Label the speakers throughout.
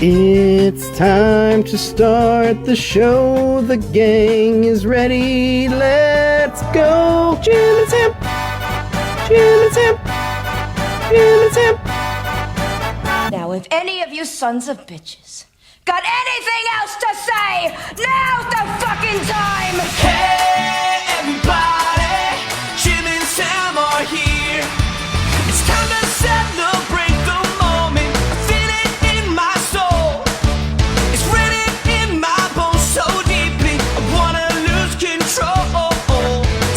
Speaker 1: It's time to start the show. The gang is ready. Let's go. Jim and Sam. Jim and Sam. Jim and Sam.
Speaker 2: Now, if any of you sons of bitches got anything else to say, now's the fucking time!
Speaker 3: Hey, everybody, Jim and Sam are here. It's time to celebrate the moment. I feel it in my soul. It's written in my bones so deeply. I wanna lose control.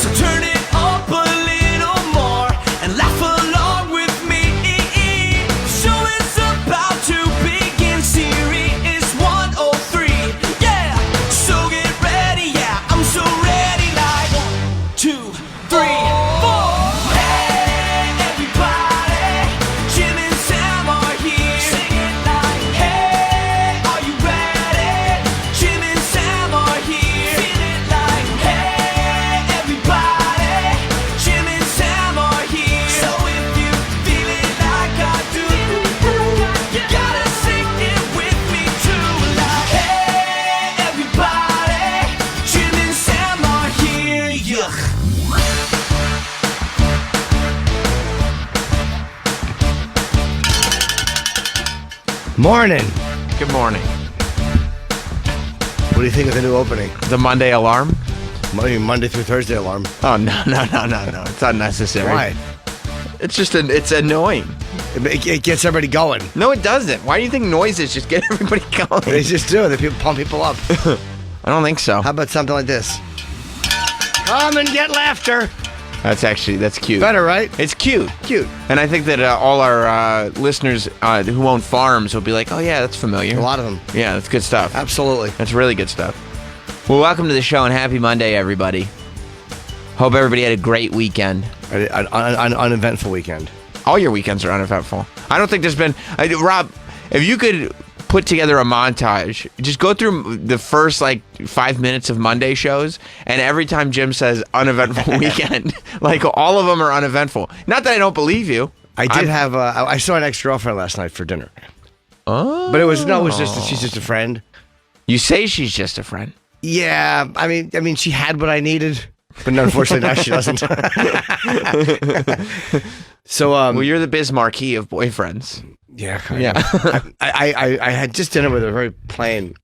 Speaker 3: So turn it up a little more and laugh along with me. The show is about to begin. Series 103. Yeah, so get ready. Yeah, I'm so ready. Like 1, 2, 3, 4. Hey, everybody, Jim and Sam are here. Sing it like, hey, are you ready? Jim and Sam are here. Feel it like, hey, everybody, Jim and Sam are here. So if you feel it like I do, you gotta sing it with me too. Like, hey, everybody, Jim and Sam are here. Yeah.
Speaker 1: Morning.
Speaker 4: Good morning.
Speaker 1: What do you think of the new opening?
Speaker 4: The Monday alarm?
Speaker 1: Monday through Thursday alarm.
Speaker 4: Oh, no. It's unnecessary.
Speaker 1: Why?
Speaker 4: It's just, it's annoying.
Speaker 1: It gets everybody going.
Speaker 4: No, it doesn't. Why do you think noises just get everybody going?
Speaker 1: They just do. They pump people up.
Speaker 4: I don't think so.
Speaker 1: How about something like this? Come and get laughter.
Speaker 4: That's cute.
Speaker 1: Better, right?
Speaker 4: It's cute.
Speaker 1: Cute.
Speaker 4: And I think that all our listeners who own farms will be like, oh, yeah, that's familiar.
Speaker 1: A lot of them.
Speaker 4: Yeah, that's good stuff.
Speaker 1: Absolutely.
Speaker 4: That's really good stuff. Well, welcome to the show and happy Monday, everybody. Hope everybody had a great weekend.
Speaker 1: An uneventful weekend.
Speaker 4: All your weekends are uneventful. I don't think there's been... Rob, if you could put together a montage, just go through the first, 5 minutes of Monday shows, and every time Jim says uneventful weekend, all of them are uneventful. Not that I don't believe you.
Speaker 1: I saw an ex-girlfriend last night for dinner.
Speaker 4: Oh.
Speaker 1: But she's just a friend.
Speaker 4: You say she's just a friend.
Speaker 1: Yeah, I mean, she had what I needed, but unfortunately now she doesn't. So,
Speaker 4: well, you're the Biz Marquee of boyfriends.
Speaker 1: Yeah, I had just dinner with her, very plain,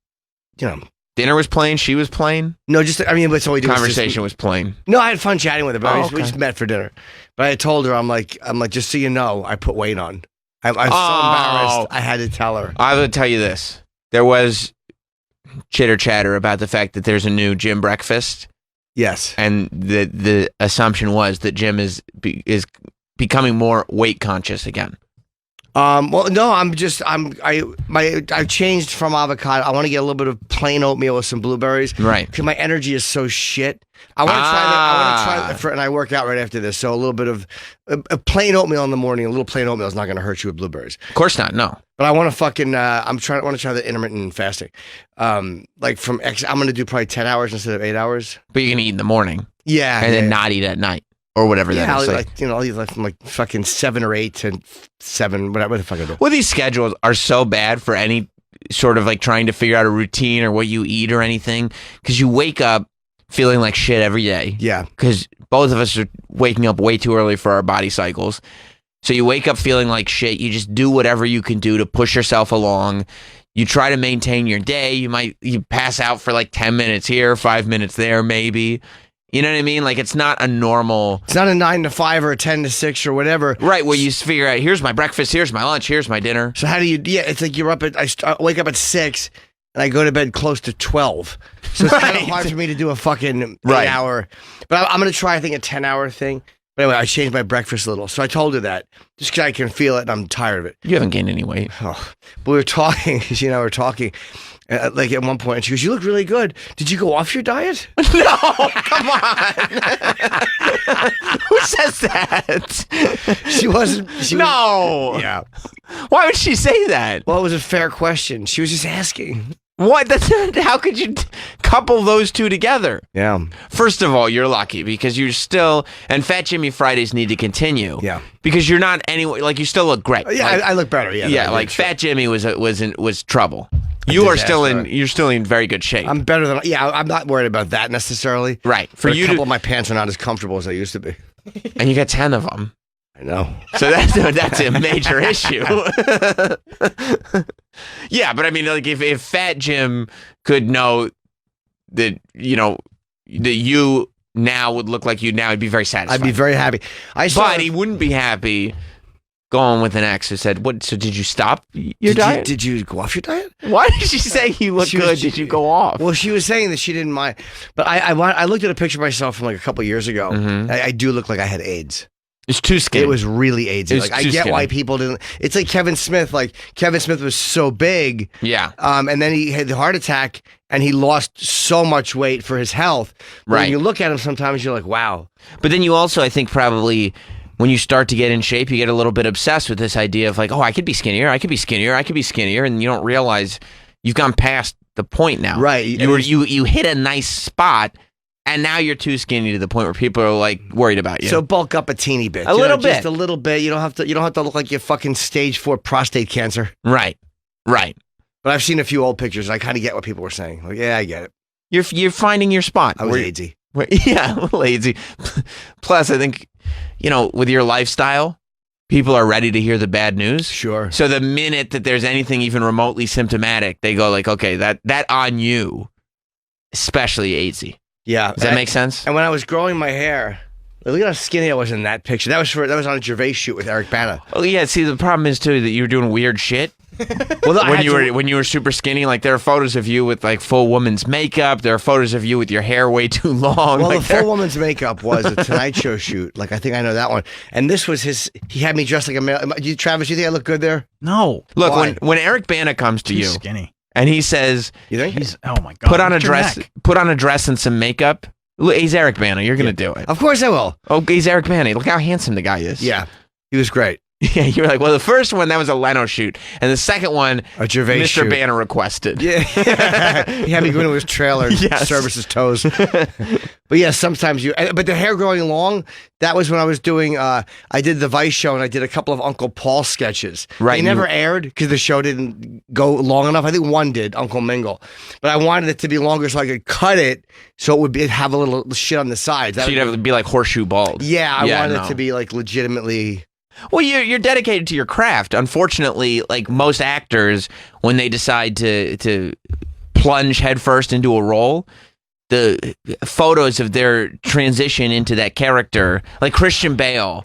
Speaker 4: Dinner was plain, she was plain.
Speaker 1: No, that's all we did.
Speaker 4: Conversation was plain.
Speaker 1: No, I had fun chatting with her, but we
Speaker 4: okay.
Speaker 1: just met for dinner. But I told her, I'm like, just so you know, I put weight on. I'm so embarrassed. I had to tell her.
Speaker 4: I will tell you this: there was chitter chatter about the fact that there's a new Jim breakfast.
Speaker 1: Yes,
Speaker 4: and the assumption was that Jim is becoming more weight conscious again.
Speaker 1: Well, no, I've changed from avocado. I want to get a little bit of plain oatmeal with some blueberries.
Speaker 4: Right.
Speaker 1: Because my energy is so shit. I want to try that, and I work out right after this. So a little bit of a plain oatmeal in the morning. A little plain oatmeal is not going to hurt you with blueberries.
Speaker 4: Of course not. No.
Speaker 1: But I want to fucking. I want to try the intermittent fasting. I'm going to do probably 10 hours instead of 8 hours.
Speaker 4: But you can eat in the morning.
Speaker 1: Yeah.
Speaker 4: And then not eat at night. Or whatever that is.
Speaker 1: I'll eat from fucking 7 or 8 to 7, whatever the fuck I do.
Speaker 4: Well, these schedules are so bad for any sort of trying to figure out a routine or what you eat or anything. Because you wake up feeling like shit every day.
Speaker 1: Yeah.
Speaker 4: Because both of us are waking up way too early for our body cycles. So you wake up feeling like shit. You just do whatever you can do to push yourself along. You try to maintain your day. You pass out for 10 minutes here, 5 minutes there, maybe. You know what I mean? It's not a normal...
Speaker 1: It's not a 9 to 5 or a 10 to 6 or whatever.
Speaker 4: Right, where you figure out, here's my breakfast, here's my lunch, here's my dinner.
Speaker 1: So how do you... Yeah, it's you're up at... I wake up at 6 and I go to bed close to 12. So it's kind of hard for me to do a fucking 8-hour... But I'm going to try, I think, a 10-hour thing. But anyway, I changed my breakfast a little. So I told her that. Just because I can feel it and I'm tired of it.
Speaker 4: You haven't gained any weight.
Speaker 1: Oh, but we were talking, she and I were talking... at one point, and she goes, "You look really good. Did you go off your diet?"
Speaker 4: No, come on. Who says that?
Speaker 1: She wasn't.
Speaker 4: No.
Speaker 1: Yeah.
Speaker 4: Why would she say that?
Speaker 1: Well, it was a fair question. She was just asking.
Speaker 4: What? How could you couple those two together?
Speaker 1: Yeah.
Speaker 4: First of all, you're lucky because you're still, and Fat Jimmy Fridays need to continue.
Speaker 1: Yeah.
Speaker 4: Because you're not anyway, like you still look great.
Speaker 1: Yeah,
Speaker 4: like,
Speaker 1: I look better. Yeah.
Speaker 4: yeah, like Fat Jimmy was trouble. You are still you're still in very good shape.
Speaker 1: I'm better than. Yeah, I'm not worried about that necessarily.
Speaker 4: Right.
Speaker 1: For a couple of my pants are not as comfortable as they used to be.
Speaker 4: And you got 10 of them.
Speaker 1: I know.
Speaker 4: So that's a major issue. Yeah, but I mean, like if Fat Jim could know that that you now would look like you now, he'd be very satisfied.
Speaker 1: I'd be very happy.
Speaker 4: But he wouldn't be happy going with an ex who said, "What? So did you stop your diet?
Speaker 1: Did you go off your diet?
Speaker 4: Why did she say you look good? Did you go off?"
Speaker 1: Well, she was saying that she didn't mind, but I looked at a picture of myself from like a couple years ago.
Speaker 4: Mm-hmm.
Speaker 1: I do look like I had AIDS.
Speaker 4: It's too skinny.
Speaker 1: It was really AIDSy. Like I get
Speaker 4: skinny.
Speaker 1: why people didn't. It's like Kevin Smith. Like Kevin Smith was so big.
Speaker 4: Yeah.
Speaker 1: And then he had the heart attack, and he lost so much weight for his health. But
Speaker 4: Right.
Speaker 1: When you look at him, sometimes you're like, wow.
Speaker 4: But then you also, I think, probably when you start to get in shape, you get a little bit obsessed with this idea of like, oh, I could be skinnier, I could be skinnier, I could be skinnier, and you don't realize you've gone past the point now.
Speaker 1: Right.
Speaker 4: You hit a nice spot, and now you're too skinny to the point where people are like worried about you.
Speaker 1: So bulk up a teeny bit.
Speaker 4: A little bit.
Speaker 1: Just a little bit. You don't have to look like you fucking stage 4 prostate cancer.
Speaker 4: Right. But
Speaker 1: But I've seen a few old pictures. I kind of get what people were saying. Like, yeah, I get it.
Speaker 4: you're finding your spot.
Speaker 1: I was AIDSy.
Speaker 4: Yeah, lazy. Plus, I think with your lifestyle, people are ready to hear the bad news.
Speaker 1: Sure.
Speaker 4: So the minute that there's anything even remotely symptomatic, they go like, okay, that on you, especially AIDSy.
Speaker 1: Yeah.
Speaker 4: Does that make sense?
Speaker 1: And when I was growing my hair, look at how skinny I was in that picture. That was on a Gervais shoot with Eric Bana.
Speaker 4: Oh yeah. See, the problem is too that you were doing weird shit.
Speaker 1: Well,
Speaker 4: when you were super skinny, like there are photos of you with like full woman's makeup. There are photos of you with your hair way too long.
Speaker 1: Well,
Speaker 4: like,
Speaker 1: the full woman's makeup was a Tonight Show shoot. Like, I think I know that one. And this was he had me dressed like a male. Travis, you think I look good there?
Speaker 5: No.
Speaker 4: Look,
Speaker 1: Why?
Speaker 4: when Eric Bana comes to
Speaker 5: Too
Speaker 4: you
Speaker 5: skinny.
Speaker 4: and he says,
Speaker 1: You think?
Speaker 5: Oh my god.
Speaker 4: put on a
Speaker 5: Look at your
Speaker 4: dress,
Speaker 5: neck.
Speaker 4: put on a dress and some makeup. Look, he's Eric Bana. You're gonna do it.
Speaker 1: Of course I will.
Speaker 4: Oh, he's Eric Bana. Look how handsome the guy is.
Speaker 1: Yeah. He was great.
Speaker 4: Yeah, you were like, well, the first one, that was a Leno shoot. And the second one,
Speaker 1: A Gervais
Speaker 4: Mr.
Speaker 1: shoot.
Speaker 4: Bana requested.
Speaker 1: Yeah. He had me go into his trailer and
Speaker 4: Yes.
Speaker 1: service his toes. But yeah, sometimes but the hair growing long, that was when I was doing, I did the Vice show and I did a couple of Uncle Paul sketches.
Speaker 4: Right,
Speaker 1: They never aired because the show didn't go long enough. I think one did, Uncle Mingle. But I wanted it to be longer so I could cut it so it would have a little shit on the sides.
Speaker 4: So you'd have to be like horseshoe bald.
Speaker 1: Yeah, I wanted
Speaker 4: no.
Speaker 1: it to be like legitimately.
Speaker 4: Well, you're dedicated to your craft. Unfortunately, like most actors, when they decide to plunge headfirst into a role, the photos of their transition into that character, like Christian Bale,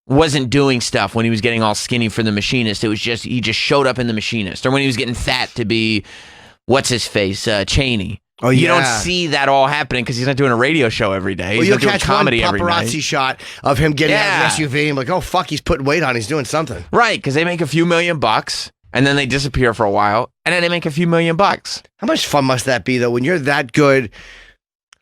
Speaker 4: wasn't doing stuff when he was getting all skinny for The Machinist. It was just he just showed up in The Machinist, or when he was getting fat to be what's his face, Cheney.
Speaker 1: Oh,
Speaker 4: You
Speaker 1: yeah.
Speaker 4: don't see that all happening because he's not doing a radio show every day.
Speaker 1: Well,
Speaker 4: He's
Speaker 1: you'll
Speaker 4: not doing
Speaker 1: catch
Speaker 4: comedy
Speaker 1: one
Speaker 4: every night.
Speaker 1: paparazzi shot of him getting out
Speaker 4: Yeah.
Speaker 1: of the SUV and like, oh, fuck, he's putting weight on. He's doing something.
Speaker 4: Right, because they make a few $1,000,000 and then they disappear for a while and then they make a few $1,000,000.
Speaker 1: How much fun must that be, though, when you're that good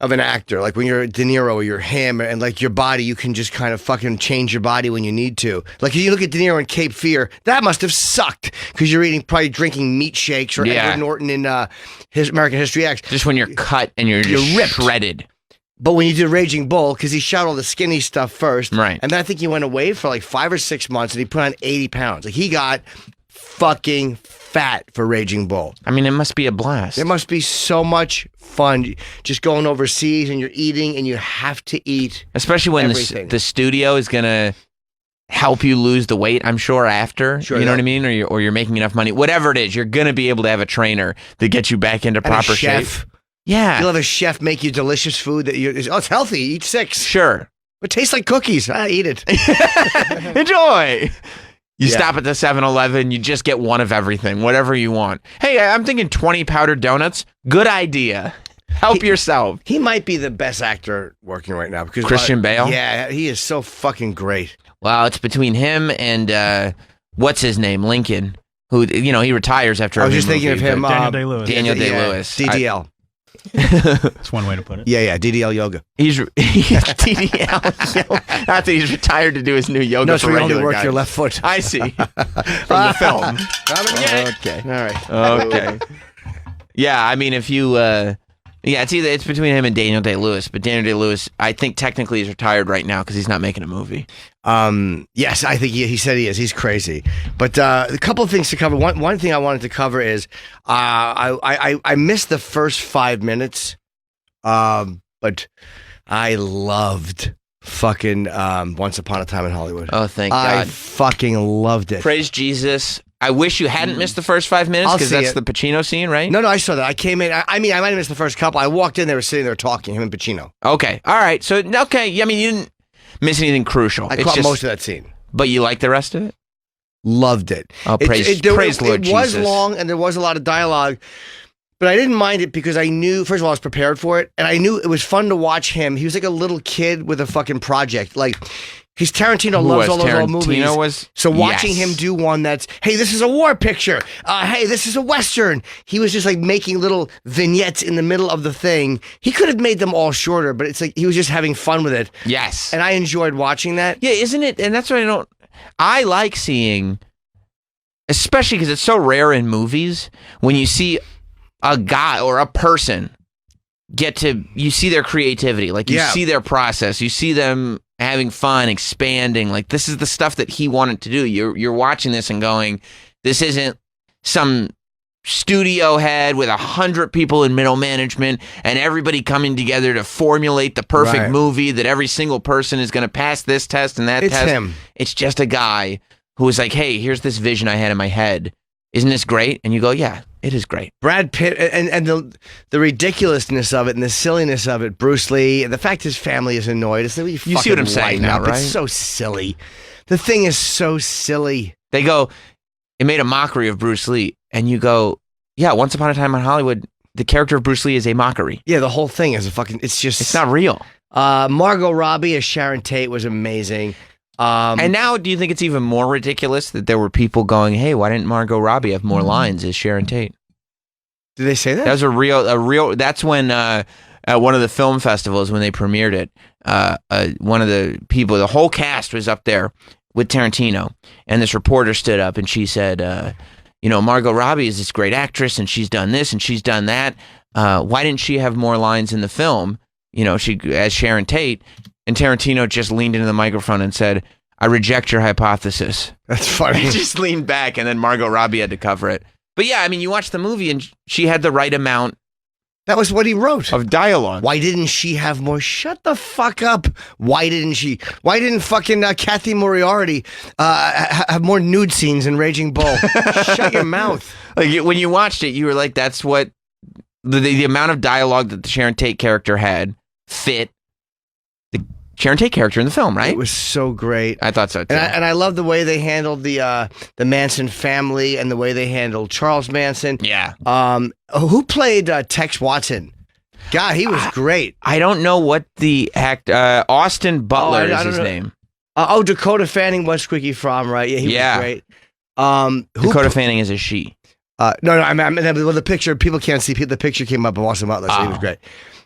Speaker 1: of an actor? Like when you're De Niro or you're him and like your body, you can just kind of fucking change your body when you need to. Like if you look at De Niro in Cape Fear, that must have sucked because you're probably drinking meat shakes or
Speaker 4: Yeah.
Speaker 1: Edward Norton in his American History X.
Speaker 4: Just when you're cut and you're just
Speaker 1: ripped.
Speaker 4: shredded.
Speaker 1: But when you did Raging Bull, because he shot all the skinny stuff first,
Speaker 4: Right.
Speaker 1: And then I think he went away for like 5 or 6 months and he put on 80 pounds. Like he got fucking fat for Raging Bull.
Speaker 4: I mean, it must be a blast.
Speaker 1: It must be so much fun just going overseas and you're eating and you have to eat.
Speaker 4: Especially when
Speaker 1: everything.
Speaker 4: the studio is going to help you lose the weight, I'm sure, after.
Speaker 1: Sure,
Speaker 4: you know
Speaker 1: yeah.
Speaker 4: what I mean? Or you're making enough money. Whatever it is, you're going to be able to have a trainer that gets you back into
Speaker 1: And a
Speaker 4: proper
Speaker 1: chef.
Speaker 4: shape. Yeah.
Speaker 1: You'll have a chef make you delicious food that it's healthy. Eat 6.
Speaker 4: Sure.
Speaker 1: It tastes like cookies. Eat it.
Speaker 4: Enjoy. You
Speaker 1: Yeah.
Speaker 4: stop at the 7-Eleven, you just get one of everything, whatever you want. Hey, I'm thinking 20 powdered donuts. Good idea. Help yourself.
Speaker 1: He might be the best actor working right now because
Speaker 4: Christian Bale?
Speaker 1: Yeah, he is so fucking great.
Speaker 4: Well, it's between him and what's his name, Lincoln, who he retires after.
Speaker 1: I was
Speaker 4: every
Speaker 1: just thinking
Speaker 4: movie,
Speaker 1: of him.
Speaker 4: but
Speaker 5: Daniel Day-Lewis.
Speaker 4: Daniel Day-Lewis.
Speaker 1: DDL.
Speaker 5: That's one way to put it.
Speaker 1: Yeah, DDL yoga.
Speaker 4: He's TDL. Not that he's retired to do his new yoga.
Speaker 1: No, so
Speaker 4: for
Speaker 1: we only
Speaker 4: regular
Speaker 1: work
Speaker 4: guys.
Speaker 1: your left foot.
Speaker 4: I see. From the film.
Speaker 1: Okay. All right.
Speaker 4: Okay.
Speaker 1: Okay.
Speaker 4: Yeah, I mean, if you, it's between him and Daniel Day-Lewis. But Daniel Day-Lewis, I think technically is retired right now because he's not making a movie.
Speaker 1: Yes, I think he said he is. He's crazy. But a couple of things to cover. One thing I wanted to cover is I missed the first 5 minutes, but I loved fucking Once Upon a Time in Hollywood.
Speaker 4: Oh, thank God.
Speaker 1: I fucking loved it.
Speaker 4: Praise Jesus. I wish you hadn't missed the first 5 minutes because that's the Pacino scene, right?
Speaker 1: No, I saw that. I came in. I mean, I might have missed the first couple. I walked in. They were sitting there talking, him and Pacino.
Speaker 4: Okay. All right. So, okay. I mean, you didn't miss anything crucial.
Speaker 1: I caught most of that scene.
Speaker 4: But you like the rest of it?
Speaker 1: Loved it.
Speaker 4: Oh, praise Lord Jesus.
Speaker 1: It was long and there was a lot of dialogue, but I didn't mind it because I knew, first of all, I was prepared for it, and I knew it was fun to watch him. He was like a little kid with a fucking project. Like, because Tarantino loves all those old movies. So watching him do one that's, hey, this is a war picture. Hey, this is a Western. He was just like making little vignettes in the middle of the thing. He could have made them all shorter, but it's like he was just having fun with it.
Speaker 4: Yes.
Speaker 1: And I enjoyed watching that.
Speaker 4: Yeah, isn't it? And that's why I like seeing, especially because it's so rare in movies, when you see a guy or a person you see their creativity. Like, you see their process. You see them having fun, expanding. Like, this is the stuff that he wanted to do. You're watching this and going, this isn't some studio head with 100 people in middle management and everybody coming together to formulate the perfect movie that every single person is going to pass this test and that test.
Speaker 1: It's him.
Speaker 4: It's just a guy who was like, hey, here's this vision I had in my head. Isn't this great? And you go, yeah, it is great.
Speaker 1: Brad Pitt and the ridiculousness of it and the silliness of it. Bruce Lee and the fact his family is annoyed. It's like,
Speaker 4: you see what I'm saying now, right?
Speaker 1: It's so silly. The thing is so silly.
Speaker 4: They go, it made a mockery of Bruce Lee, and you go, yeah. Once Upon a Time in Hollywood, the character of Bruce Lee is a mockery.
Speaker 1: Yeah, the whole thing is it's
Speaker 4: not real.
Speaker 1: Margot Robbie as Sharon Tate was amazing.
Speaker 4: And now, do you think it's even more ridiculous that there were people going, hey, why didn't Margot Robbie have more lines as Sharon Tate?
Speaker 1: Did they say that?
Speaker 4: That was a real, that's when, at one of the film festivals, when they premiered it, one of the people, the whole cast was up there with Tarantino, and this reporter stood up and she said, Margot Robbie is this great actress and she's done this and she's done that. Why didn't she have more lines in the film? She, as Sharon Tate. And Tarantino just leaned into the microphone and said, I reject your hypothesis.
Speaker 1: That's funny.
Speaker 4: He just leaned back, and then Margot Robbie had to cover it. But yeah, I mean, you watch the movie, and she had the right amount.
Speaker 1: That was what he wrote.
Speaker 4: Of dialogue.
Speaker 1: Why didn't she have more? Shut the fuck up. Why didn't fucking Kathy Moriarty have more nude scenes in Raging Bull? Shut your mouth.
Speaker 4: Like, when you watched it, you were like, that's what, the amount of dialogue that the Sharon Tate character had fit the Sharon Tate character in the film, right?
Speaker 1: It was so great.
Speaker 4: I thought so too.
Speaker 1: And I love the way they handled the Manson family and the way they handled Charles Manson.
Speaker 4: Yeah.
Speaker 1: Who played Tex Watson? God, he was great.
Speaker 4: I don't know what the Austin Butler is his name.
Speaker 1: Dakota Fanning was Squeaky Fromm, right? Yeah, he was great.
Speaker 4: Dakota Fanning is a she.
Speaker 1: No, I mean, the picture, people can't see. The picture came up of Austin Butler, so he was great.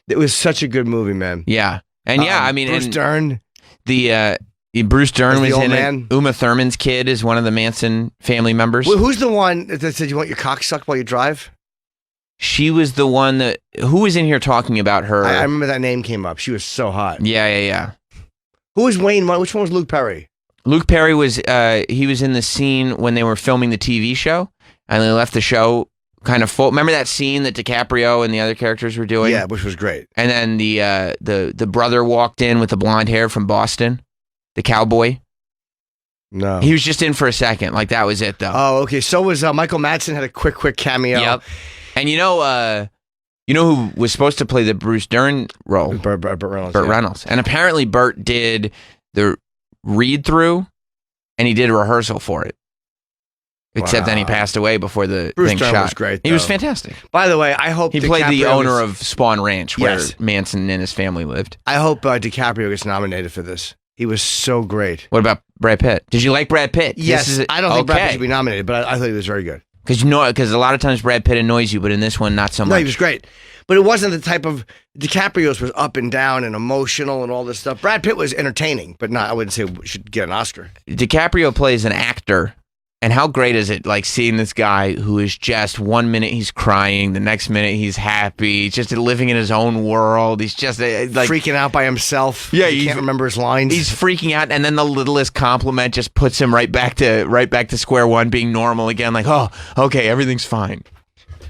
Speaker 1: It was such a good movie, man.
Speaker 4: Yeah. And I mean,
Speaker 1: Bruce Dern.
Speaker 4: Bruce Dern was in
Speaker 1: man.
Speaker 4: it. Uma Thurman's kid is one of the Manson family members.
Speaker 1: Who's the one that said you want your cock sucked while you drive?
Speaker 4: She was the one that. Who was in here talking about her?
Speaker 1: I remember that name came up. She was so hot.
Speaker 4: Yeah.
Speaker 1: Who was Wayne? Which one was Luke Perry?
Speaker 4: Luke Perry was. He was in the scene when they were filming the TV show, and they left the show kind of full. Remember that scene that DiCaprio and the other characters were doing?
Speaker 1: Yeah, which was great.
Speaker 4: And then the brother walked in with the blonde hair from Boston, the cowboy.
Speaker 1: No,
Speaker 4: he was just in for a second. Like, that was it, though.
Speaker 1: Oh, okay. So was Michael Madsen, had a quick cameo.
Speaker 4: Yep. And you know who was supposed to play the Bruce Dern role?
Speaker 1: Burt Reynolds.
Speaker 4: Burt Reynolds. And apparently Burt did the read through, and he did a rehearsal for it. Except then he passed away before the
Speaker 1: Bruce
Speaker 4: thing
Speaker 1: Dern
Speaker 4: shot.
Speaker 1: was great,
Speaker 4: He was
Speaker 1: though.
Speaker 4: fantastic.
Speaker 1: By the way, I hope
Speaker 4: he played the owner of Spawn Ranch, where
Speaker 1: Yes.
Speaker 4: Manson and his family lived.
Speaker 1: I hope DiCaprio gets nominated for this. He was so great.
Speaker 4: What about Brad Pitt? Did you like Brad Pitt?
Speaker 1: Yes, I don't think Brad Pitt should be nominated, but I thought he was very good.
Speaker 4: Because a lot of times Brad Pitt annoys you, but in this one, not so much.
Speaker 1: No, he was great. But it wasn't the type of... DiCaprio's was up and down and emotional and all this stuff. Brad Pitt was entertaining, but I wouldn't say should get an Oscar.
Speaker 4: DiCaprio plays an actor, And how great is it, like, seeing this guy who is just 1 minute he's crying, the next minute he's happy, he's just living in his own world. He's just like
Speaker 1: freaking out by himself.
Speaker 4: Yeah,
Speaker 1: he can't remember his lines.
Speaker 4: He's freaking out, and then the littlest compliment just puts him right back to square one, being normal again. Like, oh, okay, everything's fine.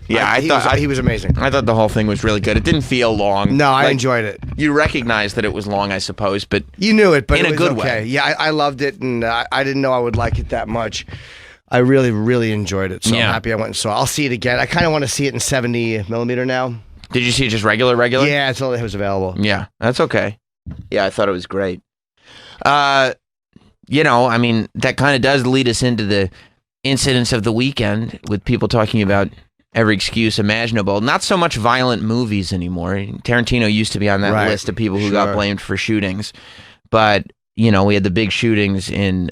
Speaker 4: Yeah,
Speaker 1: he was amazing.
Speaker 4: I thought the whole thing was really good. It didn't feel long.
Speaker 1: No, I enjoyed it.
Speaker 4: You recognized that it was long, I suppose, but
Speaker 1: you knew it, but
Speaker 4: in
Speaker 1: it was
Speaker 4: a good
Speaker 1: okay.
Speaker 4: way.
Speaker 1: Yeah, I loved it, and I didn't know I would like it that much. I really, really enjoyed it. So I'm happy I went and saw it. I'll see it again. I kind of want to see it in 70 millimeter now.
Speaker 4: Did you see it just regular?
Speaker 1: Yeah, it's all that was available.
Speaker 4: Yeah, that's okay. Yeah, I thought it was great. I mean, that kind of does lead us into the incidents of the weekend with people talking about every excuse imaginable. Not so much violent movies anymore. Tarantino used to be on that list of people who got blamed for shootings. But, we had the big shootings in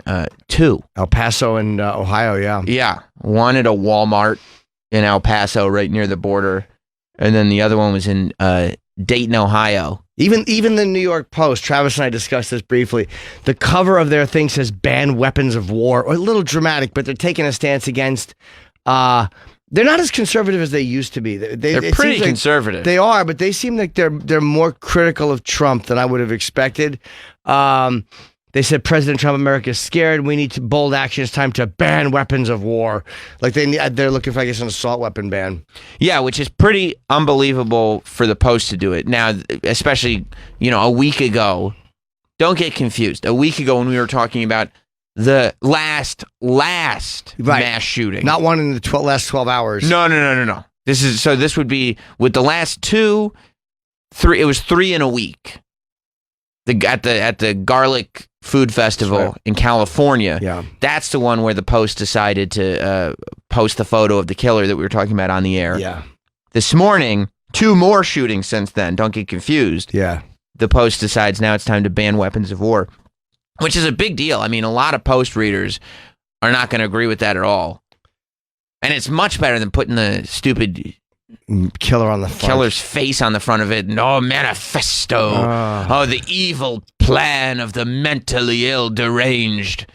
Speaker 4: two.
Speaker 1: El Paso and Ohio, yeah.
Speaker 4: Yeah. One at a Walmart in El Paso right near the border. And then the other one was in Dayton, Ohio.
Speaker 1: Even the New York Post, Travis and I discussed this briefly, the cover of their thing says ban weapons of war. Or a little dramatic, but they're taking a stance against... they're not as conservative as they used to be.
Speaker 4: They're pretty conservative.
Speaker 1: They are, but they seem like they're more critical of Trump than I would have expected. They said President Trump, America is scared. We need to bold action. It's time to ban weapons of war. Like they're looking for, I guess, an assault weapon ban.
Speaker 4: Yeah, which is pretty unbelievable for the Post to do it now, especially a week ago. Don't get confused. A week ago when we were talking about the last mass shooting.
Speaker 1: Not one in the last 12 hours.
Speaker 4: No. This would be with the last 2, 3. It was 3 in a week. At the Garlic Food Festival in California.
Speaker 1: Yeah.
Speaker 4: That's the one where the Post decided to post the photo of the killer that we were talking about on the air.
Speaker 1: Yeah.
Speaker 4: This morning, 2 more shootings since then. Don't get confused.
Speaker 1: Yeah.
Speaker 4: The Post decides now it's time to ban weapons of war. Which is a big deal. I mean, a lot of Post readers are not going to agree with that at all. And it's much better than putting the stupid
Speaker 1: killer on the front.
Speaker 4: Killer's face on the front of it. No manifesto. Oh, the evil plan of the mentally ill deranged.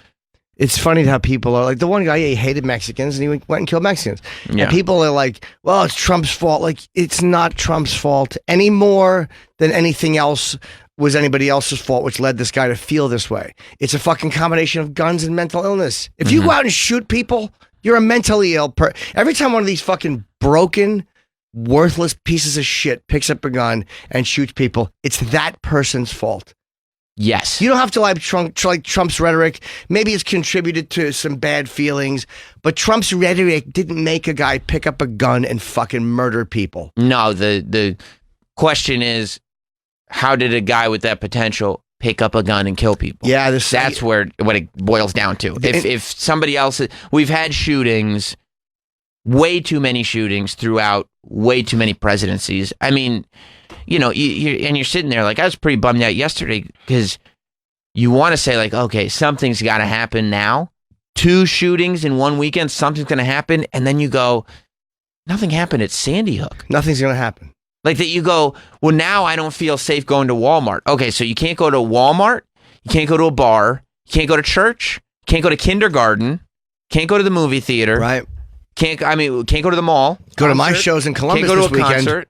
Speaker 1: It's funny how people are like, the one guy, he hated Mexicans and he went and killed Mexicans.
Speaker 4: Yeah.
Speaker 1: And people are like, well, it's Trump's fault. Like, it's not Trump's fault any more than anything else was anybody else's fault, which led this guy to feel this way. It's a fucking combination of guns and mental illness. If you go out and shoot people, you're a mentally ill person. Every time one of these fucking broken, worthless pieces of shit picks up a gun and shoots people, it's that person's fault.
Speaker 4: Yes.
Speaker 1: You don't have to like Trump's rhetoric. Maybe it's contributed to some bad feelings, but Trump's rhetoric didn't make a guy pick up a gun and fucking murder people.
Speaker 4: No, the question is, how did a guy with that potential pick up a gun and kill people?
Speaker 1: Yeah,
Speaker 4: that's what it boils down to. If somebody else, we've had shootings, way too many shootings throughout way too many presidencies. I mean, you're sitting there like, I was pretty bummed out yesterday because you want to say like, okay, something's got to happen now. 2 shootings in one weekend, something's going to happen, and then you go, nothing happened at Sandy Hook.
Speaker 1: Nothing's going to happen.
Speaker 4: Like that you go, well, now I don't feel safe going to Walmart. Okay, so you can't go to Walmart, you can't go to a bar, you can't go to church, you can't go to kindergarten, can't go to the movie theater.
Speaker 1: Right.
Speaker 4: Can't go to the mall.
Speaker 1: Go to my shows in Columbus
Speaker 4: can't go
Speaker 1: this
Speaker 4: to a
Speaker 1: weekend.
Speaker 4: concert.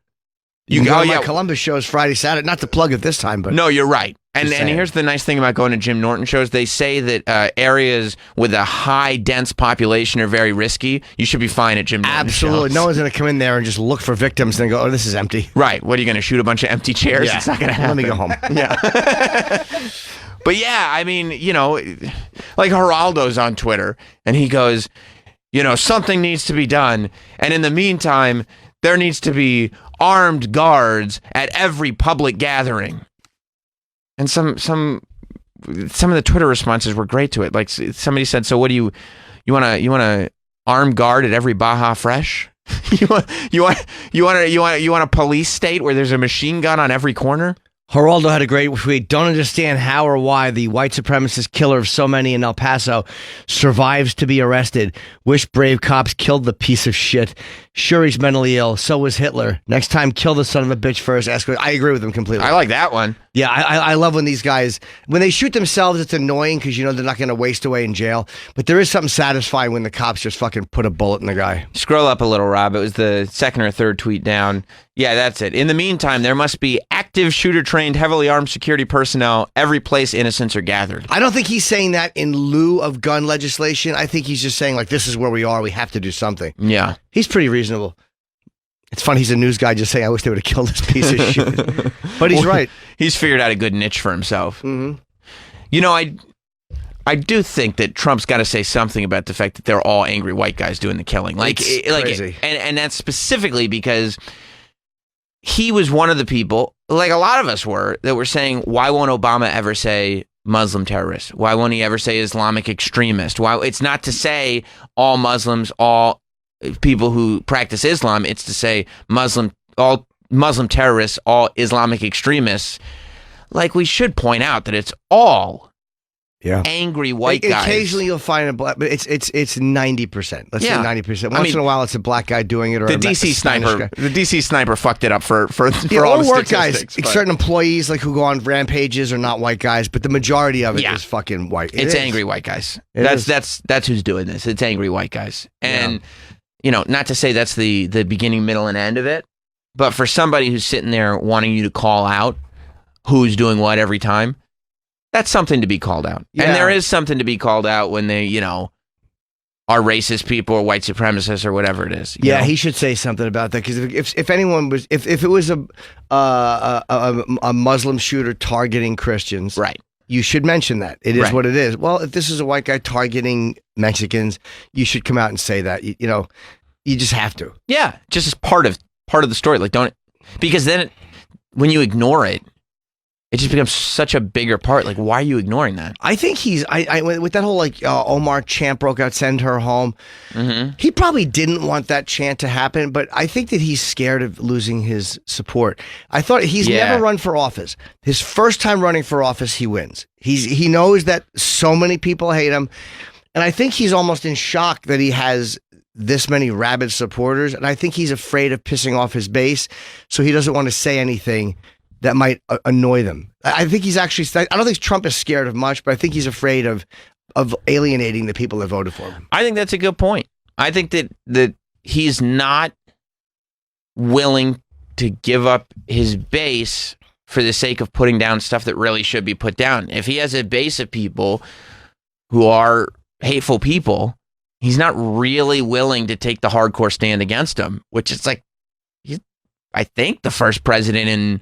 Speaker 1: You can go to my Columbus shows Friday, Saturday. Not to plug it this time, but...
Speaker 4: No, you're right. And here's the nice thing about going to Jim Norton shows. They say that areas with a high, dense population are very risky. You should be fine at Jim Norton
Speaker 1: Absolutely.
Speaker 4: shows.
Speaker 1: No one's going to come in there and just look for victims and go, oh, this is empty.
Speaker 4: Right. What, are you going to shoot a bunch of empty chairs?
Speaker 1: Yeah.
Speaker 4: It's not going to happen.
Speaker 1: Let me go home.
Speaker 4: Yeah. But yeah, I mean, like Geraldo's on Twitter, and he goes, something needs to be done. And in the meantime, there needs to be armed guards at every public gathering. And some of the Twitter responses were great to it. Like somebody said, so what do you want to armed guard at every Baja Fresh? you want a police state where there's a machine gun on every corner?
Speaker 1: Geraldo had a great tweet. Don't understand how or why the white supremacist killer of so many in El Paso survives to be arrested. Wish brave cops killed the piece of shit. Sure, he's mentally ill. So was Hitler. Next time, kill the son of a bitch first. I agree with him completely.
Speaker 4: I like that one.
Speaker 1: Yeah, I love when these guys, when they shoot themselves, it's annoying because you know they're not going to waste away in jail. But there is something satisfying when the cops just fucking put a bullet in the guy.
Speaker 4: Scroll up a little, Rob. It was the second or third tweet down. Yeah, that's it. In the meantime, there must be active shooter-trained, heavily armed security personnel every place innocents are gathered.
Speaker 1: I don't think he's saying that in lieu of gun legislation. I think he's just saying, like, this is where we are. We have to do something.
Speaker 4: Yeah.
Speaker 1: He's pretty reasonable. It's funny, he's a news guy just saying, I wish they would have killed this piece of shit. But he's right.
Speaker 4: He's figured out a good niche for himself.
Speaker 1: Mm-hmm.
Speaker 4: You know, I do think that Trump's got to say something about the fact that they're all angry white guys doing the killing.
Speaker 1: Crazy.
Speaker 4: And that's specifically because he was one of the people, like a lot of us were, that were saying, why won't Obama ever say Muslim terrorist? Why won't he ever say Islamic extremist? Why? It's not to say all Muslims, all people who practice Islam. It's to say all Muslim terrorists, all Islamic extremists. Like, we should point out that it's all angry white guys.
Speaker 1: Occasionally you'll find a black, but it's 90%. Let's say 90%. Once in a while, it's a black guy doing it, or
Speaker 4: the DC sniper. The DC sniper fucked it up for all the
Speaker 1: work guys.
Speaker 4: But
Speaker 1: certain employees like who go on rampages are not white guys, but the majority of it is fucking white.
Speaker 4: It's angry white guys. That's who's doing this. It's angry white guys, and you know, not to say that's the beginning, middle, and end of it, but for somebody who's sitting there wanting you to call out who's doing what every time, that's something to be called out. Yeah. And there is something to be called out when they, you know, are racist people or white supremacists or whatever it is. You know?
Speaker 1: He should say something about that, because if anyone was, if it was a Muslim shooter targeting Christians,
Speaker 4: right,
Speaker 1: you should mention that. It is what it is. Well, if this is a white guy targeting Mexicans, you should come out and say that. You know, you just have to.
Speaker 4: Yeah, just as part of the story. Like, don't, because then when you ignore it, it just becomes such a bigger part. Like, why are you ignoring that?
Speaker 1: I think he's, with that whole, like, Omar chant broke out, send her home. Mm-hmm. He probably didn't want that chant to happen, but I think that he's scared of losing his support. I thought he's never run for office. His first time running for office, he wins. He knows that so many people hate him. And I think he's almost in shock that he has this many rabid supporters. And I think he's afraid of pissing off his base. So he doesn't want to say anything that might annoy them. I think he's actually, I don't think Trump is scared of much, but I think he's afraid of alienating the people that voted for him.
Speaker 4: I think that's a good point. I think that he's not willing to give up his base for the sake of putting down stuff that really should be put down. If he has a base of people who are hateful people, he's not really willing to take the hardcore stand against them, which is like, I think, the first president in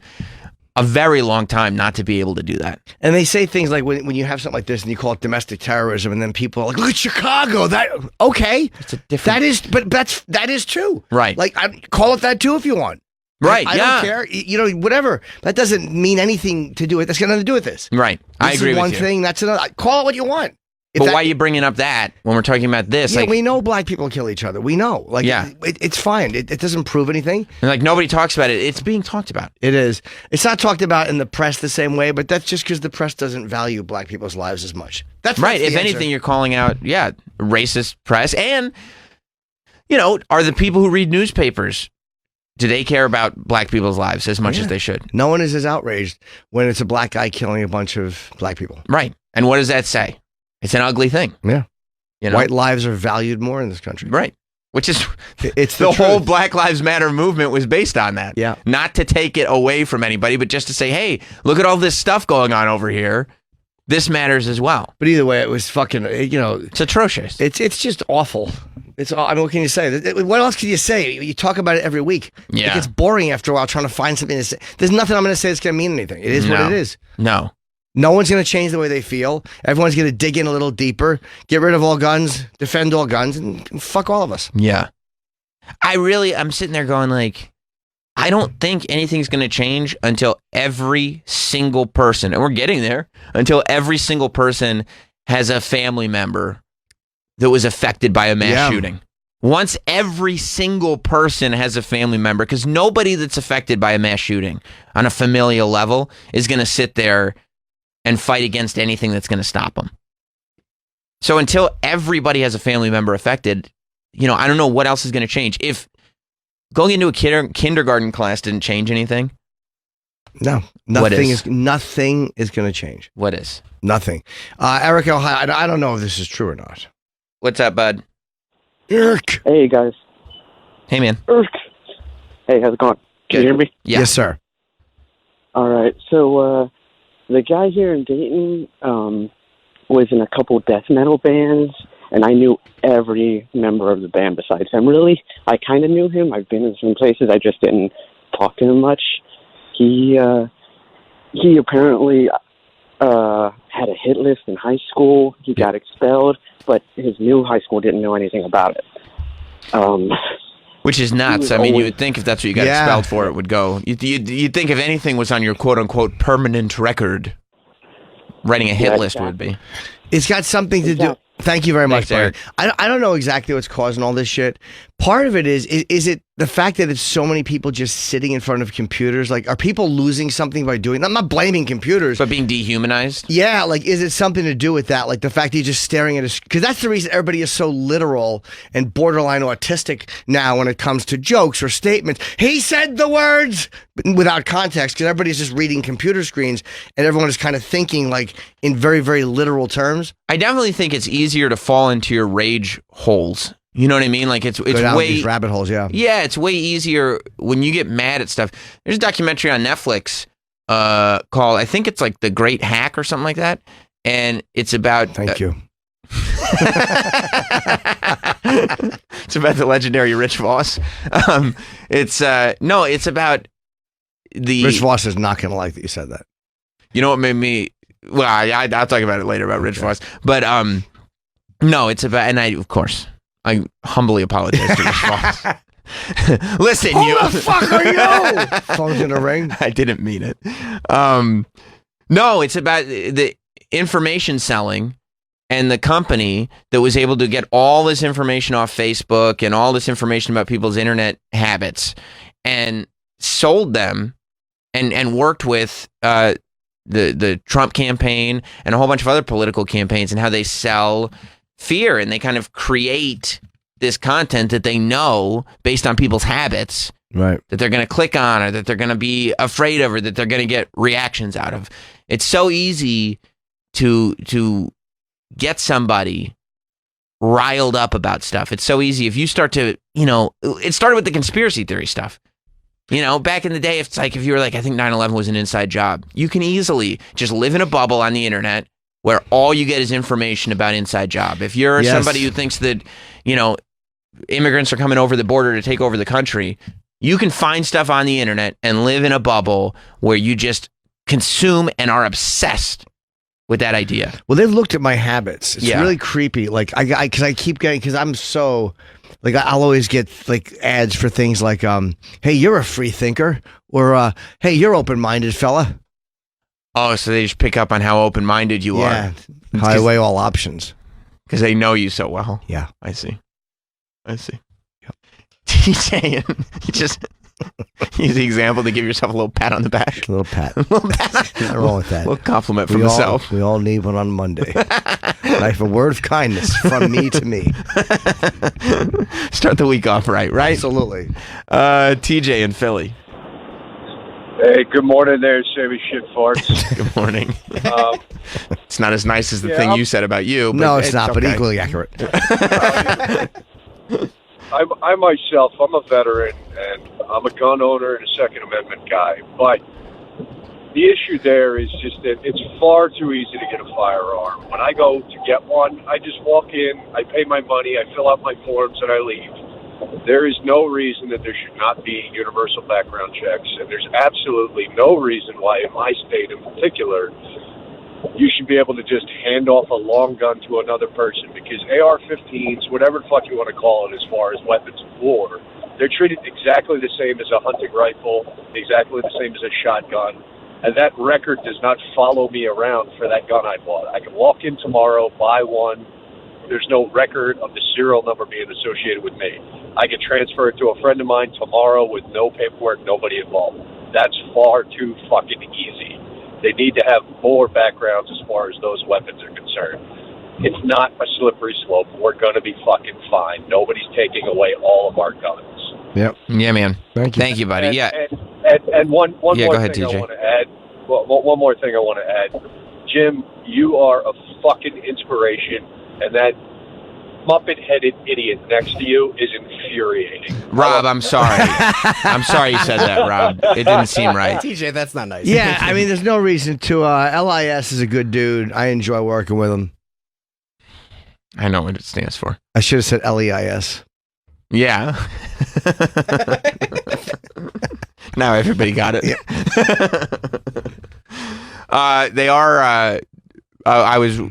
Speaker 4: a very long time not to be able to do that.
Speaker 1: And they say things like, when you have something like this and you call it domestic terrorism, and then people are like, look at Chicago. That okay, it's a different. That is true,
Speaker 4: right?
Speaker 1: Like, call it that too if you want.
Speaker 4: Right?
Speaker 1: I don't care. You know, whatever. That doesn't mean anything to do with. That's got nothing to do with this.
Speaker 4: Right. I agree with you.
Speaker 1: One thing. That's another. Call it what you want.
Speaker 4: But why are you bringing up that when we're talking about this?
Speaker 1: Yeah,
Speaker 4: like,
Speaker 1: we know black people kill each other. We know. Like, it's fine. It doesn't prove anything.
Speaker 4: And like, nobody talks about it. It's being talked about.
Speaker 1: It is. It's not talked about in the press the same way, but that's just because the press doesn't value black people's lives as much. That's
Speaker 4: right.
Speaker 1: That's
Speaker 4: if anything, you're calling out, racist press. And, you know, are the people who read newspapers, do they care about black people's lives as much as they should?
Speaker 1: No one is as outraged when it's a black guy killing a bunch of black people.
Speaker 4: Right. And what does that say? It's an ugly thing.
Speaker 1: Yeah.
Speaker 4: You know?
Speaker 1: White lives are valued more in this country.
Speaker 4: Right. Which is,
Speaker 1: it's
Speaker 4: the whole Black Lives Matter movement was based on that.
Speaker 1: Yeah.
Speaker 4: Not to take it away from anybody, but just to say, hey, look at all this stuff going on over here. This matters as well.
Speaker 1: But either way, it was fucking, you know.
Speaker 4: It's atrocious.
Speaker 1: It's just awful. I mean, what can you say? What else can you say? You talk about it every week.
Speaker 4: Yeah.
Speaker 1: It gets boring after a while trying to find something to say. There's nothing I'm going to say that's going to mean anything. It is what it is.
Speaker 4: No.
Speaker 1: No one's going to change the way they feel. Everyone's going to dig in a little deeper, get rid of all guns, defend all guns, and fuck all of us.
Speaker 4: Yeah. I'm sitting there going like, I don't think anything's going to change until every single person, and we're getting there, until every single person has a family member that was affected by a mass shooting. Once every single person has a family member, because nobody that's affected by a mass shooting on a familial level is going to sit there and fight against anything that's going to stop them. So until everybody has a family member affected, you know, I don't know what else is going to change. If going into a kindergarten class didn't change anything,
Speaker 1: No, nothing is going to change.
Speaker 4: What is?
Speaker 1: Nothing. Eric, Ohio, I don't know if this is true or not.
Speaker 4: What's up, bud?
Speaker 1: Eric.
Speaker 6: Hey, guys.
Speaker 4: Hey, man.
Speaker 6: Eric. Hey, how's it going? Can you hear me?
Speaker 4: Yeah.
Speaker 1: Yes, sir.
Speaker 6: All right. So, the guy here in Dayton was in a couple death metal bands, and I knew every member of the band besides him, really. I kind of knew him. I've been in some places. I just didn't talk to him much. He apparently had a hit list in high school. He got expelled, but his new high school didn't know anything about it.
Speaker 4: Which is nuts. I mean, you would think if that's what you got expelled for, it would go. You'd think if anything was on your quote-unquote permanent record, writing a hit list would be.
Speaker 1: It's got something to do. Thank you very much, Eric. I don't know exactly what's causing all this shit. Part of it is it the fact that it's so many people just sitting in front of computers? Like, are people losing something by doing that? I'm not blaming computers.
Speaker 4: But being dehumanized?
Speaker 1: Yeah, like, is it something to do with that? Like, the fact that you're just staring at a... Because that's the reason everybody is so literal and borderline autistic now when it comes to jokes or statements. He said the words without context, because everybody's just reading computer screens and everyone is kind of thinking, like, in very, very literal terms.
Speaker 4: I definitely think it's easier to fall into your rage holes. You know what I mean? Like it's way
Speaker 1: these rabbit holes, yeah.
Speaker 4: Yeah, it's way easier when you get mad at stuff. There's a documentary on Netflix called, I think it's like The Great Hack or something like that, and it's about.
Speaker 1: Thank you.
Speaker 4: It's about the legendary Rich Voss. It's about the
Speaker 1: Rich Voss is not going to like that you said that.
Speaker 4: You know what made me? Well, I'll talk about it later about Rich Voss, but no, it's about, and of course. I humbly apologize to Rich Voss. Listen,
Speaker 1: Who the fuck are you? Phone's gonna ring.
Speaker 4: I didn't mean it. No, it's about the information selling and the company that was able to get all this information off Facebook and all this information about people's internet habits and sold them and worked with the Trump campaign and a whole bunch of other political campaigns and how they sell fear, and they kind of create this content that they know based on people's habits,
Speaker 1: right? That
Speaker 4: they're going to click on, or that they're going to be afraid of, or that they're going to get reactions out of. It's so easy to get somebody riled up about stuff. It's so easy if you start to, it started with the conspiracy theory stuff. Back in the day, it's like if you were like, I think 9/11 was an inside job. You can easily just live in a bubble on the internet where all you get is information about inside job. If you're somebody who thinks that, immigrants are coming over the border to take over the country, you can find stuff on the internet and live in a bubble where you just consume and are obsessed with that idea.
Speaker 1: Well, they've looked at my habits. It's really creepy. Like, because I'm so, like, I'll always get, like, ads for things like, hey, you're a free thinker, or, hey, you're open-minded, fella.
Speaker 4: Oh, so they just pick up on how open-minded you are.
Speaker 1: Yeah, highway all options.
Speaker 4: Because they know you so well.
Speaker 1: Yeah.
Speaker 4: I see. Yep. TJ, you just use the example to give yourself a little pat on the back.
Speaker 1: A little pat. Nothing wrong with that.
Speaker 4: A little compliment from myself.
Speaker 1: We all need one on Monday. Like a word of kindness from me to me.
Speaker 4: Start the week off right?
Speaker 1: Absolutely.
Speaker 4: TJ in Philly.
Speaker 7: Hey, good morning there, Sammy Shit Farts.
Speaker 4: Good morning. It's not as nice as the thing you said about you. But
Speaker 1: no, it's not, but equally accurate.
Speaker 7: I myself, I'm a veteran, and I'm a gun owner and a Second Amendment guy. But the issue there is just that it's far too easy to get a firearm. When I go to get one, I just walk in, I pay my money, I fill out my forms, and I leave. There is no reason that there should not be universal background checks, and there's absolutely no reason why, in my state in particular, you should be able to just hand off a long gun to another person, because AR-15s, whatever the fuck you want to call it as far as weapons of war, they're treated exactly the same as a hunting rifle, exactly the same as a shotgun, and that record does not follow me around for that gun I bought. I can walk in tomorrow, buy one. There's no record of the serial number being associated with me. I can transfer it to a friend of mine tomorrow with no paperwork, nobody involved. That's far too fucking easy. They need to have more backgrounds as far as those weapons are concerned. It's not a slippery slope. We're going to be fucking fine. Nobody's taking away all of our guns.
Speaker 1: Yep.
Speaker 4: Yeah, man.
Speaker 1: Thank you.
Speaker 4: Thank you, buddy.
Speaker 7: And,
Speaker 4: yeah.
Speaker 7: And And one
Speaker 4: Yeah,
Speaker 7: more
Speaker 4: go ahead,
Speaker 7: thing I
Speaker 4: TJ.
Speaker 7: want to add. One more thing I want to add. Jim, you are a fucking inspiration, and that Muppet-headed idiot next to you is infuriating.
Speaker 4: Rob, I'm sorry. I'm sorry you said that, Rob. It didn't seem right.
Speaker 8: TJ, that's not nice.
Speaker 1: Yeah, I mean, there's no reason to. LIS is a good dude. I enjoy working with him.
Speaker 4: I know what it stands for.
Speaker 1: I should have said LEIS.
Speaker 4: Yeah. Now everybody got it. They are. I was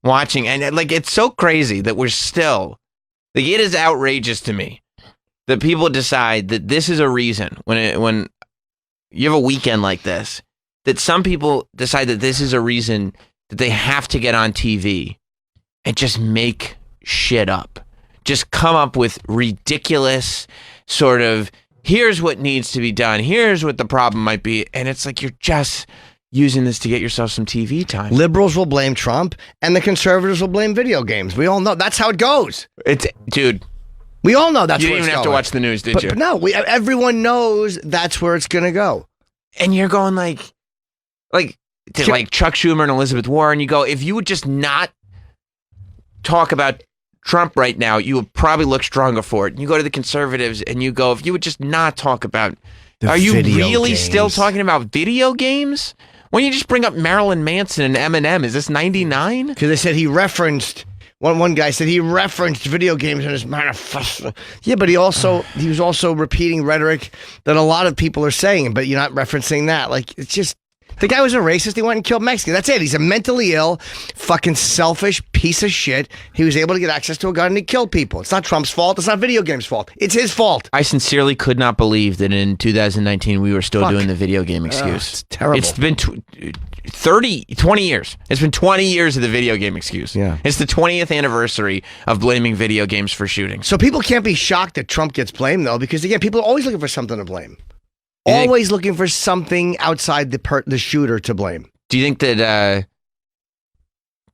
Speaker 4: watching, and like it's so crazy that we're still. Like, it is outrageous to me that people decide that this is a reason when you have a weekend like this, that some people decide that this is a reason that they have to get on TV and just make shit up. Just come up with ridiculous sort of, here's what needs to be done. Here's what the problem might be. And it's like, you're just using this to get yourself some TV time.
Speaker 1: Liberals will blame Trump, and the conservatives will blame video games. We all know that's how it goes.
Speaker 4: Dude,
Speaker 1: we all know that's
Speaker 4: you
Speaker 1: where
Speaker 4: didn't
Speaker 1: it's
Speaker 4: even have
Speaker 1: going.
Speaker 4: to watch the news, did
Speaker 1: But
Speaker 4: you?
Speaker 1: no, everyone knows that's where it's going to go.
Speaker 4: And you're going like Chuck Schumer and Elizabeth Warren. You go, if you would just not talk about Trump right now, you would probably look stronger for it. And you go to the conservatives and you go, if you would just not talk about, are you really still talking about video games? Why don't you just bring up Marilyn Manson and Eminem? Is this 99?
Speaker 1: Because they said he referenced, one guy said he referenced video games in his manifesto. Yeah, but he was also repeating rhetoric that a lot of people are saying, but you're not referencing that. Like, it's just, the guy was a racist. He went and killed Mexicans. That's it. He's a mentally ill, fucking selfish piece of shit. He was able to get access to a gun and he killed people. It's not Trump's fault. It's not video games' fault. It's his fault.
Speaker 4: I sincerely could not believe that in 2019 we were still doing the video game excuse.
Speaker 1: It's terrible.
Speaker 4: It's been 20 years. It's been 20 years of the video game excuse.
Speaker 1: Yeah.
Speaker 4: It's the 20th anniversary of blaming video games for shootings.
Speaker 1: So people can't be shocked that Trump gets blamed, though, because, again, people are always looking for something to blame. Always looking for something outside the shooter to blame.
Speaker 4: Do you think that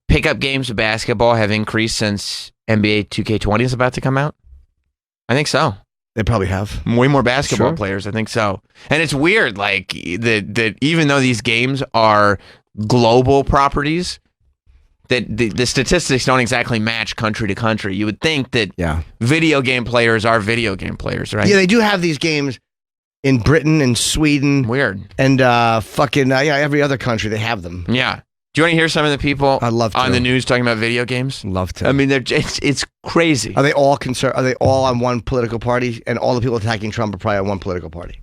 Speaker 4: pickup games of basketball have increased since NBA 2K20 is about to come out? I think so.
Speaker 1: They probably have.
Speaker 4: Way more basketball
Speaker 1: Sure.
Speaker 4: players, I think so. And it's weird, like, that even though these games are global properties, that the statistics don't exactly match country to country. You would think that video game players are video game players, right?
Speaker 1: Yeah, they do have these games in Britain and Sweden.
Speaker 4: Weird.
Speaker 1: And every other country, they have them.
Speaker 4: Yeah. Do you want to hear some of the people
Speaker 1: I'd love to.
Speaker 4: on the news talking about video games?
Speaker 1: Love to.
Speaker 4: I mean, it's crazy.
Speaker 1: Are they all Are they all on one political party? And all the people attacking Trump are probably on one political party.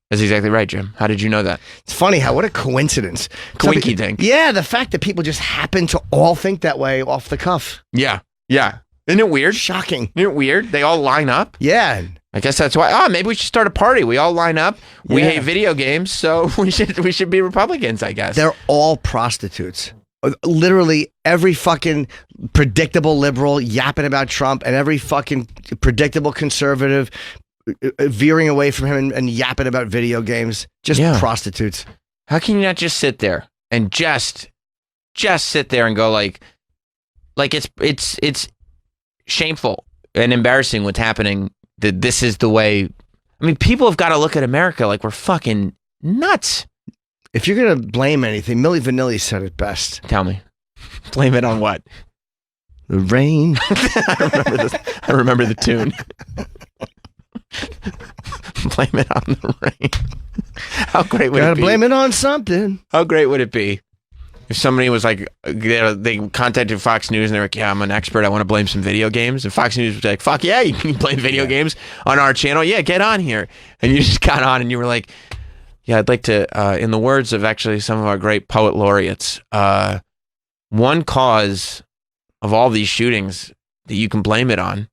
Speaker 4: That's exactly right, Jim. How did you know that?
Speaker 1: It's funny what a coincidence.
Speaker 4: Coinky dink.
Speaker 1: Yeah, the fact that people just happen to all think that way off the cuff.
Speaker 4: Yeah. Yeah. Isn't it weird?
Speaker 1: Shocking.
Speaker 4: Isn't it weird? They all line up.
Speaker 1: Yeah.
Speaker 4: I guess that's why. Maybe we should start a party. We all line up. We hate video games, so we should be Republicans, I guess.
Speaker 1: They're all prostitutes. Literally every fucking predictable liberal yapping about Trump and every fucking predictable conservative veering away from him and yapping about video games. Just prostitutes.
Speaker 4: How can you not just sit there and just sit there and go like it's shameful and embarrassing what's happening. That this is the way. I mean, people have got to look at America like we're fucking nuts.
Speaker 1: If you're going to blame anything, Milli Vanilli said it best.
Speaker 4: Tell me. Blame it on what?
Speaker 1: The rain.
Speaker 4: I remember the tune. Blame it on the rain. How great would it be?
Speaker 1: Gotta blame it on something.
Speaker 4: How great would it be if somebody was like, they contacted Fox News and they're like, yeah, I'm an expert. I want to blame some video games. And Fox News was like, fuck yeah, you can blame video games on our channel. Yeah, get on here. And you just got on and you were like, yeah, I'd like to, in the words of actually some of our great poet laureates, one cause of all these shootings that you can blame it on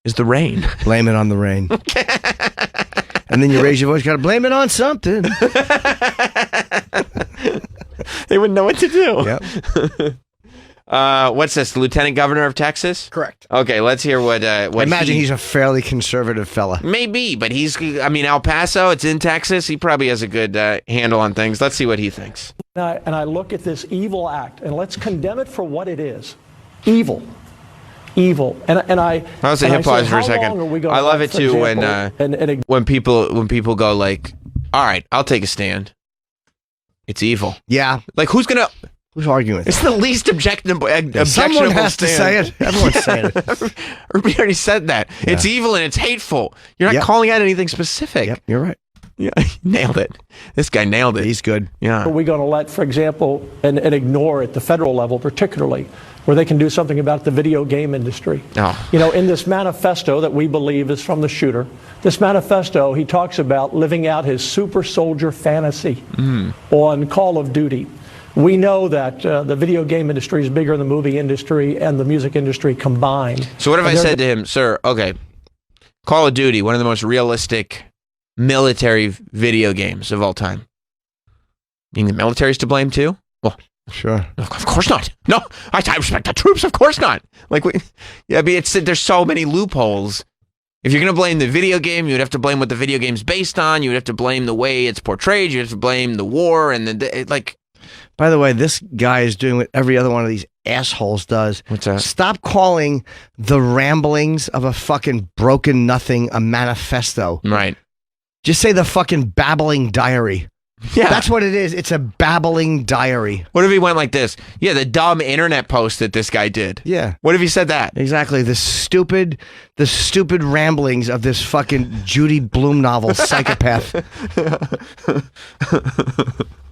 Speaker 4: is the rain.
Speaker 1: Blame it on the rain. And then you raise your voice, gotta blame it on something.
Speaker 4: They wouldn't know what to do.
Speaker 1: Yep.
Speaker 4: What's this? Lieutenant Governor of Texas?
Speaker 1: Correct.
Speaker 4: Okay, let's hear what
Speaker 1: I imagine he's a fairly conservative fella.
Speaker 4: Maybe, but El Paso, it's in Texas. He probably has a good handle on things. Let's see what he thinks.
Speaker 9: And I look at this evil act, and let's condemn it for what it is. Evil.
Speaker 8: evil. And I
Speaker 4: was
Speaker 8: and
Speaker 4: hit
Speaker 8: I
Speaker 4: pause
Speaker 8: said,
Speaker 4: for a
Speaker 8: how
Speaker 4: second.
Speaker 8: long are we gonna
Speaker 4: I love
Speaker 8: let,
Speaker 4: it
Speaker 8: for
Speaker 4: too
Speaker 8: example,
Speaker 4: when people go like, all right, I'll take a stand. It's evil.
Speaker 1: Yeah.
Speaker 4: Like who's
Speaker 1: arguing with
Speaker 4: It's the least objectionable
Speaker 1: Someone has to say
Speaker 4: stand.
Speaker 1: it. Everyone's saying it.
Speaker 4: Everybody already said that.
Speaker 1: Yeah.
Speaker 4: It's evil and it's hateful. You're not
Speaker 1: Yep.
Speaker 4: calling out anything specific.
Speaker 1: Yep, you're right.
Speaker 4: Yeah, nailed it. This guy nailed it.
Speaker 1: He's good.
Speaker 4: Yeah.
Speaker 8: Are we going to let, for example, and ignore at the federal level particularly, where they can do something about the video game industry?
Speaker 4: Oh.
Speaker 8: You know, in this manifesto that we believe is from the shooter, this manifesto, he talks about living out his super soldier fantasy on Call of Duty. We know that the video game industry is bigger than the movie industry and the music industry combined.
Speaker 4: So what if I said to him, sir, okay, Call of Duty, one of the most realistic military video games of all time. You think the military's to blame too? Well,
Speaker 1: sure.
Speaker 4: Of course not. No, I respect the troops. Of course not. Like, I mean, there's so many loopholes. If you're going to blame the video game, you would have to blame what the video game's based on. You would have to blame the way it's portrayed. You have to blame the war and like.
Speaker 1: By the way, this guy is doing what every other one of these assholes does.
Speaker 4: What's that?
Speaker 1: Stop calling the ramblings of a fucking broken nothing a manifesto.
Speaker 4: Right.
Speaker 1: Just say the fucking babbling diary.
Speaker 4: Yeah.
Speaker 1: That's what it is. It's a babbling diary.
Speaker 4: What if he went like this? Yeah, the dumb internet post that this guy did.
Speaker 1: Yeah.
Speaker 4: What if he said that?
Speaker 1: Exactly. The stupid ramblings of this fucking Judy Blume novel psychopath.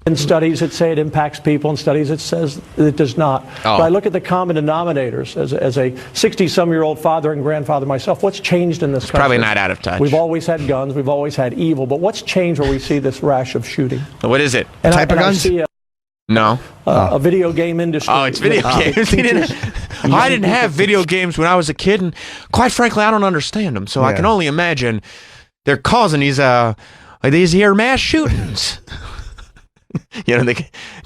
Speaker 8: In studies that say it impacts people, and studies that says it does not.
Speaker 4: Oh.
Speaker 8: But I look at the common denominators as a 60-some-year-old father and grandfather myself. What's changed in this country?
Speaker 4: Probably not out of touch.
Speaker 8: We've always had guns. We've always had evil. But what's changed where we see this rash of shooting?
Speaker 4: What is it?
Speaker 8: And
Speaker 1: Type of
Speaker 8: I
Speaker 1: guns?
Speaker 8: see
Speaker 4: No.
Speaker 8: a video game industry.
Speaker 4: Oh, it's video games. I didn't have video games when I was a kid, and quite frankly, I don't understand them. So I
Speaker 1: Yeah.
Speaker 4: can only imagine they're causing these here mass shootings. You know, they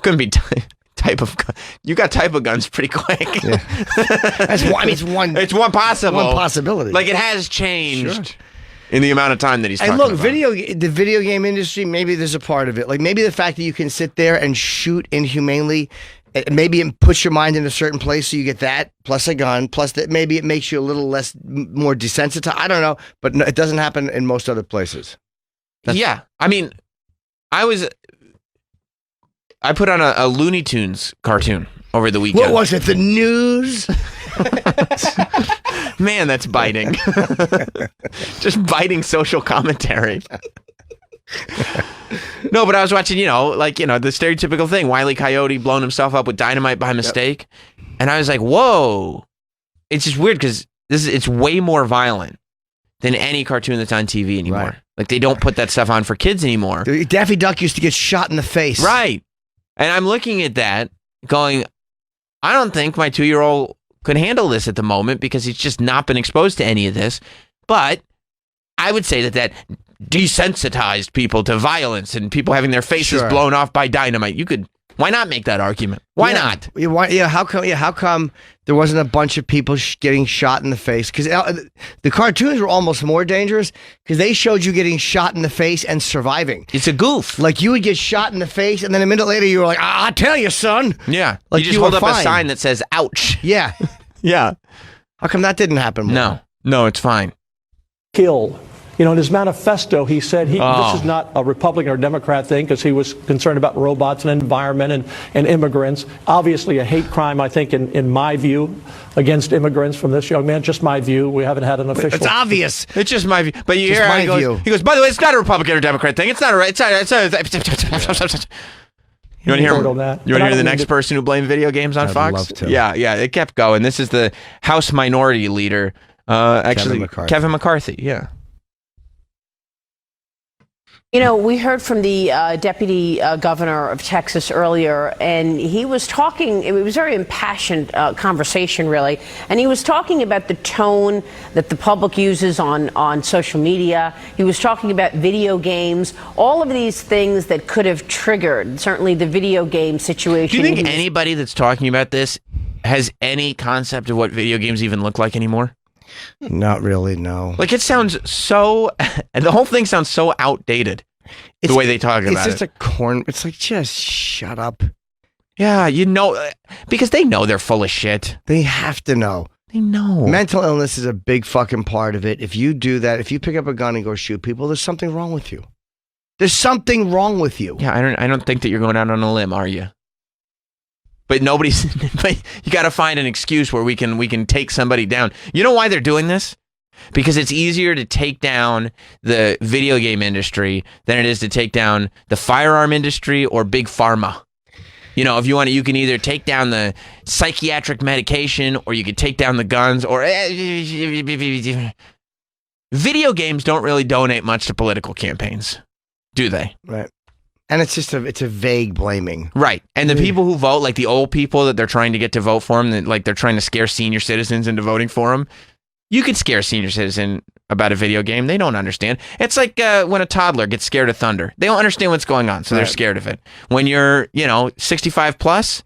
Speaker 4: couldn't be type of gun. You got type of guns pretty quick.
Speaker 1: Yeah. That's one, I mean,
Speaker 4: It's one
Speaker 1: possibility.
Speaker 4: Like it has changed in the amount of time that he's
Speaker 1: And
Speaker 4: talking
Speaker 1: look,
Speaker 4: about.
Speaker 1: the video game industry, maybe there's a part of it. Like maybe the fact that you can sit there and shoot inhumanely, maybe it puts your mind in a certain place, so you get that plus a gun, plus that maybe it makes you a little less more desensitized. I don't know, but no, it doesn't happen in most other places.
Speaker 4: Yeah, I mean, I put on a Looney Tunes cartoon over the weekend.
Speaker 1: What was it? The news?
Speaker 4: Man, that's biting. Just biting social commentary. No, but I was watching, the stereotypical thing. Wile E. Coyote blowing himself up with dynamite by mistake. Yep. And I was like, whoa. It's just weird because it's way more violent than any cartoon that's on TV anymore.
Speaker 1: Right.
Speaker 4: Like, they don't put that stuff on for kids anymore.
Speaker 1: Daffy Duck used to get shot in the face.
Speaker 4: Right. And I'm looking at that going, I don't think my 2-year-old could handle this at the moment because he's just not been exposed to any of this. But I would say that desensitized people to violence and people having their faces blown off by dynamite. Why not make that argument? Why not?
Speaker 1: How come there wasn't a bunch of people getting shot in the face? Because the cartoons were almost more dangerous because they showed you getting shot in the face and surviving.
Speaker 4: It's a goof.
Speaker 1: Like you would get shot in the face, and then a minute later you were like, "I tell you, son."
Speaker 4: Yeah,
Speaker 1: like
Speaker 4: you just hold up a sign that says "ouch."
Speaker 1: Yeah,
Speaker 4: yeah.
Speaker 1: How come that didn't happen more?
Speaker 4: No, it's fine.
Speaker 8: Kill. In his manifesto, he said this is not a Republican or Democrat thing because he was concerned about robots and environment and immigrants. Obviously, a hate crime, I think, in my view, against immigrants from this young man. Just my view. We haven't had an official.
Speaker 1: It's obvious.
Speaker 4: It's just my view. But you hear how he goes, by the way, it's not a Republican or Democrat thing. It's not a. It's a you want to hear? You want to hear the next person who blamed video games on Fox?
Speaker 1: Love to.
Speaker 4: Yeah. It kept going. This is the House Minority Leader, Kevin McCarthy. Yeah.
Speaker 9: We heard from the deputy governor of Texas earlier, and he was talking, it was a very impassioned conversation, really, and he was talking about the tone that the public uses on social media. He was talking about video games, all of these things that could have triggered, certainly the video game situation.
Speaker 4: Do you think anybody that's talking about this has any concept of what video games even look like anymore?
Speaker 1: Not really, no.
Speaker 4: Like it sounds so, and the whole thing sounds so outdated. The way they talk about it.
Speaker 1: It's just it's like, just shut up.
Speaker 4: Yeah, because they know they're full of shit.
Speaker 1: They have to know.
Speaker 4: They know.
Speaker 1: Mental illness is a big fucking part of it. If you do that, if you pick up a gun and go shoot people, there's something wrong with you. There's something wrong with you.
Speaker 4: Yeah, I don't think that you're going out on a limb, are you? But but you got to find an excuse where we can take somebody down. You know why they're doing this? Because it's easier to take down the video game industry than it is to take down the firearm industry or big pharma. You know, if you want to, you can either take down the psychiatric medication or you could take down the guns or video games don't really donate much to political campaigns, do they?
Speaker 1: Right. And it's a vague blaming.
Speaker 4: Right. And the people who vote, like the old people that they're trying to get to vote for them, that like they're trying to scare senior citizens into voting for them. You could scare a senior citizen about a video game. They don't understand. It's like when a toddler gets scared of thunder. They don't understand what's going on, so they're scared of it. When you're, 65 plus,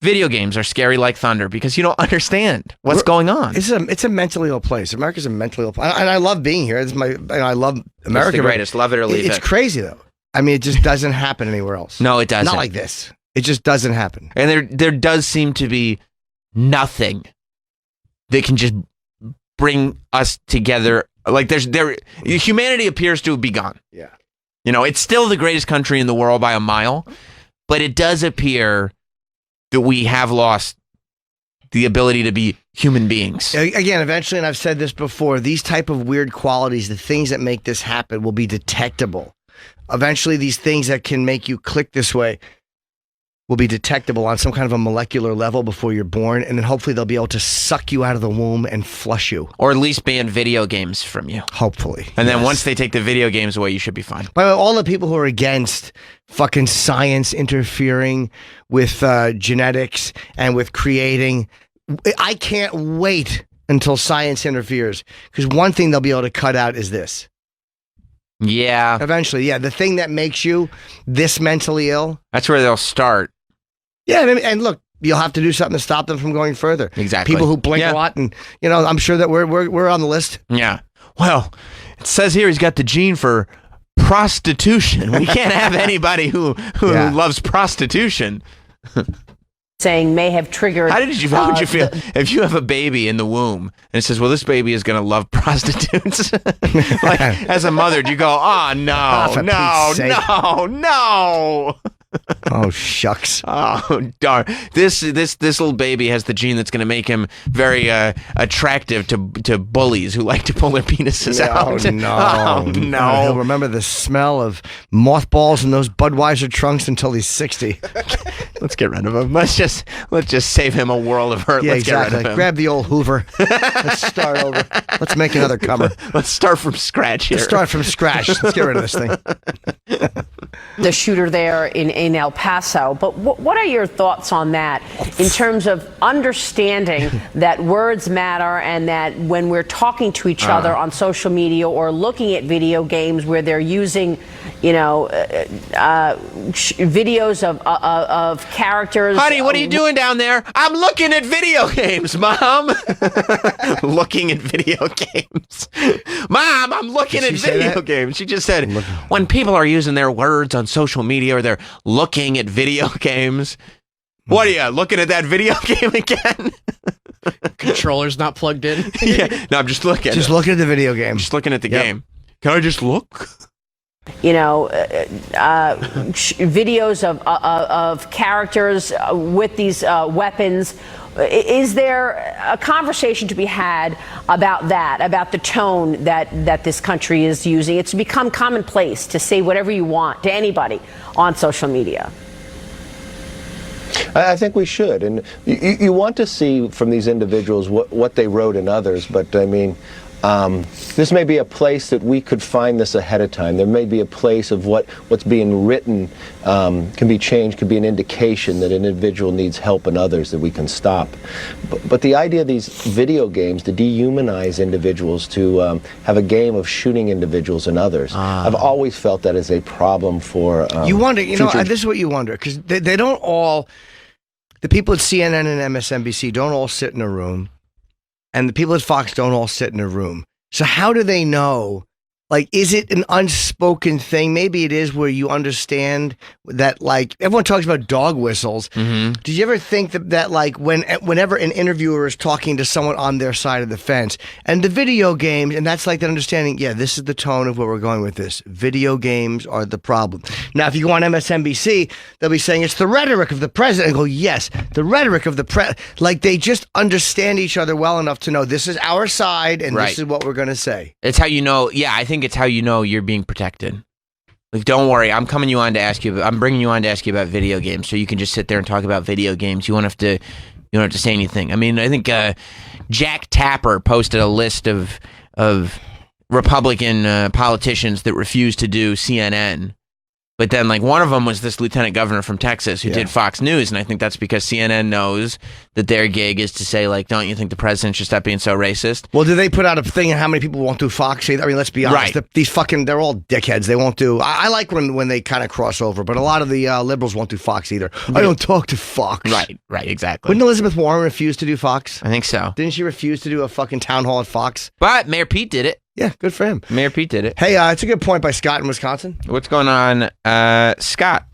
Speaker 4: video games are scary like thunder because you don't understand what's going on.
Speaker 1: It's a mentally ill place. America's a mentally ill place. And I love being here. I love America.
Speaker 4: It's the greatest. Love it or leave it.
Speaker 1: It's crazy, though. I mean, it just doesn't happen anywhere else.
Speaker 4: No, it doesn't.
Speaker 1: Not like this. It just doesn't happen.
Speaker 4: And there does seem to be nothing that can just bring us together. Like humanity appears to have begun.
Speaker 1: Yeah.
Speaker 4: It's still the greatest country in the world by a mile, but it does appear that we have lost the ability to be human beings.
Speaker 1: Again, eventually, and I've said this before, these type of weird qualities, the things that make this happen will be detectable. Eventually, these things that can make you click this way will be detectable on some kind of a molecular level before you're born, and then hopefully they'll be able to suck you out of the womb and flush you.
Speaker 4: Or at least ban video games from you.
Speaker 1: Hopefully.
Speaker 4: And then once they take the video games away, you should be fine.
Speaker 1: By the way, all the people who are against fucking science interfering with genetics and with creating, I can't wait until science interferes, because one thing they'll be able to cut out is this.
Speaker 4: Yeah.
Speaker 1: Eventually, yeah. The thing that makes you this mentally ill.
Speaker 4: That's where they'll start.
Speaker 1: Yeah, and look, you'll have to do something to stop them from going further.
Speaker 4: Exactly.
Speaker 1: People who blink a lot, and I'm sure that we're on the list.
Speaker 4: Yeah. Well, it says here he's got the gene for prostitution. We can't have anybody who loves prostitution.
Speaker 9: Saying may have triggered.
Speaker 4: How would you feel if you have a baby in the womb and it says, "Well, this baby is going to love prostitutes"? Like, as a mother, do you go, "Oh no, no"?
Speaker 1: Oh shucks!
Speaker 4: Oh darn! This little baby has the gene that's going to make him very attractive to bullies who like to pull their penises out.
Speaker 1: Oh no!
Speaker 4: Oh no!
Speaker 1: He'll remember the smell of mothballs in those Budweiser trunks until he's 60.
Speaker 4: Let's get rid of him. Let's just save him a world of hurt.
Speaker 1: Yeah,
Speaker 4: Let's
Speaker 1: exactly.
Speaker 4: get rid of him.
Speaker 1: Grab the old Hoover. Let's start over. Let's make another comer.
Speaker 4: Let's start from scratch here.
Speaker 1: Let's start from scratch. Let's get rid of this thing.
Speaker 9: The shooter there in El Paso. But what are your thoughts on that in terms of understanding that words matter and that when we're talking to each other on social media or looking at video games where they're using, videos of characters.
Speaker 4: Honey, what are you doing down there? I'm looking at video games, Mom. Looking at video games. Mom, I'm looking at video games. She just said, when people are using their words on social media or they're looking at video games, what are you, looking at that video game again?
Speaker 10: Controller's not plugged in.
Speaker 4: Yeah, no, I'm just looking.
Speaker 1: Just looking at the video game.
Speaker 4: Just looking at the game. Can I just look?
Speaker 9: Videos of characters with these weapons. Is there a conversation to be had about that, about the tone that this country is using? It's become commonplace to say whatever you want to anybody on social media.
Speaker 11: I think we should, and you want to see from these individuals what they wrote in others, but I mean, this may be a place that we could find this ahead of time. There may be a place of what's being written can be changed, could be an indication that an individual needs help in others that we can stop. But the idea of these video games to dehumanize individuals, to have a game of shooting individuals and others, I've always felt that is a problem for
Speaker 1: you wonder, this is what you wonder, because they don't all, the people at CNN and MSNBC don't all sit in a room. And the people at Fox don't all sit in a room. So how do they know Like, is it an unspoken thing? Maybe it is where you understand that, like, everyone talks about dog whistles.
Speaker 4: Mm-hmm.
Speaker 1: Did you ever think that like, whenever an interviewer is talking to someone on their side of the fence, and the video games, and that's like that understanding, yeah, this is the tone of where we're going with this. Video games are the problem. Now, if you go on MSNBC, they'll be saying it's the rhetoric of the president. And go, yes, the rhetoric of the president. Like, they just understand each other well enough to know this is our side, and this is what we're going to say.
Speaker 4: It's how you know. Yeah, I think it's how you know you're being protected. Like, don't worry, I'm bringing you on to ask you about video games, so you can just sit there and talk about video games. You don't have to say anything. I mean, I think Jack Tapper posted a list of Republican politicians that refused to do CNN. But then, like, one of them was this lieutenant governor from Texas who did Fox News, and I think that's because CNN knows that their gig is to say, like, don't you think the president should stop being so racist?
Speaker 1: Well, do they put out a thing on how many people won't do Fox either? I mean, let's be honest.
Speaker 4: Right.
Speaker 1: These fucking, they're all dickheads. They won't do. I like when they kind of cross over, but a lot of the liberals won't do Fox either. I don't talk to Fox.
Speaker 4: Right, exactly.
Speaker 1: Wouldn't Elizabeth Warren refuse to do Fox?
Speaker 4: I think so.
Speaker 1: Didn't she refuse to do a fucking town hall at Fox?
Speaker 4: But Mayor Pete did it.
Speaker 1: Yeah, good for him.
Speaker 4: Mayor Pete did it.
Speaker 1: Hey, it's a good point by Scott in Wisconsin.
Speaker 4: What's going on, Scott?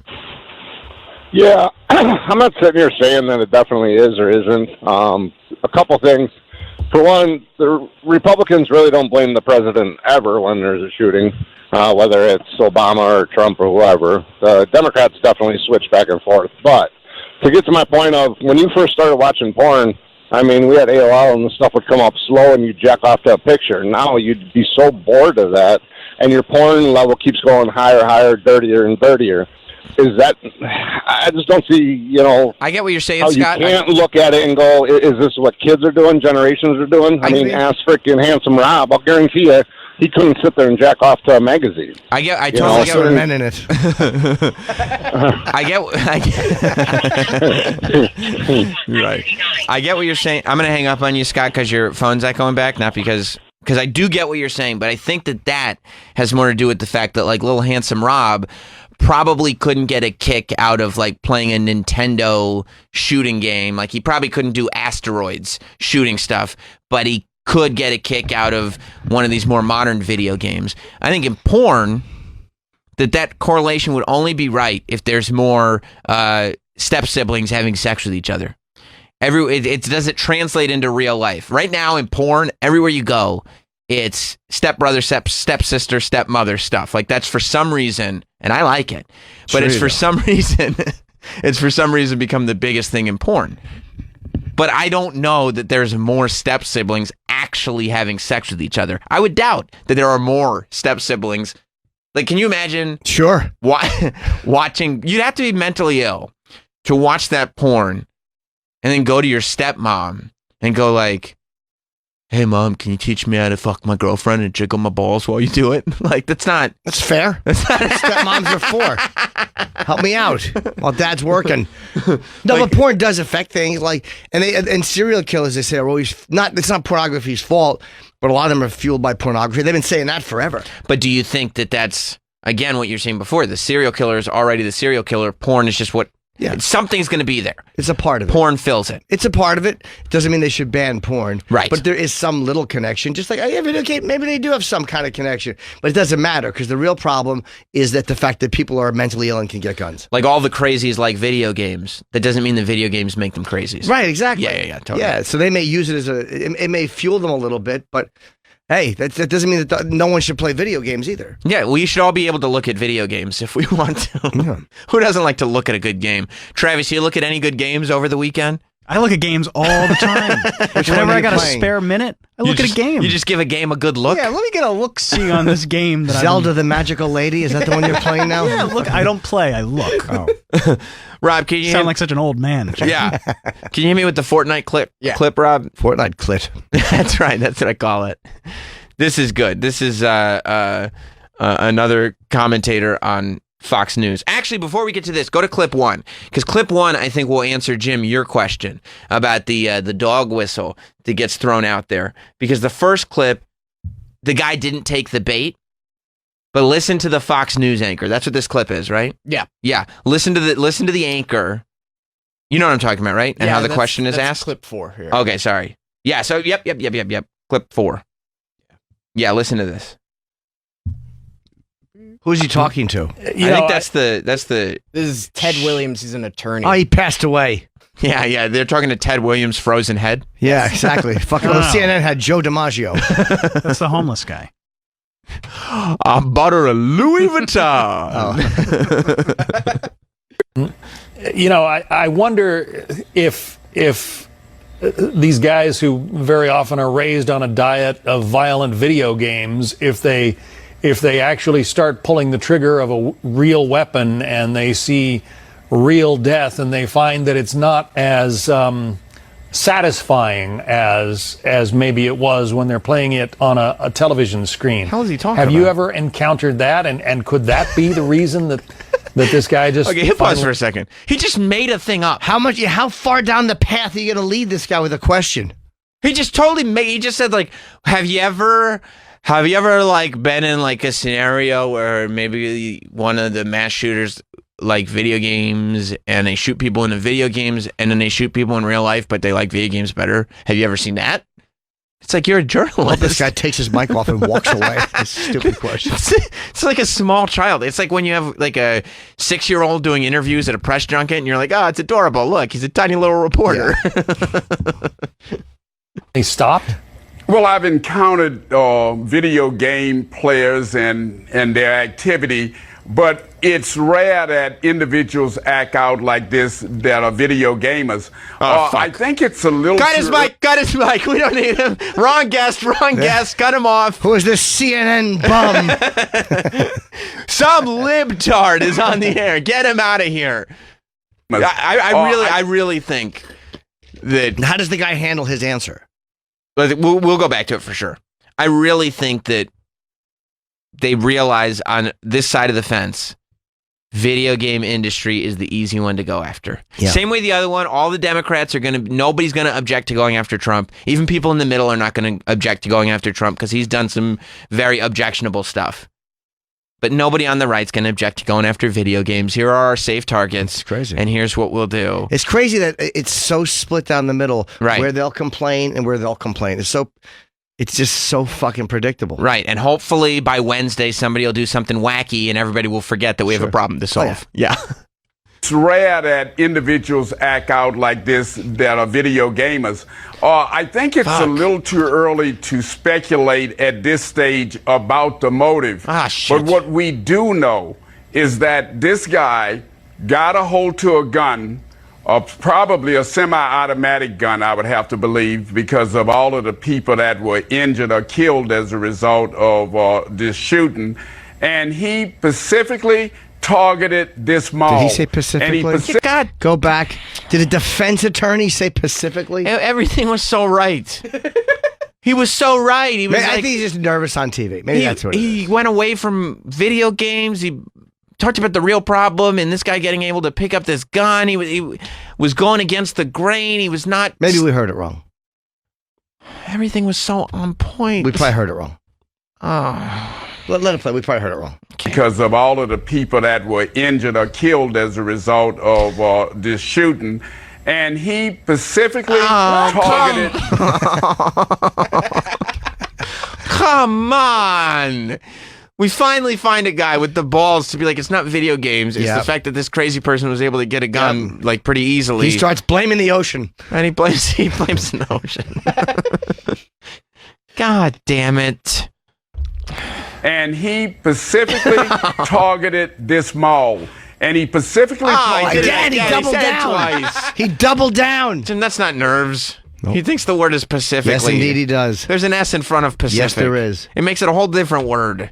Speaker 12: Yeah, I'm not sitting here saying that it definitely is or isn't. A couple things. For one, the Republicans really don't blame the president ever when there's a shooting, whether it's Obama or Trump or whoever. The Democrats definitely switch back and forth. But to get to my point of when you first started watching porn, I mean, we had AOL and the stuff would come up slow and you'd jack off to a picture. Now you'd be so bored of that, and your porn level keeps going higher, dirtier and dirtier. Is that, I just don't see,
Speaker 4: I get what you're saying,
Speaker 12: how
Speaker 4: Scott.
Speaker 12: You can't look at it and go, is this what kids are doing, generations are doing? I mean, ask freaking Handsome Rob. I'll guarantee you, he couldn't sit there and jack off to a magazine.
Speaker 4: I totally get
Speaker 1: what men in it.
Speaker 4: Right. I get what you're saying. I'm going to hang up on you, Scott, because your phone's echoing back, not because I do get what you're saying, but I think that has more to do with the fact that, like, little Handsome Rob probably couldn't get a kick out of, like, playing a Nintendo shooting game. Like, he probably couldn't do Asteroids shooting stuff, but he could get a kick out of one of these more modern video games. I think in porn, that correlation would only be right if there's more step siblings having sex with each other. Does it translate into real life? Right now in porn, everywhere you go, it's stepbrother, stepsister, stepmother stuff. Like, that's for some reason, and I like it, but it's for some reason become the biggest thing in porn. But I don't know that there's more step siblings actually having sex with each other. I would doubt that there are more step siblings. Like, can you imagine?
Speaker 1: Sure.
Speaker 4: Watching, you'd have to be mentally ill to watch that porn and then go to your stepmom and go like, hey, Mom, can you teach me how to fuck my girlfriend and jiggle my balls while you do it? Like, that's fair.
Speaker 1: That's not what stepmoms are for. Help me out while Dad's working. No, but porn does affect things. Like, and serial killers, they say, are always it's not pornography's fault, but a lot of them are fueled by pornography. They've been saying that forever.
Speaker 4: But do you think that that's, again, what you're saying before? The serial killer is already the serial killer. Porn is just what. Yeah, something's going to be there.
Speaker 1: It's a part of it.
Speaker 4: Porn fills it.
Speaker 1: It's a part of it. It doesn't mean they should ban porn.
Speaker 4: Right.
Speaker 1: But there is some little connection. Just like, maybe they do have some kind of connection. But it doesn't matter, because the real problem is that the fact that people are mentally ill and can get guns.
Speaker 4: Like, all the crazies like video games. That doesn't mean the video games make them crazies.
Speaker 1: Right, exactly.
Speaker 4: Yeah, totally.
Speaker 1: Yeah, so they may use it as it may fuel them a little bit, but hey, that doesn't mean that no one should play video games either.
Speaker 4: Yeah, we should all be able to look at video games if we want to. Yeah. Who doesn't like to look at a good game? Travis, you look at any good games over the weekend?
Speaker 5: I look at games all the time. Whenever I got a spare minute, I look at a game.
Speaker 4: You just give a game a good look?
Speaker 5: Yeah, let me get a look-see on this game.
Speaker 1: Zelda the Magical Lady, is that the one you're playing now?
Speaker 5: Yeah, look, I don't play, I look. Oh.
Speaker 4: Rob, can you
Speaker 5: sound like such an old man?
Speaker 4: Yeah. Can you hit me with the Fortnite clip? Yeah. Clip, Rob?
Speaker 1: Fortnite clip.
Speaker 4: That's right. That's what I call it. This is good. This is another commentator on Fox News. Actually, before we get to this, go to clip 1, because clip 1, I think, will answer, Jim, your question about the dog whistle that gets thrown out there. Because the first clip, the guy didn't take the bait. But listen to the Fox News anchor. That's what this clip is, right?
Speaker 10: Yeah.
Speaker 4: Yeah. Listen to the anchor. You know what I'm talking about, right? And how the question is asked?
Speaker 10: Clip 4 here.
Speaker 4: Okay, sorry. Yeah, so yep. Clip 4. Yeah, listen to this.
Speaker 1: Who's he talking to?
Speaker 4: I think that's the.
Speaker 10: This is Ted Williams. He's an attorney.
Speaker 1: Oh, he passed away.
Speaker 4: Yeah. They're talking to Ted Williams' frozen head.
Speaker 1: Yeah, exactly. Fucking CNN had Joe DiMaggio.
Speaker 5: That's the homeless guy.
Speaker 4: I'm butter a Louis Vuitton.
Speaker 13: I wonder if these guys who very often are raised on a diet of violent video games, if they actually start pulling the trigger of a real weapon and they see real death and they find that it's not as satisfying as maybe it was when they're playing it on a television screen.
Speaker 4: How is he talking
Speaker 13: Have
Speaker 4: about?
Speaker 13: you ever encountered that? And could that be the reason that this guy just...
Speaker 4: Okay, hit pause for a second. He just made a thing up.
Speaker 1: How far down the path are you going to lead this guy with a question?
Speaker 4: He just totally he just said, like, have you ever like been in like a scenario where maybe one of the mass shooters like video games and they shoot people in the video games and then they shoot people in real life, but they like video games better? Have you ever seen that? It's like you're a journalist.
Speaker 1: Well, this guy takes his mic off and walks away. This stupid question.
Speaker 4: It's like a small child. It's like when you have like a 6-year-old doing interviews at a press junket and you're like, oh, it's adorable. Look, he's a tiny little reporter.
Speaker 13: Yeah. He stopped?
Speaker 14: Well, I've encountered video game players and their activity, but it's rare that individuals act out like this that are video gamers. I think it's a little...
Speaker 4: Cut his mic. We don't need him. Wrong guest. Cut him off.
Speaker 1: Who is this CNN bum?
Speaker 4: Some libtard is on the air. Get him out of here. I really think that...
Speaker 1: How does the guy handle his answer?
Speaker 4: We'll go back to it for sure. I really think that they realize on this side of the fence, video game industry is the easy one to go after. Yeah. Same way the other one, all the Democrats are nobody's going to object to going after Trump. Even people in the middle are not going to object to going after Trump because he's done some very objectionable stuff. But nobody on the right's going to object to going after video games. Here are our safe targets.
Speaker 1: It's crazy.
Speaker 4: And here's what we'll do.
Speaker 1: It's crazy that it's so split down the middle,
Speaker 4: right,
Speaker 1: where they'll complain and where they'll complain. It's just so fucking predictable.
Speaker 4: Right. And hopefully by Wednesday, somebody will do something wacky and everybody will forget that we have a problem to solve. Yeah.
Speaker 14: It's rare that individuals act out like this that are video gamers. I think it's a little too early to speculate at this stage about the motive. But what we do know is that this guy got a hold to a gun, probably a semi-automatic gun, I would have to believe, because of all of the people that were injured or killed as a result of this shooting. And he specifically targeted this mall.
Speaker 1: Did he say specifically?
Speaker 4: God.
Speaker 1: Go back. Did a defense attorney say specifically?
Speaker 4: Everything was so right. He was so right. I
Speaker 1: think he's just nervous on TV. Maybe that's what it is.
Speaker 4: He went away from video games. He talked about the real problem and this guy getting able to pick up this gun. He was going against the grain. He was not...
Speaker 1: Maybe we heard it wrong.
Speaker 4: Everything was so on point.
Speaker 1: We probably heard it wrong.
Speaker 4: Oh...
Speaker 1: Let it play. We probably heard it wrong.
Speaker 14: Because of all of the people that were injured or killed as a result of this shooting. And he specifically targeted...
Speaker 4: Come on! We finally find a guy with the balls to be like, it's not video games. It's the fact that this crazy person was able to get a gun like pretty easily.
Speaker 1: He starts blaming the ocean.
Speaker 4: And he blames the ocean. God damn it.
Speaker 14: And he specifically targeted this mall. And he specifically targeted...
Speaker 1: Again, he doubled down.
Speaker 4: Twice.
Speaker 1: He doubled down.
Speaker 4: And that's not nerves. Nope. He thinks the word is specifically.
Speaker 1: Yes, indeed he does.
Speaker 4: There's an S in front of Pacific.
Speaker 1: Yes, there is.
Speaker 4: It makes it a whole different word.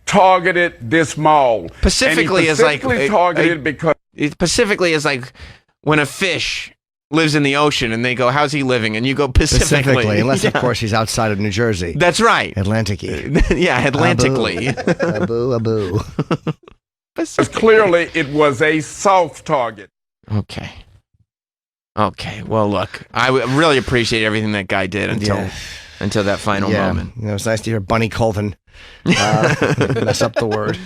Speaker 14: Targeted this mall.
Speaker 4: Pacifically is like...
Speaker 14: targeted because...
Speaker 4: Pacifically is like when a fish lives in the ocean and they go, how's he living? And you go Pacifically.
Speaker 1: Unless, of course, he's outside of New Jersey.
Speaker 4: That's right.
Speaker 1: Atlantic-y.
Speaker 4: Yeah, Atlantically.
Speaker 1: Abu.
Speaker 14: Clearly, it was a soft target.
Speaker 4: Okay. Well, look, I really appreciate everything that guy did until that final moment.
Speaker 1: It was nice to hear Bunny Colvin mess up the word.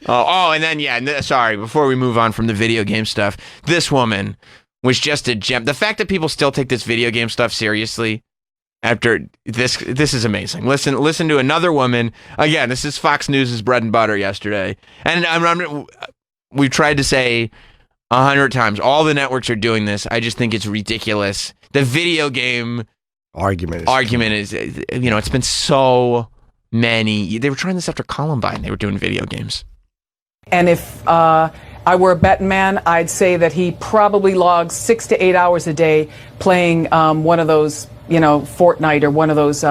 Speaker 4: And then, sorry, before we move on from the video game stuff, this woman was just a gem. The fact that people still take this video game stuff seriously after this is amazing. Listen to another woman. Again, this is Fox News' bread and butter yesterday. And we've tried to say 100 times, all the networks are doing this. I just think it's ridiculous. The video game argument is it's been so many. They were trying this after Columbine. They were doing video games.
Speaker 15: And if I were a betting man, I'd say that he probably logs 6 to 8 hours a day playing one of those, Fortnite or one of those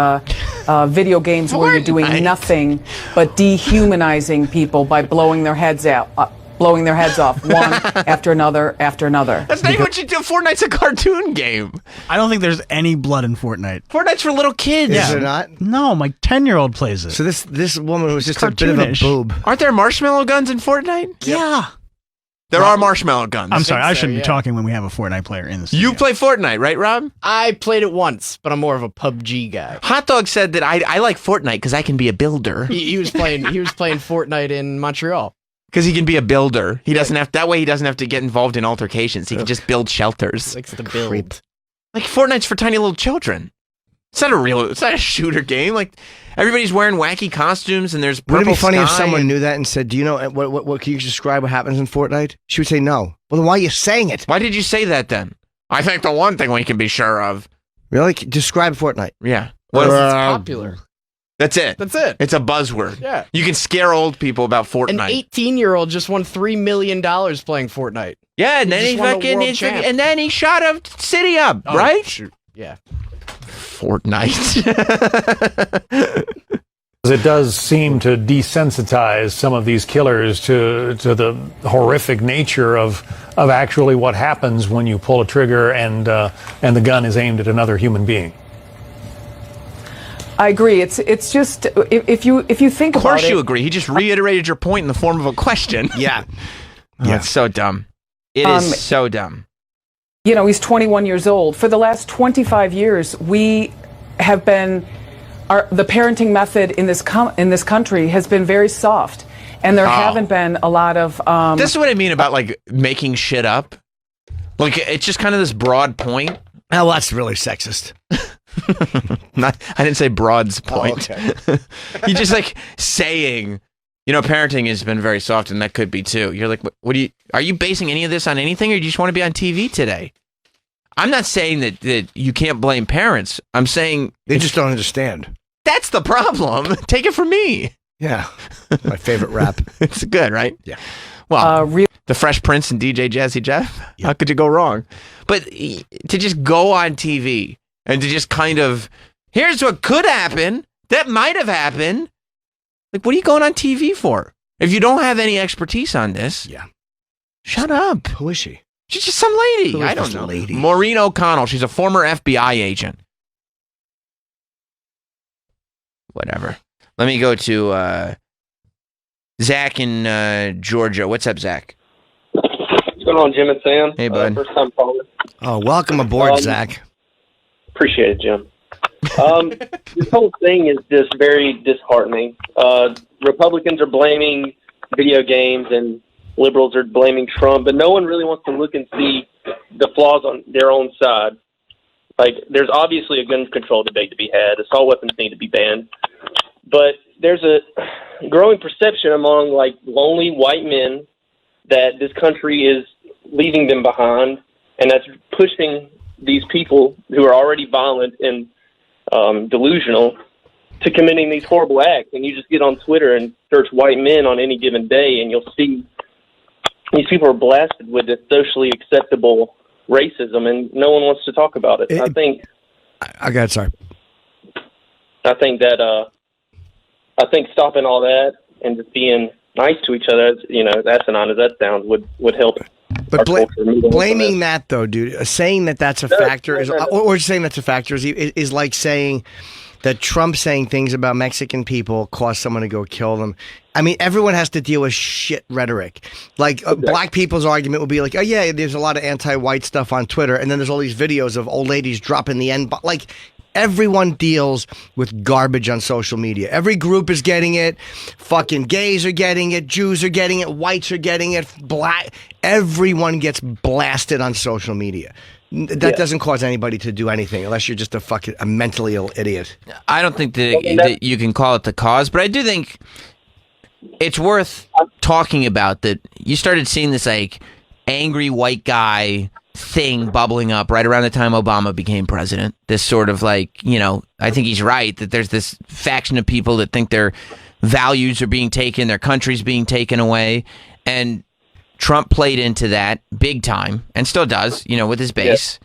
Speaker 15: video games where you're doing nothing but dehumanizing people by blowing their heads off one after another after another.
Speaker 4: That's not even what you do. Fortnite's a cartoon game.
Speaker 5: I don't think there's any blood in Fortnite.
Speaker 4: Fortnite's for little kids.
Speaker 1: Is there not?
Speaker 5: No, my 10-year-old plays it.
Speaker 1: So this woman was just a bit of a boob.
Speaker 4: Aren't there marshmallow guns in Fortnite?
Speaker 5: Yeah.
Speaker 4: There are marshmallow guns.
Speaker 5: I'm sorry, I shouldn't be talking when we have a Fortnite player in the studio.
Speaker 4: You play Fortnite, right, Rob?
Speaker 10: I played it once, but I'm more of a PUBG guy.
Speaker 4: Hot Dog said that I like Fortnite because I can be a builder.
Speaker 10: He was playing Fortnite in Montreal.
Speaker 4: Because he can be a builder. He doesn't have to get involved in altercations. He can just build shelters.
Speaker 10: He likes to build.
Speaker 4: Like Fortnite's for tiny little children. It's not a shooter game. Like everybody's wearing wacky costumes and there's purple
Speaker 1: Wouldn't it be funny if
Speaker 4: sky
Speaker 1: someone knew that and said, "Do you know what can you describe what happens in Fortnite?" She would say no. Well, then why are you saying it?
Speaker 4: Why did you say that then? I think the one thing we can be sure of.
Speaker 1: Really? Describe Fortnite.
Speaker 4: Yeah.
Speaker 10: Well, it's popular.
Speaker 4: That's it.
Speaker 10: That's it.
Speaker 4: It's a buzzword.
Speaker 10: Yeah.
Speaker 4: You can scare old people about Fortnite.
Speaker 10: An 18-year-old just won $3 million playing Fortnite.
Speaker 4: Yeah, and then he shot a city up, right?
Speaker 10: Shoot. Yeah.
Speaker 4: Fortnite.
Speaker 13: It does seem to desensitize some of these killers to the horrific nature of actually what happens when you pull a trigger and the gun is aimed at another human being.
Speaker 15: I agree. It's just if you think about it.
Speaker 4: Of course you agree. He just reiterated your point in the form of a question.
Speaker 1: Yeah.
Speaker 4: Yeah. It's so dumb. It is so dumb.
Speaker 15: He's 21 years old. For the last 25 years, we have been the parenting method in this country has been very soft, and there haven't been a lot of.
Speaker 4: This is what I mean about like making shit up. Like it's just kind of this broad point.
Speaker 1: Oh, well, that's really sexist.
Speaker 4: I didn't say broad's point.
Speaker 1: Oh, okay.
Speaker 4: You just like saying, parenting has been very soft, and that could be too. You're like, are you basing any of this on anything, or do you just want to be on TV today? I'm not saying that you can't blame parents. I'm saying
Speaker 1: they just don't understand.
Speaker 4: That's the problem. Take it from me.
Speaker 1: Yeah. My favorite rap.
Speaker 4: It's good, right?
Speaker 1: Yeah.
Speaker 4: Well, the Fresh Prince and DJ Jazzy Jeff. Yeah. How could you go wrong? But to just go on TV and to just kind of, here's what could happen, that might have happened. Like, what are you going on TV for? If you don't have any expertise on this, shut up.
Speaker 1: Who is she?
Speaker 4: She's just some lady. I don't know.
Speaker 1: Lady?
Speaker 4: Maureen O'Connell. She's a former FBI agent. Whatever. Let me go to Zach in Georgia. What's up, Zach?
Speaker 16: What's going on, Jim and Sam?
Speaker 4: Hey, bud.
Speaker 16: First time calling.
Speaker 1: Oh, welcome aboard, Zach.
Speaker 16: Appreciate it, Jim. This whole thing is just very disheartening. Republicans are blaming video games and liberals are blaming Trump, but no one really wants to look and see the flaws on their own side. Like, there's obviously a gun control debate to be had. Assault weapons need to be banned. But there's a growing perception among, like, lonely white men that this country is leaving them behind, and that's pushing these people who are already violent and delusional to committing these horrible acts. And you just get on Twitter and search white men on any given day, and you'll see these people are blasted with this socially acceptable racism, and no one wants to talk about it. I think stopping all that and just being nice to each other, as asinine as that sounds, would help.
Speaker 1: But blaming that though, dude, saying that that's a factor or saying that's a factor is like saying that Trump saying things about Mexican people caused someone to go kill them. I mean, everyone has to deal with shit rhetoric. Like black people's argument will be like, oh yeah, there's a lot of anti-white stuff on Twitter, and then there's all these videos of old ladies dropping the N. Like, everyone deals with garbage on social media. Every group is getting it. Fucking gays are getting it. Jews are getting it. Whites are getting it. Black. Everyone gets blasted on social media. That doesn't cause anybody to do anything unless you're just a mentally ill idiot.
Speaker 4: I don't think that you can call it the cause, but I do think it's worth talking about that. You started seeing this like angry white guy thing bubbling up right around the time Obama became president. This sort of like, you know, I think he's right that there's this faction of people that think their values are being taken, their country's being taken away, and Trump played into that big time and still does, you know, with his base.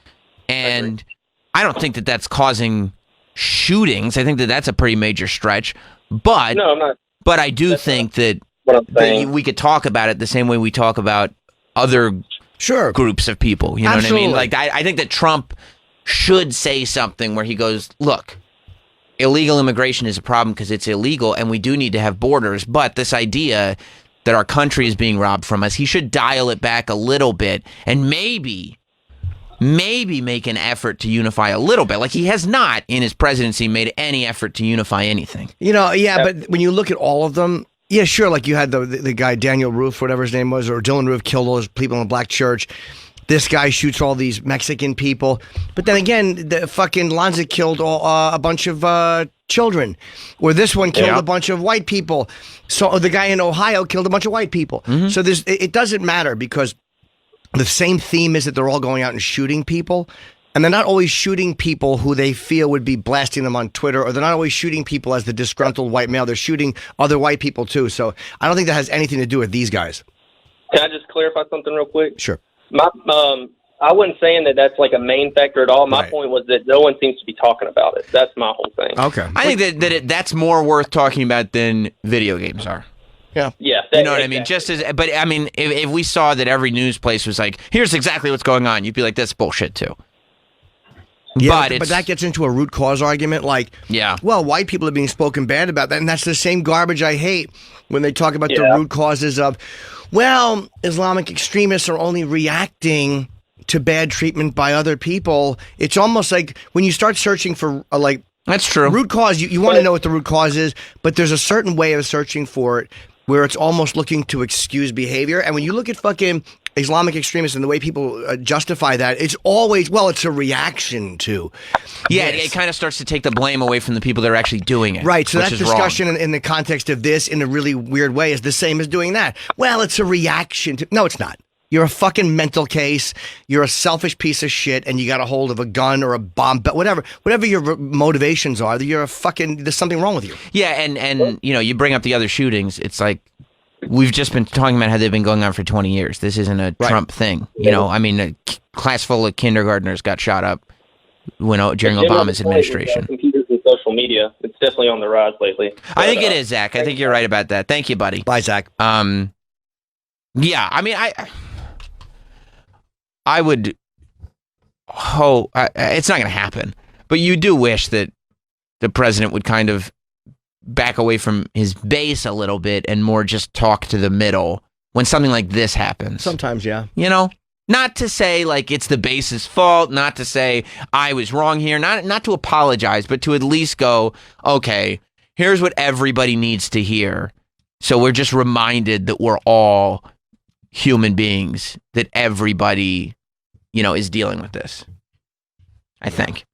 Speaker 4: And I don't think that that's causing shootings. I think that that's a pretty major stretch. But
Speaker 16: No, I'm not.
Speaker 4: But I do think that we could talk about it the same way we talk about other groups of people. You know what I mean? Like I think that Trump should say something where he goes, look, illegal immigration is a problem because it's illegal and we do need to have borders. But this idea that our country is being robbed from us, he should dial it back a little bit and maybe make an effort to unify a little bit. Like he has not in his presidency made any effort to unify anything.
Speaker 1: You know, but when you look at all of them, yeah, sure, like you had the guy, Daniel Roof, whatever his name was, or Dylan Roof killed all those people in a black church. This guy shoots all these Mexican people. But then again, the fucking Lanza killed a bunch of children. Or this one killed a bunch of white people. So the guy in Ohio killed a bunch of white people. Mm-hmm. So it doesn't matter because the same theme is that they're all going out and shooting people. And they're not always shooting people who they feel would be blasting them on Twitter, or they're not always shooting people as the disgruntled white male. They're shooting other white people too. So I don't think that has anything to do with these guys.
Speaker 16: Can I just clarify something real quick?
Speaker 1: Sure.
Speaker 16: I wasn't saying that that's like a main factor at all. My point was that no one seems to be talking about it. That's my whole thing.
Speaker 1: Okay.
Speaker 4: I think that's more worth talking about than video games are.
Speaker 1: Yeah.
Speaker 16: Yeah.
Speaker 4: You know what I mean? But I mean, if we saw that every news place was like, here's exactly what's going on, you'd be like, that's bullshit too.
Speaker 1: Yeah, but that gets into a root cause argument. Like, well, white people are being spoken bad about that, and that's the same garbage I hate when they talk about the root causes of, well, Islamic extremists are only reacting to bad treatment by other people. It's almost like when you start searching for
Speaker 4: that's true
Speaker 1: root cause, you want to know what the root cause is, but there's a certain way of searching for it where it's almost looking to excuse behavior. And when you look at fucking Islamic extremists and the way people justify that, it's always, well, it's a reaction to.
Speaker 4: Yeah, it kind of starts to take the blame away from the people that are actually doing it.
Speaker 1: Right, so that discussion in the context of this in a really weird way is the same as doing that. Well, it's a reaction to. No, it's not. You're a fucking mental case. You're a selfish piece of shit, and you got a hold of a gun or a bomb, but whatever your motivations are, there's something wrong with you.
Speaker 4: Yeah, and you know, you bring up the other shootings. It's like we've just been talking about how they've been going on for 20 years. This isn't a Trump thing. You know, I mean, a class full of kindergartners got shot up during Obama's administration.
Speaker 16: Computers and social media, it's definitely on the rise lately.
Speaker 4: I think it is, Zach. I think you're right about that. Thank you, buddy.
Speaker 1: Bye, Zach.
Speaker 4: Yeah, I mean, I would hope it's not going to happen, but you do wish that the president would kind of back away from his base a little bit and more just talk to the middle when something like this happens.
Speaker 1: Sometimes, yeah.
Speaker 4: You know, not to say like it's the base's fault, not to say I was wrong here, not to apologize, but to at least go, okay, here's what everybody needs to hear. So we're just reminded that we're all human beings, that everybody, you know, is dealing with this, I think.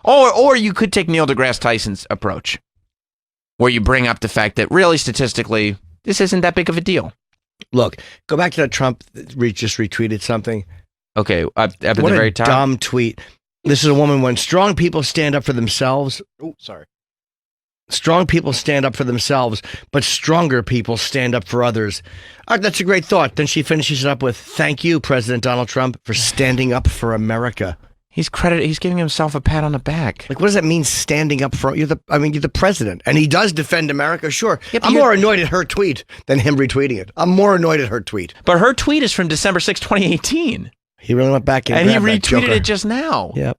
Speaker 4: Or you could take Neil deGrasse Tyson's approach, where you bring up the fact that really statistically, this isn't that big of a deal.
Speaker 1: Look, go back to that Trump just retweeted something.
Speaker 4: Okay, up at the
Speaker 1: what
Speaker 4: very
Speaker 1: a
Speaker 4: top.
Speaker 1: Dumb tweet. This is a woman when strong people stand up for themselves. Oh, sorry. Strong people stand up for themselves, but stronger people stand up for others. All right, that's a great thought. Then she finishes it up with, thank you, President Donald Trump, for standing up for America.
Speaker 4: He's giving himself a pat on the back.
Speaker 1: Like, what does that mean, standing up for, you're the president. And he does defend America, sure.
Speaker 4: Yeah,
Speaker 1: I'm more annoyed at her tweet than him retweeting it. I'm more annoyed at her tweet.
Speaker 4: But her tweet is from December 6, 2018.
Speaker 1: He really went back
Speaker 4: and he retweeted it just now.
Speaker 1: Yep.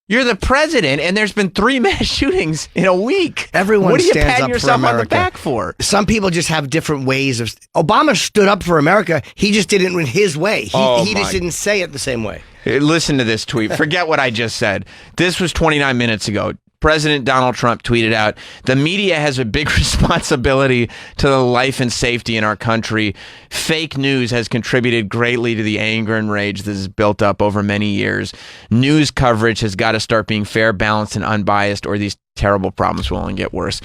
Speaker 4: You're the president, and there's been 3 mass shootings in a week.
Speaker 1: Everyone
Speaker 4: what are you
Speaker 1: stands
Speaker 4: patting
Speaker 1: up
Speaker 4: yourself
Speaker 1: for America.
Speaker 4: on the back for?
Speaker 1: Some people just have different ways of. Obama stood up for America. He just did it in his way. He just didn't say it the same way.
Speaker 4: Listen to this tweet. Forget what I just said. This was 29 minutes ago. President Donald Trump tweeted out, "The media has a big responsibility to the life and safety in our country. Fake news has contributed greatly to the anger and rage that has built up over many years. News coverage has got to start being fair, balanced, and unbiased, or these terrible problems will only get worse."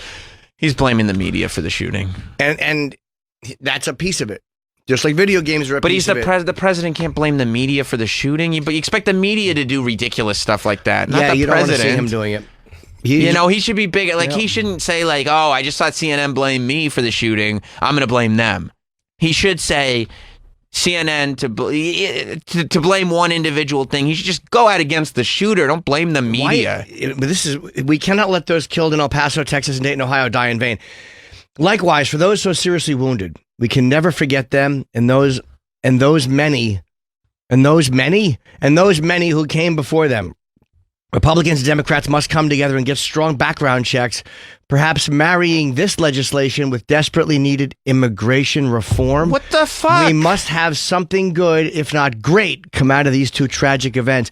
Speaker 4: He's blaming the media for the shooting.
Speaker 1: And that's a piece of it. Just like video games are a piece of it.
Speaker 4: But the president can't blame the media for the shooting. But you expect the media to do ridiculous stuff like that. Not the
Speaker 1: you don't want to
Speaker 4: president.
Speaker 1: see him doing it.
Speaker 4: He should be big. Like, he shouldn't say, like, oh, I just thought CNN blamed me for the shooting. I'm going to blame them. He should say CNN to blame one individual thing. He should just go out against the shooter. Don't blame the media.
Speaker 1: We cannot let those killed in El Paso, Texas, and Dayton, Ohio die in vain. Likewise, for those so seriously wounded, we can never forget them and those many who came before them. Republicans and Democrats must come together and get strong background checks, perhaps marrying this legislation with desperately needed immigration reform.
Speaker 4: What the fuck?
Speaker 1: We must have something good, if not great, come out of these two tragic events.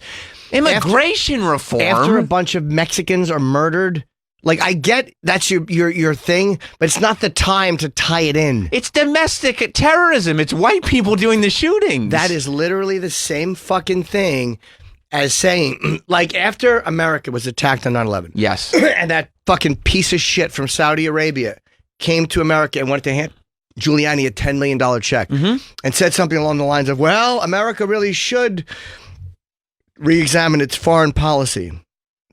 Speaker 4: Immigration reform?
Speaker 1: After a bunch of Mexicans are murdered, like, I get that's your thing, but it's not the time to tie it in.
Speaker 4: It's domestic terrorism. It's white people doing the shootings.
Speaker 1: That is literally the same fucking thing as saying, like, after America was attacked on 9/11.
Speaker 4: Yes.
Speaker 1: And that fucking piece of shit from Saudi Arabia came to America and wanted to hand Giuliani a $10 million check and said something along the lines of, well, America really should re-examine its foreign policy.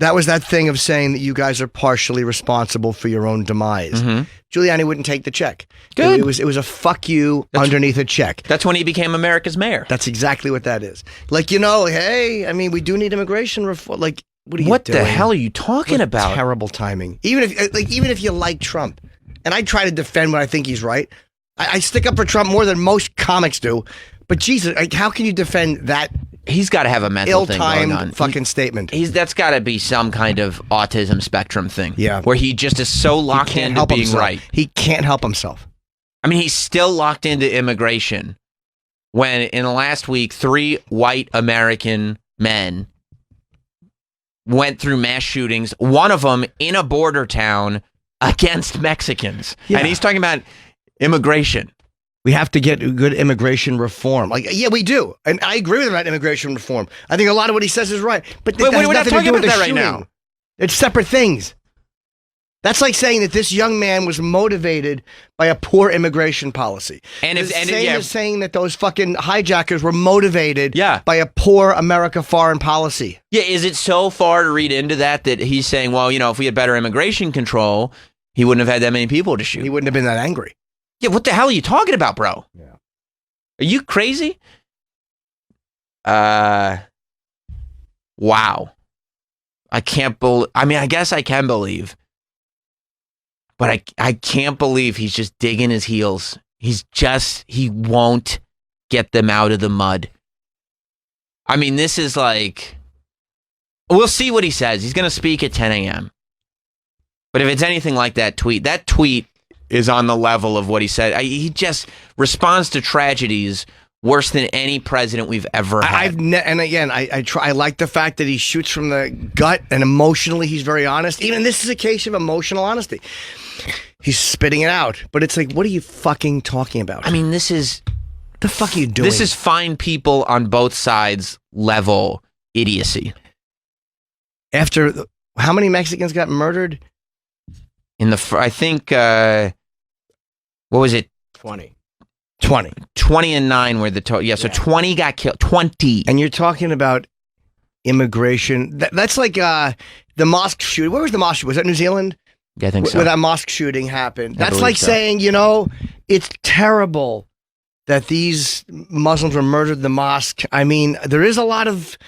Speaker 1: That was that thing of saying that you guys are partially responsible for your own demise. Giuliani wouldn't take the check.
Speaker 4: Good.
Speaker 1: It was a fuck you underneath a check.
Speaker 4: That's when he became America's mayor.
Speaker 1: That's exactly what that is. Like, hey, I mean, we do need immigration reform. Like, what are you doing?
Speaker 4: The hell are you talking about?
Speaker 1: Terrible timing. Even if you like Trump, and I try to defend when I think he's right, I stick up for Trump more than most comics do. But Jesus, how can you defend that?
Speaker 4: He's got to have a mental thing going on.
Speaker 1: Ill-timed fucking statement.
Speaker 4: That's got to be some kind of autism spectrum thing.
Speaker 1: Yeah.
Speaker 4: Where he just is so locked into being right.
Speaker 1: He can't help himself.
Speaker 4: I mean, he's still locked into immigration when in the last week, 3 white American men went through mass shootings, one of them in a border town against Mexicans.
Speaker 1: Yeah.
Speaker 4: And he's talking about immigration.
Speaker 1: We have to get good immigration reform. Like, yeah, we do. And I agree with him about immigration reform. I think a lot of what he says is right. But
Speaker 4: we're not talking about that right now.
Speaker 1: It's separate things. That's like saying that this young man was motivated by a poor immigration policy.
Speaker 4: And
Speaker 1: it's saying that those fucking hijackers were motivated by a poor America foreign policy.
Speaker 4: Yeah, is it so far to read into that he's saying, well, if we had better immigration control, he wouldn't have had that many people to shoot.
Speaker 1: He wouldn't have been that angry.
Speaker 4: Yeah, what the hell are you talking about, bro? Yeah. Are you crazy? Wow. I can't believe, I guess I can believe, but I can't believe he's just digging his heels. He won't get them out of the mud. I mean, this is like, we'll see what he says. He's going to speak at 10 a.m. But if it's anything like that tweet is on the level of what he said. He just responds to tragedies worse than any president we've ever had.
Speaker 1: I like the fact that he shoots from the gut and emotionally he's very honest. Even this is a case of emotional honesty. He's spitting it out, but it's like, what are you fucking talking about?
Speaker 4: I mean, this is
Speaker 1: the fuck are you doing?
Speaker 4: This is fine people on both sides level idiocy.
Speaker 1: After how many Mexicans got murdered?
Speaker 4: I think, what was it?
Speaker 1: 20
Speaker 4: and 9 were the total. Yeah, so 20 got killed. 20.
Speaker 1: And you're talking about immigration. That's like the mosque shooting. Where was the mosque shooting? Was that New Zealand?
Speaker 4: Yeah, I think so.
Speaker 1: Where that mosque shooting happened. That's like saying, it's terrible that these Muslims were murdered in the mosque. I mean, there is a lot of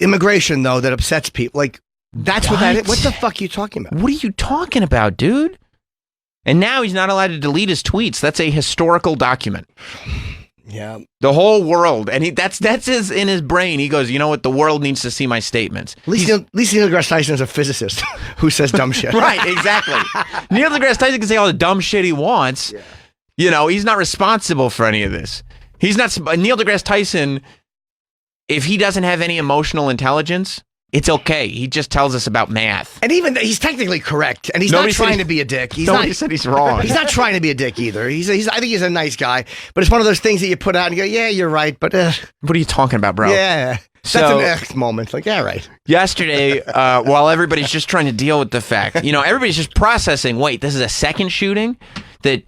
Speaker 1: immigration, though, that upsets people. Like, that's what that is. What the fuck are you talking about?
Speaker 4: What are you talking about, dude? And now he's not allowed to delete his tweets. That's a historical document.
Speaker 1: Yeah.
Speaker 4: The whole world. And that's in his brain. He goes, you know what? The world needs to see my statements.
Speaker 1: At least Neil deGrasse Tyson is a physicist who says dumb shit.
Speaker 4: Right, exactly. Neil deGrasse Tyson can say all the dumb shit he wants. Yeah. He's not responsible for any of this. He's not. Neil deGrasse Tyson, if he doesn't have any emotional intelligence, It's okay. He just tells us about math.
Speaker 1: And even he's technically correct, and he's
Speaker 4: Nobody
Speaker 1: not
Speaker 4: said
Speaker 1: trying to be a dick.
Speaker 4: Nobody said he's wrong.
Speaker 1: He's not trying to be a dick either. I think he's a nice guy, but it's one of those things that you put out and you go, yeah, you're right, but
Speaker 4: what are you talking about, bro?
Speaker 1: Yeah,
Speaker 4: So-
Speaker 1: that's an moment. Like, yeah, right.
Speaker 4: Yesterday, while everybody's just trying to deal with the fact, everybody's just processing, wait, this is a second shooting? That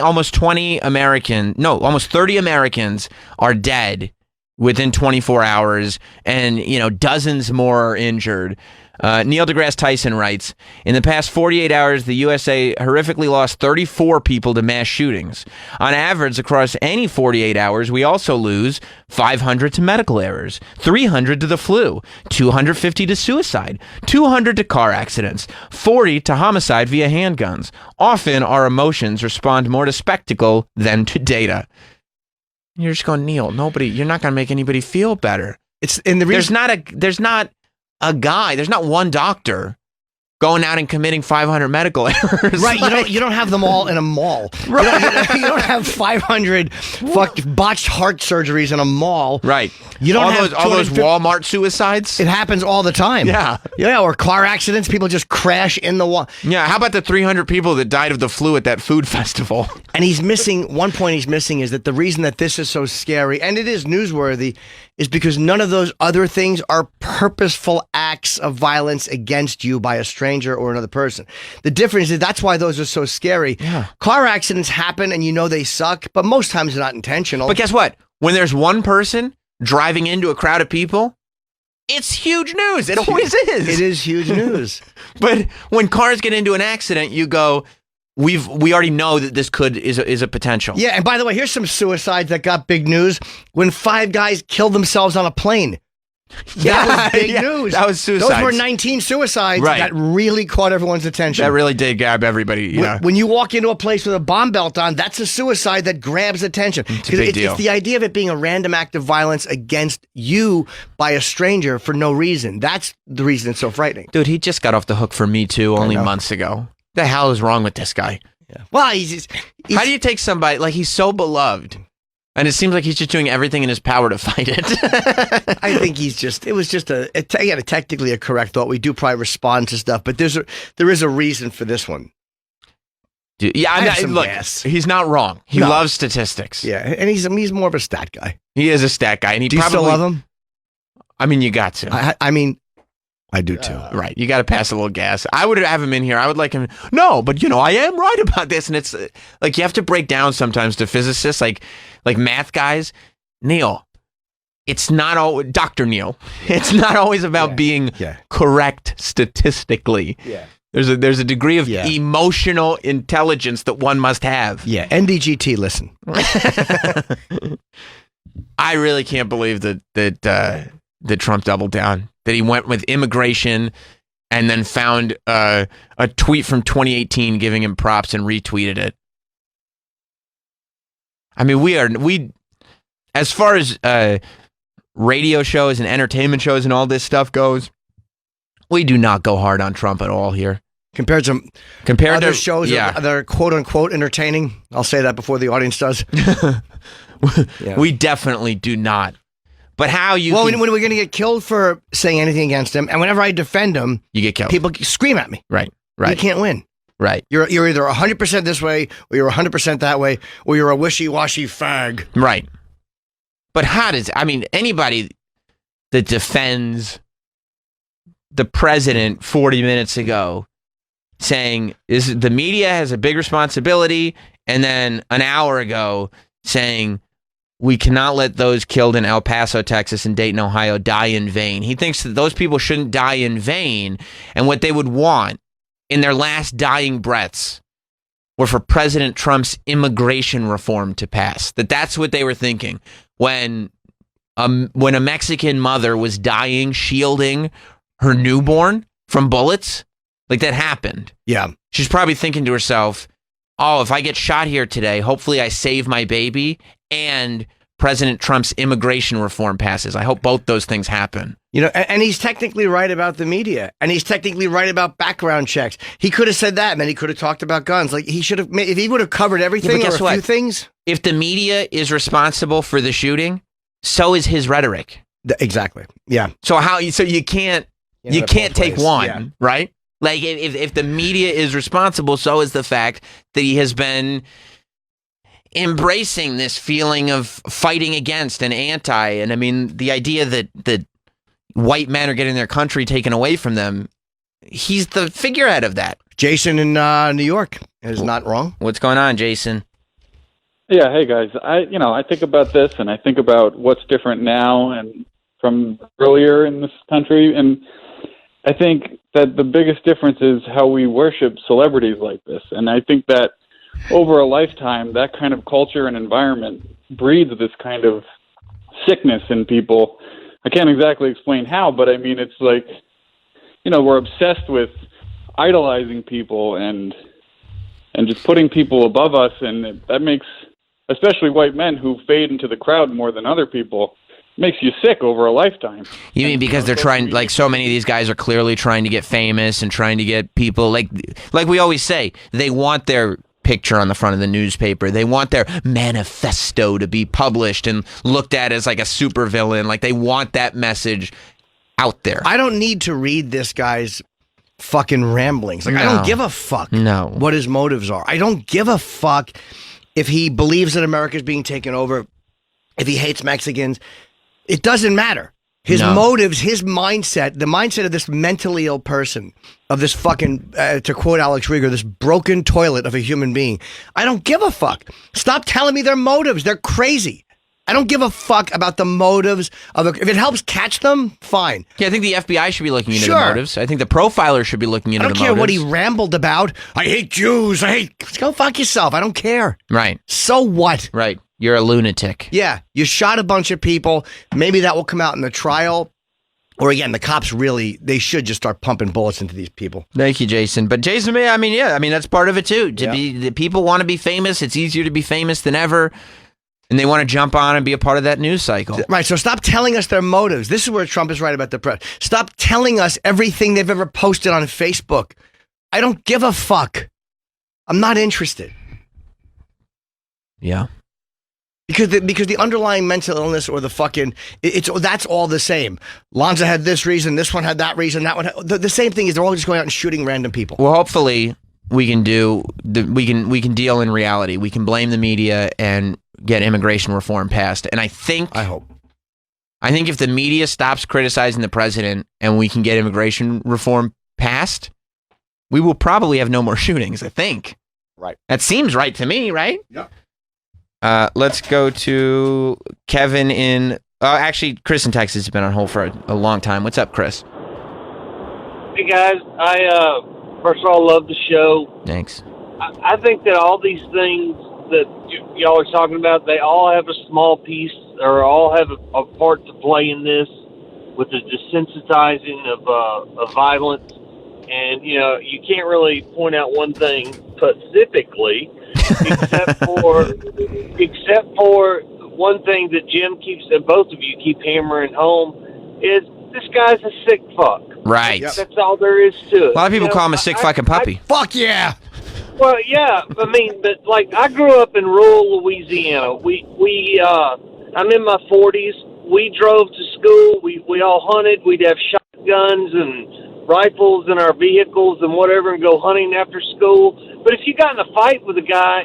Speaker 4: almost 30 Americans are dead within 24 hours, and dozens more are injured. Neil deGrasse Tyson writes, in the past 48 hours, the USA horrifically lost 34 people to mass shootings. On average, across any 48 hours, we also lose 500 to medical errors, 300 to the flu, 250 to suicide, 200 to car accidents, 40 to homicide via handguns. Often, our emotions respond more to spectacle than to data. You're just going, Neil, you're not going to make anybody feel better. There's not one doctor going out and committing 500 medical errors.
Speaker 1: Right, you don't have them all in a mall. Right. You don't have 500 botched heart surgeries in a mall.
Speaker 4: Right.
Speaker 1: You don't have
Speaker 4: all those Walmart suicides.
Speaker 1: It happens all the time.
Speaker 4: Yeah.
Speaker 1: Or car accidents. People just crash in the wall.
Speaker 4: Yeah. How about the 300 people that died of the flu at that food festival?
Speaker 1: And one point he's missing is that the reason that this is so scary, and it is newsworthy, is because none of those other things are purposeful acts of violence against you by a stranger or another person. The difference is that's why those are so scary.
Speaker 4: Yeah.
Speaker 1: Car accidents happen and they suck, but most times they're not intentional.
Speaker 4: But guess what? When there's one person driving into a crowd of people, it's huge news. It always is.
Speaker 1: It is huge news.
Speaker 4: But when cars get into an accident, you go, we already know that this is a potential.
Speaker 1: Yeah, and by the way, here's some suicides that got big news. When 5 guys killed themselves on a plane. That was big news.
Speaker 4: That was suicides.
Speaker 1: Those were 19 suicides that really caught everyone's attention.
Speaker 4: That really did grab everybody. Yeah.
Speaker 1: When you walk into a place with a bomb belt on, that's a suicide that grabs attention.
Speaker 4: It's a big deal.
Speaker 1: It's the idea of it being a random act of violence against you by a stranger for no reason. That's the reason it's so frightening.
Speaker 4: Dude, he just got off the hook for Me Too only months ago. The hell is wrong with this guy?
Speaker 1: Yeah. Well, he's
Speaker 4: how do you take somebody, like, he's so beloved, and it seems like he's just doing everything in his power to fight it?
Speaker 1: I think it was just technically a correct thought. We do probably respond to stuff, but there is a reason for this one.
Speaker 4: Dude, yeah, look, he's not wrong. He loves statistics.
Speaker 1: Yeah, and he's more of a stat guy.
Speaker 4: He is a stat guy, and
Speaker 1: do you still love him?
Speaker 4: I mean, you got to.
Speaker 1: I do too.
Speaker 4: Right. You got to pass a little gas. I would have him in here. I would like him. No, but I am right about this. And it's like, you have to break down sometimes to physicists, like math guys. Neil, it's not all Dr. Neil. It's not always about being correct statistically.
Speaker 1: Yeah.
Speaker 4: There's a degree of emotional intelligence that one must have.
Speaker 1: Yeah. NDGT, listen.
Speaker 4: I really can't believe that Trump doubled down. That he went with immigration and then found a tweet from 2018 giving him props and retweeted it. I mean, we as far as radio shows and entertainment shows and all this stuff goes, we do not go hard on Trump at all here.
Speaker 1: Compared to
Speaker 4: other
Speaker 1: shows that are quote unquote entertaining. I'll say that before the audience does.
Speaker 4: We definitely do not. But how you?
Speaker 1: Well, when we're going to get killed for saying anything against him, and whenever I defend him,
Speaker 4: you get killed.
Speaker 1: People scream at me.
Speaker 4: Right.
Speaker 1: You can't win.
Speaker 4: Right.
Speaker 1: You're either 100% this way, or you're 100% that way, or you're a wishy-washy fag.
Speaker 4: Right. But anybody that defends the president 40 minutes ago saying the media has a big responsibility, and then an hour ago saying we cannot let those killed in El Paso, Texas, and Dayton, Ohio die in vain. He thinks that those people shouldn't die in vain, and what they would want in their last dying breaths were for President Trump's immigration reform to pass. That's what they were thinking when a Mexican mother was dying, shielding her newborn from bullets. Like, that happened.
Speaker 1: Yeah.
Speaker 4: She's probably thinking to herself, oh, if I get shot here today, hopefully I save my baby and President Trump's immigration reform passes. I hope both those things happen.
Speaker 1: And he's technically right about the media, and he's technically right about background checks. He could have said that, and then he could have talked about guns. Like, he should have, if he would have covered everything or a few things.
Speaker 4: If the media is responsible for the shooting, so is his rhetoric.
Speaker 1: Exactly. Yeah.
Speaker 4: So you can't take one, right? Like if the media is responsible, so is the fact that he has been embracing this feeling of fighting against and anti. And I mean, the idea that white men are getting their country taken away from them, he's the figurehead of that.
Speaker 1: Jason in New York is not wrong.
Speaker 4: What's going on, Jason?
Speaker 17: Yeah, hey guys. I think about this, and I think about what's different now and from earlier in this country, and I think that the biggest difference is how we worship celebrities like this. And I think that over a lifetime, that kind of culture and environment breeds this kind of sickness in people. I can't exactly explain how, but I mean, it's like, we're obsessed with idolizing people and just putting people above us, and that makes, especially white men who fade into the crowd more than other people, makes you sick over a lifetime.
Speaker 4: You mean because they're trying, like so many of these guys are clearly trying to get famous and trying to get people, like we always say, they want their picture on the front of the newspaper. They want their manifesto to be published and looked at as like a supervillain. Like they want that message out there.
Speaker 1: I don't need to read this guy's fucking ramblings. Like, I don't give a fuck what his motives are. I don't give a fuck if he believes that America's being taken over, if he hates Mexicans. It doesn't matter. His motives, his mindset, the mindset of this mentally ill person, of this fucking, to quote Alex Rieger, this broken toilet of a human being. I don't give a fuck. Stop telling me their motives. They're crazy. I don't give a fuck about the motives of if it helps catch them, fine.
Speaker 4: Yeah, I think the FBI should be looking into the motives. I think the profiler should be looking into the motives.
Speaker 1: I don't care what he rambled about. I hate Jews. Go fuck yourself. I don't care.
Speaker 4: Right.
Speaker 1: So what?
Speaker 4: Right. You're a lunatic.
Speaker 1: Yeah. You shot a bunch of people. Maybe that will come out in the trial. Or again, the cops they should just start pumping bullets into these people.
Speaker 4: Thank you, Jason. But Jason, I mean, that's part of it too. The people want to be famous. It's easier to be famous than ever. And they want to jump on and be a part of that news cycle.
Speaker 1: Right, so stop telling us their motives. This is where Trump is right about the press. Stop telling us everything they've ever posted on Facebook. I don't give a fuck. I'm not interested.
Speaker 4: Yeah.
Speaker 1: Because the underlying mental illness or the fucking, that's all the same. Lanza had this reason, this one had that reason, that one the same thing is they're all just going out and shooting random people.
Speaker 4: Well, hopefully we can we can deal in reality. We can blame the media and get immigration reform passed. And I hope if the media stops criticizing the president and we can get immigration reform passed, we will probably have no more shootings, I think.
Speaker 1: Right.
Speaker 4: That seems right to me, right?
Speaker 1: Yep.
Speaker 4: Let's go to Kevin in actually Chris in Texas has been on hold for a long time. What's up, Chris?
Speaker 18: Hey guys, I first of all love the show.
Speaker 4: Thanks.
Speaker 18: I think that all these things that y'all are talking about, they all have a small piece or all have a part to play in this with the desensitizing of violence. And, you can't really point out one thing specifically, except for one thing that Jim keeps, and both of you keep hammering home, is this guy's a sick fuck.
Speaker 4: Right.
Speaker 18: That's all there is to it.
Speaker 4: A lot of people call him a sick fucking puppy.
Speaker 1: Fuck yeah.
Speaker 18: Well, yeah, but like I grew up in rural Louisiana. I'm in my 40s. We drove to school. We all hunted. We'd have shotguns and rifles in our vehicles and whatever, and go hunting after school. But if you got in a fight with a guy,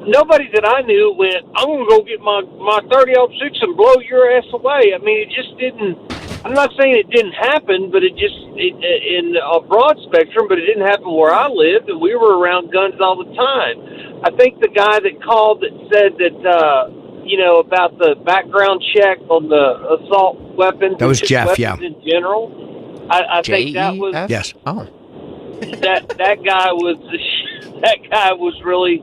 Speaker 18: nobody that I knew went, "I'm gonna go get my 30-06 and blow your ass away." I mean, it just didn't. I'm not saying it didn't happen, but it in a broad spectrum, but it didn't happen where I lived, and we were around guns all the time. I think the guy that called that said that, about the background check on the assault weapons.
Speaker 1: That was Jeff, yeah.
Speaker 18: In general, I think that was...
Speaker 1: Yes.
Speaker 4: Oh.
Speaker 18: That guy was really,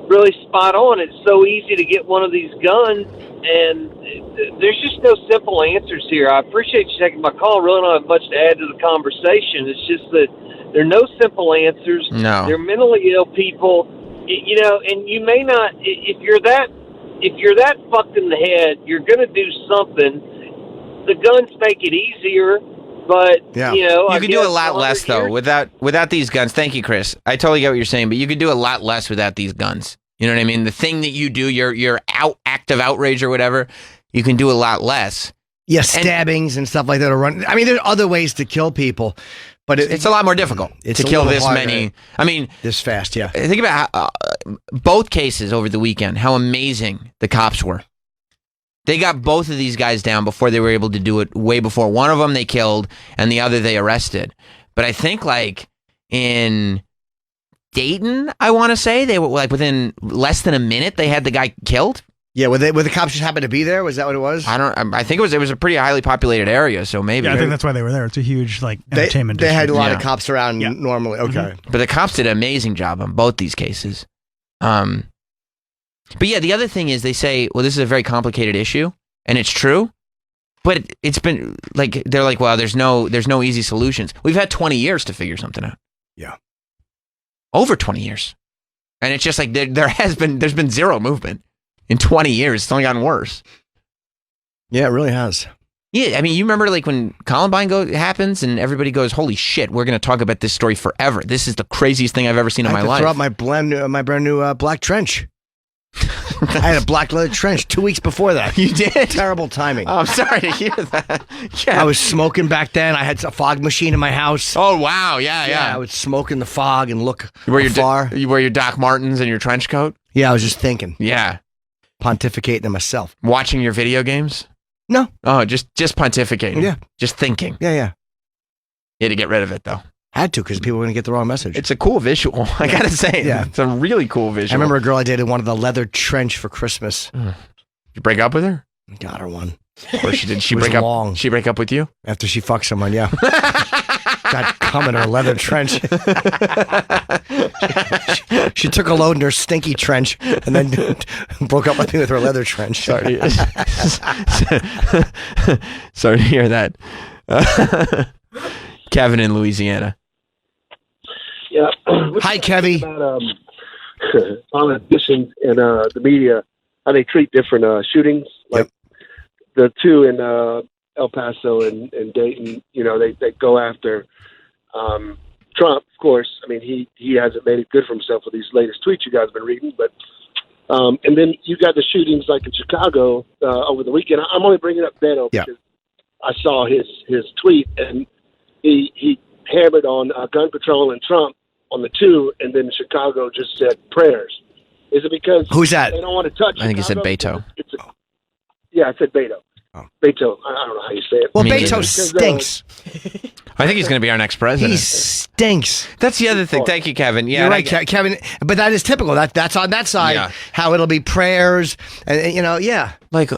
Speaker 18: really spot on. It's so easy to get one of these guns, and there's just no simple answers here. I appreciate you taking my call. Really don't have much to add to the conversation. It's just that there are no simple answers.
Speaker 4: No.
Speaker 18: They're mentally ill people, and you may not, if you're that fucked in the head, you're going to do something. The guns make it easier. But,
Speaker 4: you can do a lot less, though, without these guns. Thank you, Chris. I totally get what you're saying, but you could do a lot less without these guns. You know what I mean? The thing that you do, your active outrage or whatever, you can do a lot less.
Speaker 1: Yeah, stabbings and stuff like that. I mean, there are other ways to kill people, but
Speaker 4: it's a lot more difficult to kill this many. I mean,
Speaker 1: this fast. Yeah.
Speaker 4: Think about how, both cases over the weekend. How amazing the cops were. They got both of these guys down before they were able to do it. Way before one of them they killed, and the other they arrested. But I think like in Dayton, I want to say they were like within less than a minute they had the guy killed.
Speaker 1: Yeah, were the cops just happened to be there? Was that what it was?
Speaker 4: I think it was a pretty highly populated area, so maybe.
Speaker 5: Yeah, I think that's why they were there. It's a huge entertainment.
Speaker 1: They had a lot of cops around normally. Okay,
Speaker 4: but the cops did an amazing job on both these cases. But yeah, the other thing is they say, well, this is a very complicated issue, and it's true. But it's been like they're like, well, there's no easy solutions. We've had 20 years to figure something out.
Speaker 1: Yeah,
Speaker 4: over 20 years, and it's just like there's been zero movement. In 20 years, it's only gotten worse.
Speaker 1: Yeah, it really has.
Speaker 4: Yeah, I mean, you remember like when Columbine happens and everybody goes, holy shit, we're going to talk about this story forever. This is the craziest thing I've ever seen in my life.
Speaker 1: Throw out my brand new black trench. I had a black leather trench 2 weeks before that.
Speaker 4: You did?
Speaker 1: Terrible timing.
Speaker 4: Oh, I'm sorry to hear that. Yeah.
Speaker 1: I was smoking back then. I had a fog machine in my house.
Speaker 4: Oh, wow. Yeah.
Speaker 1: I would smoke in the fog and look
Speaker 4: afar. You wear your Doc Martens and your trench coat?
Speaker 1: Yeah, I was just thinking.
Speaker 4: Yeah.
Speaker 1: Pontificating to myself.
Speaker 4: Watching your video games?
Speaker 1: No.
Speaker 4: Oh, just pontificating.
Speaker 1: Yeah.
Speaker 4: Just thinking.
Speaker 1: Yeah.
Speaker 4: You had to get rid of it, though.
Speaker 1: Had to, because people were going to get the wrong message.
Speaker 4: It's a cool visual. I got to say.
Speaker 1: Yeah.
Speaker 4: It's a really cool visual.
Speaker 1: I remember a girl I dated wanted the leather trench for Christmas.
Speaker 4: Did you break up with her?
Speaker 1: Got her one.
Speaker 4: Or she did. She
Speaker 1: break
Speaker 4: up.
Speaker 1: Long.
Speaker 4: She break up with you?
Speaker 1: After she fucked someone, yeah. Got cum in her leather trench. She took a load in her stinky trench and then broke up with me with her leather trench.
Speaker 4: Sorry. Sorry to hear that. Kevin in Louisiana.
Speaker 19: Yeah.
Speaker 1: Hi, Kevy.
Speaker 19: About politicians and the media, how they treat different shootings. Like the two in El Paso and Dayton, they go after Trump, of course. I mean, he hasn't made it good for himself with these latest tweets you guys have been reading. But and then you got the shootings like in Chicago over the weekend. I'm only bringing up Beto because I saw his tweet, and he hammered on gun control and Trump on the two, and then Chicago just said prayers. Is it because
Speaker 1: who's that?
Speaker 19: They don't want to touch Chicago?
Speaker 4: I think he said Beto.
Speaker 19: Yeah, I said Beto. Oh. Beto. I don't know how you say it.
Speaker 1: Well, Beto stinks.
Speaker 4: I think he's going to be our next president.
Speaker 1: He stinks.
Speaker 4: That's the other thing. Thank you, Kevin. Yeah,
Speaker 1: you're right, Kevin. But that is typical. That's on that side.
Speaker 4: Yeah.
Speaker 1: How it'll be prayers, and
Speaker 4: Like,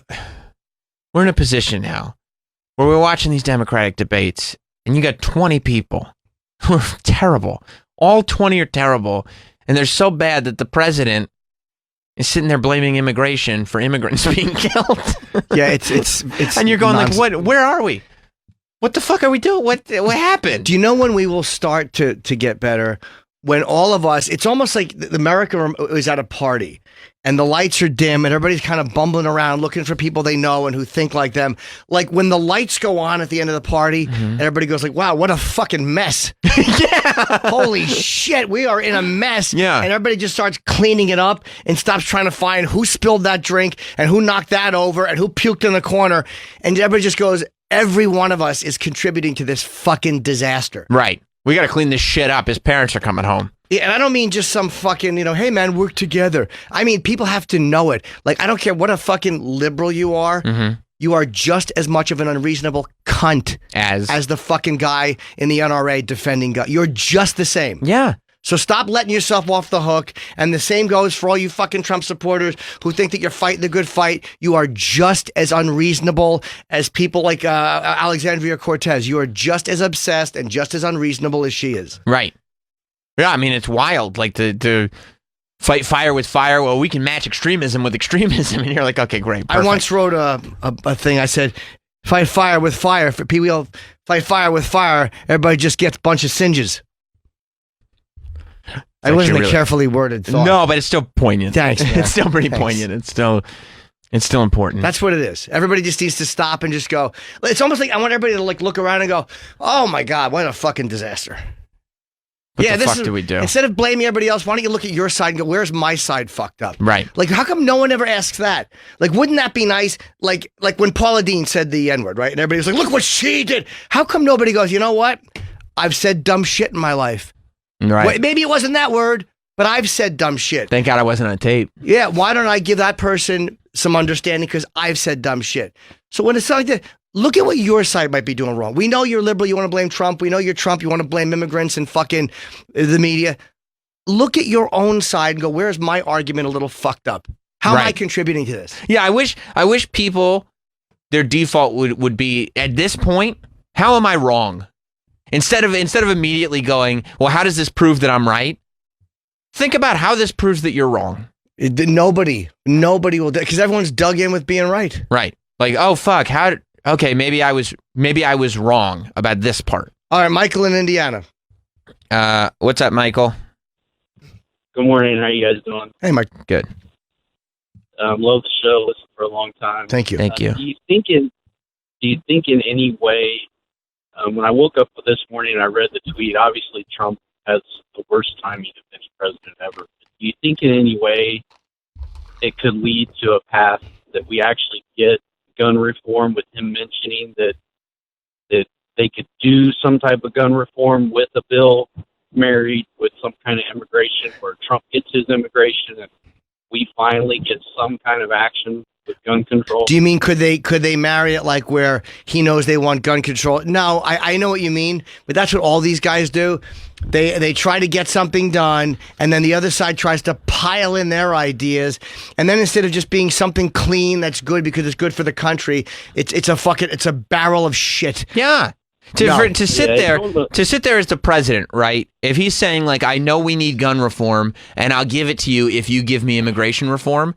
Speaker 4: we're in a position now where we're watching these Democratic debates, and you got 20 people who are terrible. All 20 are terrible, and they're so bad that the president is sitting there blaming immigration for immigrants being killed.
Speaker 1: Yeah, it's
Speaker 4: and you're going like, what? Where are we? What the fuck are we doing? What happened?
Speaker 1: Do you know when we will start to get better? When all of us, it's almost like America is at a party and the lights are dim and everybody's kind of bumbling around looking for people they know and who think like them. Like when the lights go on at the end of the party and everybody goes like, wow, what a fucking mess. Holy shit, we are in a mess.
Speaker 4: Yeah.
Speaker 1: And everybody just starts cleaning it up and stops trying to find who spilled that drink and who knocked that over and who puked in the corner. And everybody just goes, every one of us is contributing to this fucking disaster.
Speaker 4: Right. We got to clean this shit up. His parents are coming home.
Speaker 1: Yeah, and I don't mean just some fucking, hey man, work together. I mean, people have to know it. Like, I don't care what a fucking liberal you are.
Speaker 4: Mm-hmm.
Speaker 1: You are just as much of an unreasonable cunt
Speaker 4: as
Speaker 1: the fucking guy in the NRA defending gun. You're just the same.
Speaker 4: Yeah.
Speaker 1: So stop letting yourself off the hook. And the same goes for all you fucking Trump supporters who think that you're fighting the good fight. You are just as unreasonable as people like Alexandria Cortez. You are just as obsessed and just as unreasonable as she is.
Speaker 4: Right. Yeah, I mean, it's wild. Like to fight fire with fire. Well, we can match extremism with extremism. And you're like, okay, great. Perfect.
Speaker 1: I once wrote a thing. I said, fight fire with fire. For people, fight fire with fire. Everybody just gets a bunch of singes. It wasn't a carefully worded thought.
Speaker 4: No, but it's still poignant.
Speaker 1: Thanks, man.
Speaker 4: It's still pretty poignant. It's still important.
Speaker 1: That's what it is. Everybody just needs to stop and just go. It's almost like I want everybody to like look around and go, "Oh my God, what a fucking disaster."
Speaker 4: What the fuck do we do?
Speaker 1: Instead of blaming everybody else, why don't you look at your side and go, where's my side fucked up?
Speaker 4: Right.
Speaker 1: Like, how come no one ever asks that? Like, wouldn't that be nice? Like when Paula Deen said the N-word, right? And everybody was like, look what she did. How come nobody goes, you know what? I've said dumb shit in my life.
Speaker 4: Right.
Speaker 1: Well, maybe it wasn't that word, but I've said dumb shit.
Speaker 4: Thank God I wasn't on tape.
Speaker 1: Yeah, why don't I give that person some understanding because I've said dumb shit? So when it's like that, look at what your side might be doing wrong. We know you're liberal, you want to blame Trump. We know you're Trump, you want to blame immigrants and fucking the media. Look at your own side and go, where's my argument a little fucked up? How am I contributing to this?
Speaker 4: Yeah, I wish people, their default would be, at this point, how am I wrong? Instead of immediately going, well, how does this prove that I'm right? Think about how this proves that you're wrong.
Speaker 1: Nobody will, because everyone's dug in with being right.
Speaker 4: Right. Like, oh, fuck, okay, maybe I was wrong about this part.
Speaker 1: All right, Michael in Indiana.
Speaker 4: What's up, Michael?
Speaker 20: Good morning. How you guys doing?
Speaker 1: Hey, Mike.
Speaker 4: Good.
Speaker 20: Love the show. Listened for a long time.
Speaker 1: Thank you.
Speaker 4: Thank you.
Speaker 20: Do you think in any way, when I woke up this morning and I read the tweet, obviously Trump has the worst timing of any president ever. Do you think in any way it could lead to a path that we actually get gun reform, with him mentioning that they could do some type of gun reform with a bill married with some kind of immigration, where Trump gets his immigration and we finally get some kind of action with gun control?
Speaker 1: Do you mean could they marry it like where he knows they want gun control? No, I know what you mean, but that's what all these guys do. They try to get something done, and then the other side tries to pile in their ideas, and then instead of just being something clean that's good because it's good for the country, it's a barrel of shit.
Speaker 4: Yeah. To sit there as the president, right? If he's saying, like, I know we need gun reform, and I'll give it to you if you give me immigration reform,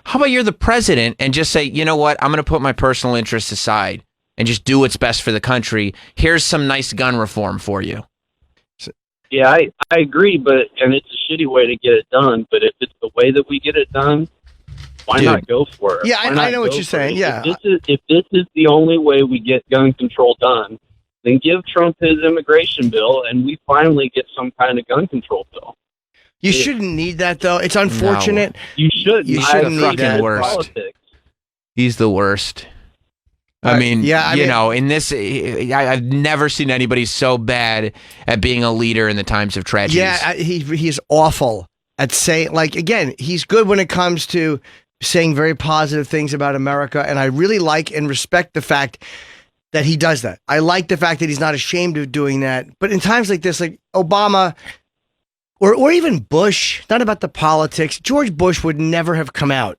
Speaker 4: how about you're the president and just say, you know what, I'm going to put my personal interests aside and just do what's best for the country. Here's some nice gun reform for you.
Speaker 20: Yeah, I agree, and it's a shitty way to get it done, but if it's the way that we get it done, why not go for it?
Speaker 1: Yeah, I know what you're saying, yeah.
Speaker 20: If this is the only way we get gun control done, then give Trump his immigration bill, and we finally get some kind of gun control bill.
Speaker 1: You shouldn't need that, though. It's unfortunate.
Speaker 20: No. You shouldn't.
Speaker 1: You shouldn't need that.
Speaker 20: Politics.
Speaker 4: He's the worst. I mean, in this, I've never seen anybody so bad at being a leader in the times of tragedies.
Speaker 1: Yeah, he's awful at saying, like, again, he's good when it comes to saying very positive things about America, and I really like and respect the fact that he does that. I like the fact that he's not ashamed of doing that. But in times like this, like Obama or even Bush, not about the politics, George Bush would never have come out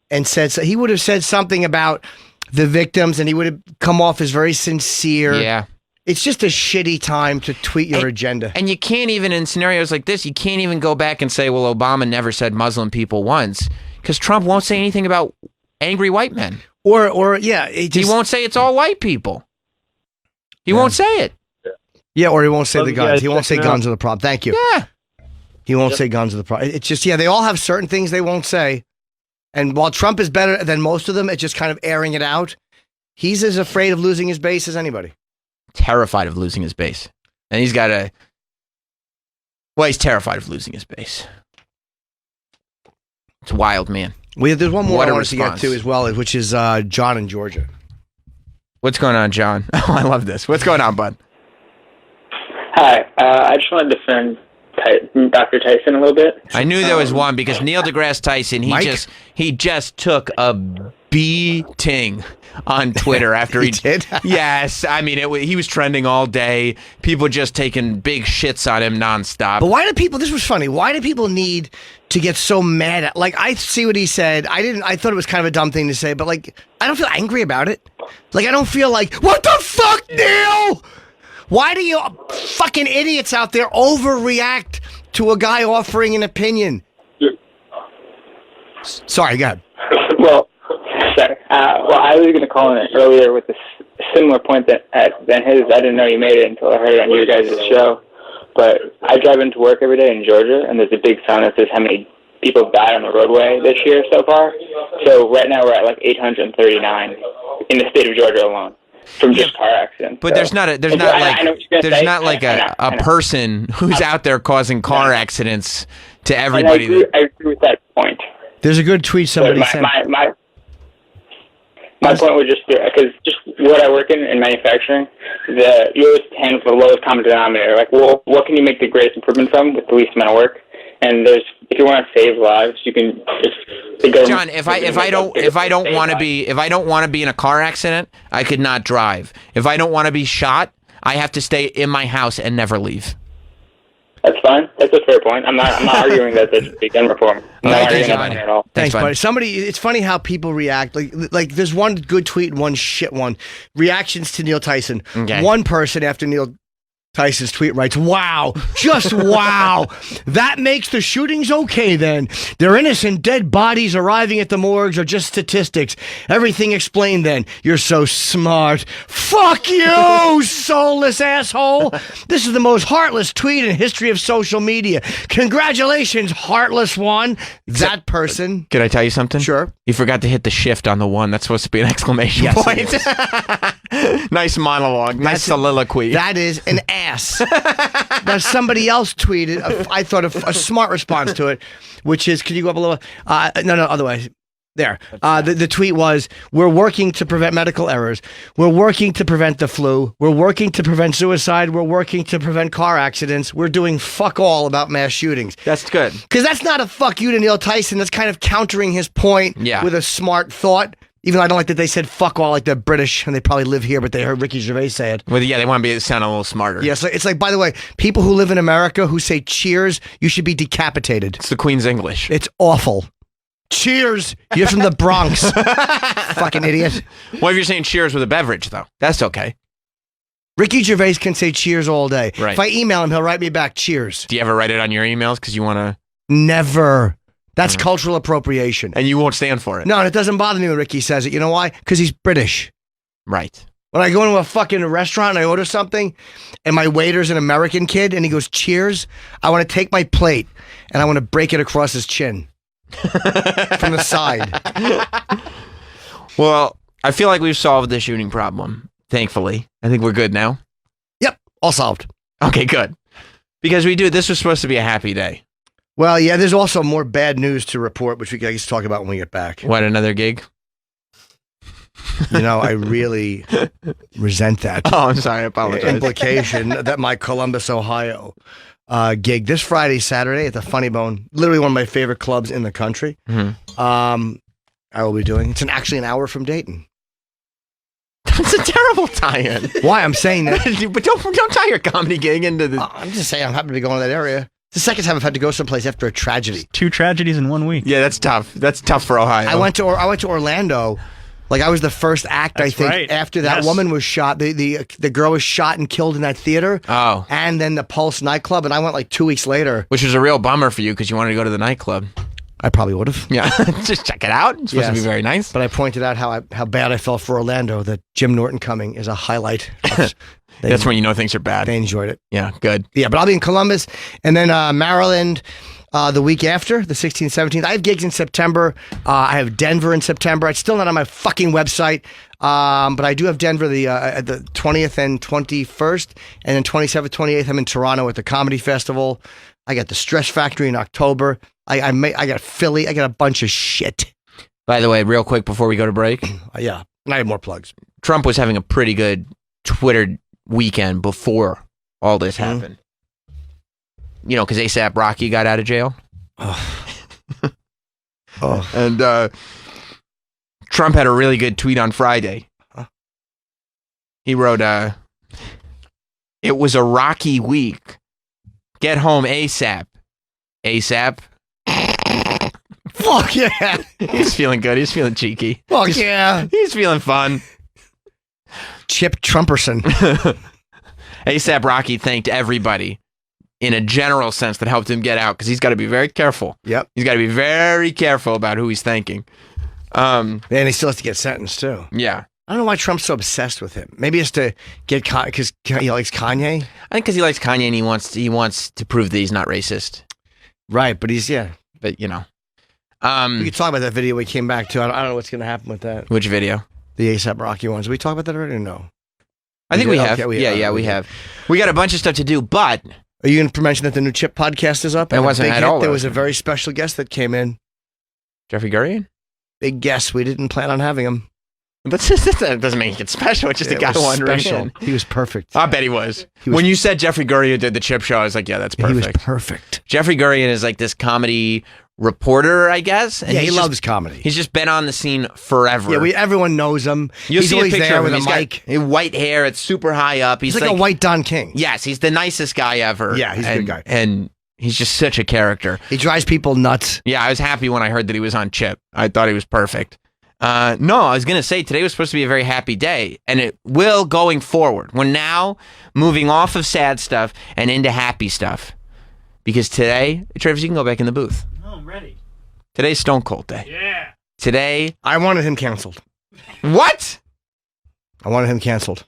Speaker 1: and said so. He would have said something about the victims, and he would have come off as very sincere.
Speaker 4: Yeah.
Speaker 1: It's just a shitty time to tweet your agenda.
Speaker 4: And you can't even, in scenarios like this, you can't even go back and say, well, Obama never said Muslim people once, because Trump won't say anything about angry white men.
Speaker 1: He
Speaker 4: won't say it's all white people. He won't say it.
Speaker 1: Yeah, or he won't say the guns. He won't say guns are the problem. Thank you.
Speaker 4: Yeah.
Speaker 1: He won't say guns are the problem. It's just, they all have certain things they won't say. And while Trump is better than most of them at just kind of airing it out, he's as afraid of losing his base as anybody.
Speaker 4: Terrified of losing his base. And he's terrified of losing his base. It's wild, man.
Speaker 1: There's one more I wanted to get to as well, which is John in Georgia.
Speaker 4: What's going on, John? Oh, I love this. What's going on, bud?
Speaker 21: Hi. I just wanted to defend Dr. Tyson a little bit.
Speaker 4: I knew there was one because Neil deGrasse Tyson, he just took a beating on Twitter after he
Speaker 1: did.
Speaker 4: Yes, I mean he was trending all day. People just taking big shits on him nonstop.
Speaker 1: But why do people? This was funny. Why do people need to get so mad at? Like, I see what he said. I thought it was kind of a dumb thing to say, but like, I don't feel angry about it. Like, I don't feel like, what the fuck, Neil? Why do you fucking idiots out there overreact to a guy offering an opinion? Sorry, go ahead.
Speaker 21: Well, sorry. I was going to call in earlier with a similar point than his. I didn't know you made it until I heard it on your guys' show. But I drive into work every day in Georgia, and there's a big sign that says how many people died on the roadway this year so far. So right now we're at like 839 in the state of Georgia alone. from just car accidents.
Speaker 4: But
Speaker 21: so.
Speaker 4: there's not a person who's out there causing car accidents to everybody.
Speaker 21: I agree with that point.
Speaker 1: There's a good tweet somebody sent.
Speaker 21: My point was just because just what I work in manufacturing, you always tend for the lowest common denominator. Like, well, what can you make the greatest improvement from with the least amount of work? And if you want to save lives, you can just.
Speaker 4: John, if I don't want to be in a car accident, I could not drive. If I don't want to be shot, I have to stay in my house and never leave.
Speaker 21: That's fine. That's a fair point. I'm not arguing that there should be gun reform. I'm not arguing that at all.
Speaker 1: Thanks, buddy. It's funny how people react. Like there's one good tweet and one shit one. Reactions to Neil Tyson.
Speaker 4: Okay.
Speaker 1: One person after Neil Tyson's tweet writes, "Wow, just wow. That makes the shootings okay then. They're innocent dead bodies arriving at the morgues are just statistics. Everything explained then. You're so smart. Fuck you, soulless asshole. This is the most heartless tweet in history of social media. Congratulations, heartless one." That person.
Speaker 4: Can I tell you something?
Speaker 1: Sure.
Speaker 4: You forgot to hit the shift on the one. That's supposed to be an exclamation point. Nice monologue. Nice soliloquy.
Speaker 1: That is an ass. Now, somebody else tweeted, I thought of a smart response to it, which is, can you go up a little? No, otherwise. There. The tweet was, "We're working to prevent medical errors. We're working to prevent the flu. We're working to prevent suicide. We're working to prevent car accidents. We're doing fuck all about mass shootings."
Speaker 4: That's good.
Speaker 1: Because that's not a fuck you to Neil Tyson. That's kind of countering his point with a smart thought. Even though I don't like that they said fuck all like they're British and they probably live here, but they heard Ricky Gervais say it.
Speaker 4: Well, yeah, they want to sound a little smarter.
Speaker 1: Yeah, so it's like, by the way, people who live in America who say cheers, you should be decapitated.
Speaker 4: It's the Queen's English.
Speaker 1: It's awful. Cheers. You're from the Bronx. Fucking idiot.
Speaker 4: Well, if you're saying cheers with a beverage, though, that's okay.
Speaker 1: Ricky Gervais can say cheers all day.
Speaker 4: Right.
Speaker 1: If I email him, he'll write me back cheers.
Speaker 4: Do you ever write it on your emails because you want to?
Speaker 1: Never. That's cultural appropriation.
Speaker 4: And you won't stand for it.
Speaker 1: No, and it doesn't bother me when Ricky says it. You know why? Because he's British.
Speaker 4: Right.
Speaker 1: When I go into a fucking restaurant and I order something and my waiter's an American kid and he goes, cheers, I want to take my plate and I want to break it across his chin from the side.
Speaker 4: Well, I feel like we've solved the shooting problem, thankfully. I think we're good now.
Speaker 1: Yep, all solved.
Speaker 4: Okay, good. Because this was supposed to be a happy day.
Speaker 1: Well, yeah, there's also more bad news to report, which we can talk about when we get back.
Speaker 4: What, another gig?
Speaker 1: You know, I really resent that.
Speaker 4: Oh, I'm sorry, I apologize.
Speaker 1: Implication that my Columbus, Ohio gig this Friday, Saturday at the Funny Bone, literally one of my favorite clubs in the country.
Speaker 4: Mm-hmm.
Speaker 1: I will be doing. It's actually an hour from Dayton.
Speaker 4: That's a terrible tie-in.
Speaker 1: Why? I'm saying that.
Speaker 4: But don't tie your comedy gig into the...
Speaker 1: I'm just saying I'm happy to be going to that area. It's the second time I've had to go someplace after a tragedy.
Speaker 5: 2 tragedies in 1 week.
Speaker 4: Yeah, that's tough. That's tough for Ohio.
Speaker 1: I went to Orlando. Like, I was the first act,
Speaker 5: That's
Speaker 1: I think,
Speaker 5: right.
Speaker 1: after that woman was shot. The girl was shot and killed in that theater.
Speaker 4: Oh.
Speaker 1: And then the Pulse nightclub, and I went like 2 weeks later.
Speaker 4: Which was a real bummer for you because you wanted to go to the nightclub.
Speaker 1: I probably would have.
Speaker 4: Yeah, just check it out. It's supposed to be very nice.
Speaker 1: But I pointed out how bad I felt for Orlando, that Jim Norton coming is a highlight.
Speaker 4: That's when you know things are bad.
Speaker 1: They enjoyed it.
Speaker 4: Yeah, good.
Speaker 1: Yeah, but I'll be in Columbus, and then Maryland the week after, the 16th, 17th. I have gigs in September. I have Denver in September. It's still not on my fucking website, but I do have Denver the 20th and 21st, and then 27th, 28th, I'm in Toronto at the Comedy Festival. I got the Stress Factory in October. I got Philly. I got a bunch of shit.
Speaker 4: By the way, real quick before we go to break.
Speaker 1: Yeah, and I have more plugs.
Speaker 4: Trump was having a pretty good Twitter weekend before all this happened. You know, because ASAP Rocky got out of jail. And Trump had a really good tweet on Friday. He wrote, "It was a rocky week. Get home ASAP. ASAP."
Speaker 1: Fuck yeah.
Speaker 4: He's feeling good. He's feeling cheeky.
Speaker 1: Fuck yeah.
Speaker 4: He's feeling fun.
Speaker 1: Chip Trumperson.
Speaker 4: ASAP Rocky thanked everybody in a general sense that helped him get out because he's got to be very careful.
Speaker 1: Yep.
Speaker 4: He's got to be very careful about who he's thanking.
Speaker 1: And he still has to get sentenced too.
Speaker 4: Yeah.
Speaker 1: I don't know why Trump's so obsessed with him. Maybe it's to get because he likes Kanye.
Speaker 4: I think because he likes Kanye and he wants to prove that he's not racist.
Speaker 1: Right, but he's
Speaker 4: But you know,
Speaker 1: we could talk about that video we came back to. I don't know what's going to happen with that.
Speaker 4: Which video?
Speaker 1: The ASAP Rocky ones. Did we talk about that already or no?
Speaker 4: I think we have.
Speaker 1: Okay,
Speaker 4: we have. We got a bunch of stuff to do, but
Speaker 1: are you going to mention that the new Chip podcast is up?
Speaker 4: It wasn't at all.
Speaker 1: There was a very special guest that came in.
Speaker 4: Jeffrey Gurian?
Speaker 1: Big guest. We didn't plan on having him.
Speaker 4: But that doesn't make it special. It's just a guy wandering in.
Speaker 1: He was perfect.
Speaker 4: I bet he was. When you said Jeffrey Gurian did the Chip Show, I was like, yeah, that's perfect.
Speaker 1: He was perfect.
Speaker 4: Jeffrey Gurian is like this comedy reporter, I guess.
Speaker 1: And he loves comedy.
Speaker 4: He's just been on the scene forever.
Speaker 1: Yeah, everyone knows him.
Speaker 4: He's
Speaker 1: always
Speaker 4: a picture
Speaker 1: there
Speaker 4: of
Speaker 1: with
Speaker 4: him.
Speaker 1: a mic.
Speaker 4: Got white hair. It's super high up.
Speaker 1: He's like a white Don King.
Speaker 4: Yes, he's the nicest guy ever.
Speaker 1: Yeah, he's a good guy.
Speaker 4: And he's just such a character.
Speaker 1: He drives people nuts.
Speaker 4: Yeah, I was happy when I heard that he was on Chip. I thought he was perfect. No, I was going to say today was supposed to be a very happy day, and it will going forward. We're now moving off of sad stuff and into happy stuff. Because today, Travis, you can go back in the booth.
Speaker 5: Oh, I'm ready.
Speaker 4: Today's Stone Cold Day.
Speaker 5: Yeah.
Speaker 4: Today.
Speaker 1: I wanted him canceled.
Speaker 4: What?
Speaker 1: I wanted him canceled.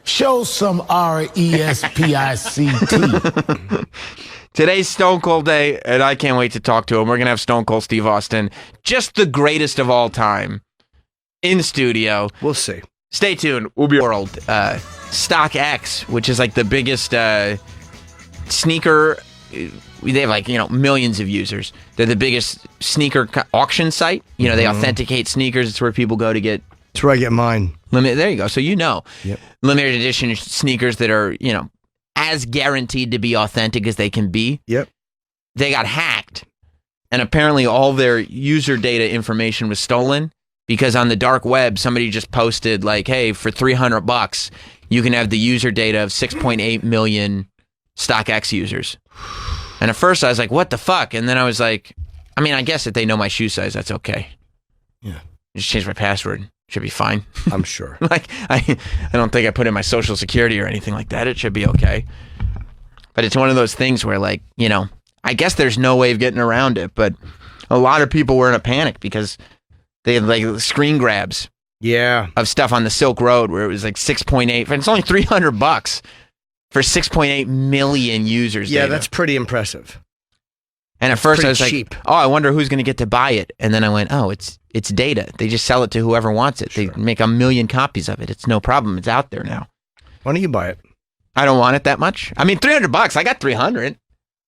Speaker 2: Show some RESPICT.
Speaker 4: Today's Stone Cold Day, and I can't wait to talk to him. We're going to have Stone Cold Steve Austin, just the greatest of all time, in studio.
Speaker 1: We'll see.
Speaker 4: Stay tuned. We'll be world. StockX, which is like the biggest sneaker. They have like, millions of users. They're the biggest sneaker auction site. They authenticate sneakers. It's where people go to get.
Speaker 1: It's where I get mine.
Speaker 4: There you go. So
Speaker 1: Yep.
Speaker 4: limited edition sneakers that are, as guaranteed to be authentic as they can be.
Speaker 1: Yep.
Speaker 4: They got hacked, and apparently all their user data information was stolen because on the dark web somebody just posted like, "Hey, for $300, you can have the user data of 6.8 million StockX users." And at first I was like, "What the fuck?" And then I was like, I guess if they know my shoe size, that's okay.
Speaker 1: Yeah.
Speaker 4: Just change my password. Should be fine.
Speaker 1: I'm sure.
Speaker 4: I don't think I put in my social security or anything like that. It should be okay. But it's one of those things where I guess there's no way of getting around it, but a lot of people were in a panic because they had like screen grabs of stuff on the Silk Road where it was like 6.8, and it's only $300 for 6.8 million users.
Speaker 1: Yeah,
Speaker 4: data.
Speaker 1: that's pretty impressive.
Speaker 4: And at first I was
Speaker 1: cheap.
Speaker 4: like, "Oh, I wonder who's going to get to buy it." And then I went, "Oh, it's data. They just sell it to whoever wants it. They make 1 million copies of it. It's no problem. It's out there now."
Speaker 1: Why don't you buy it?
Speaker 4: I don't want it that much. $300. I got 300.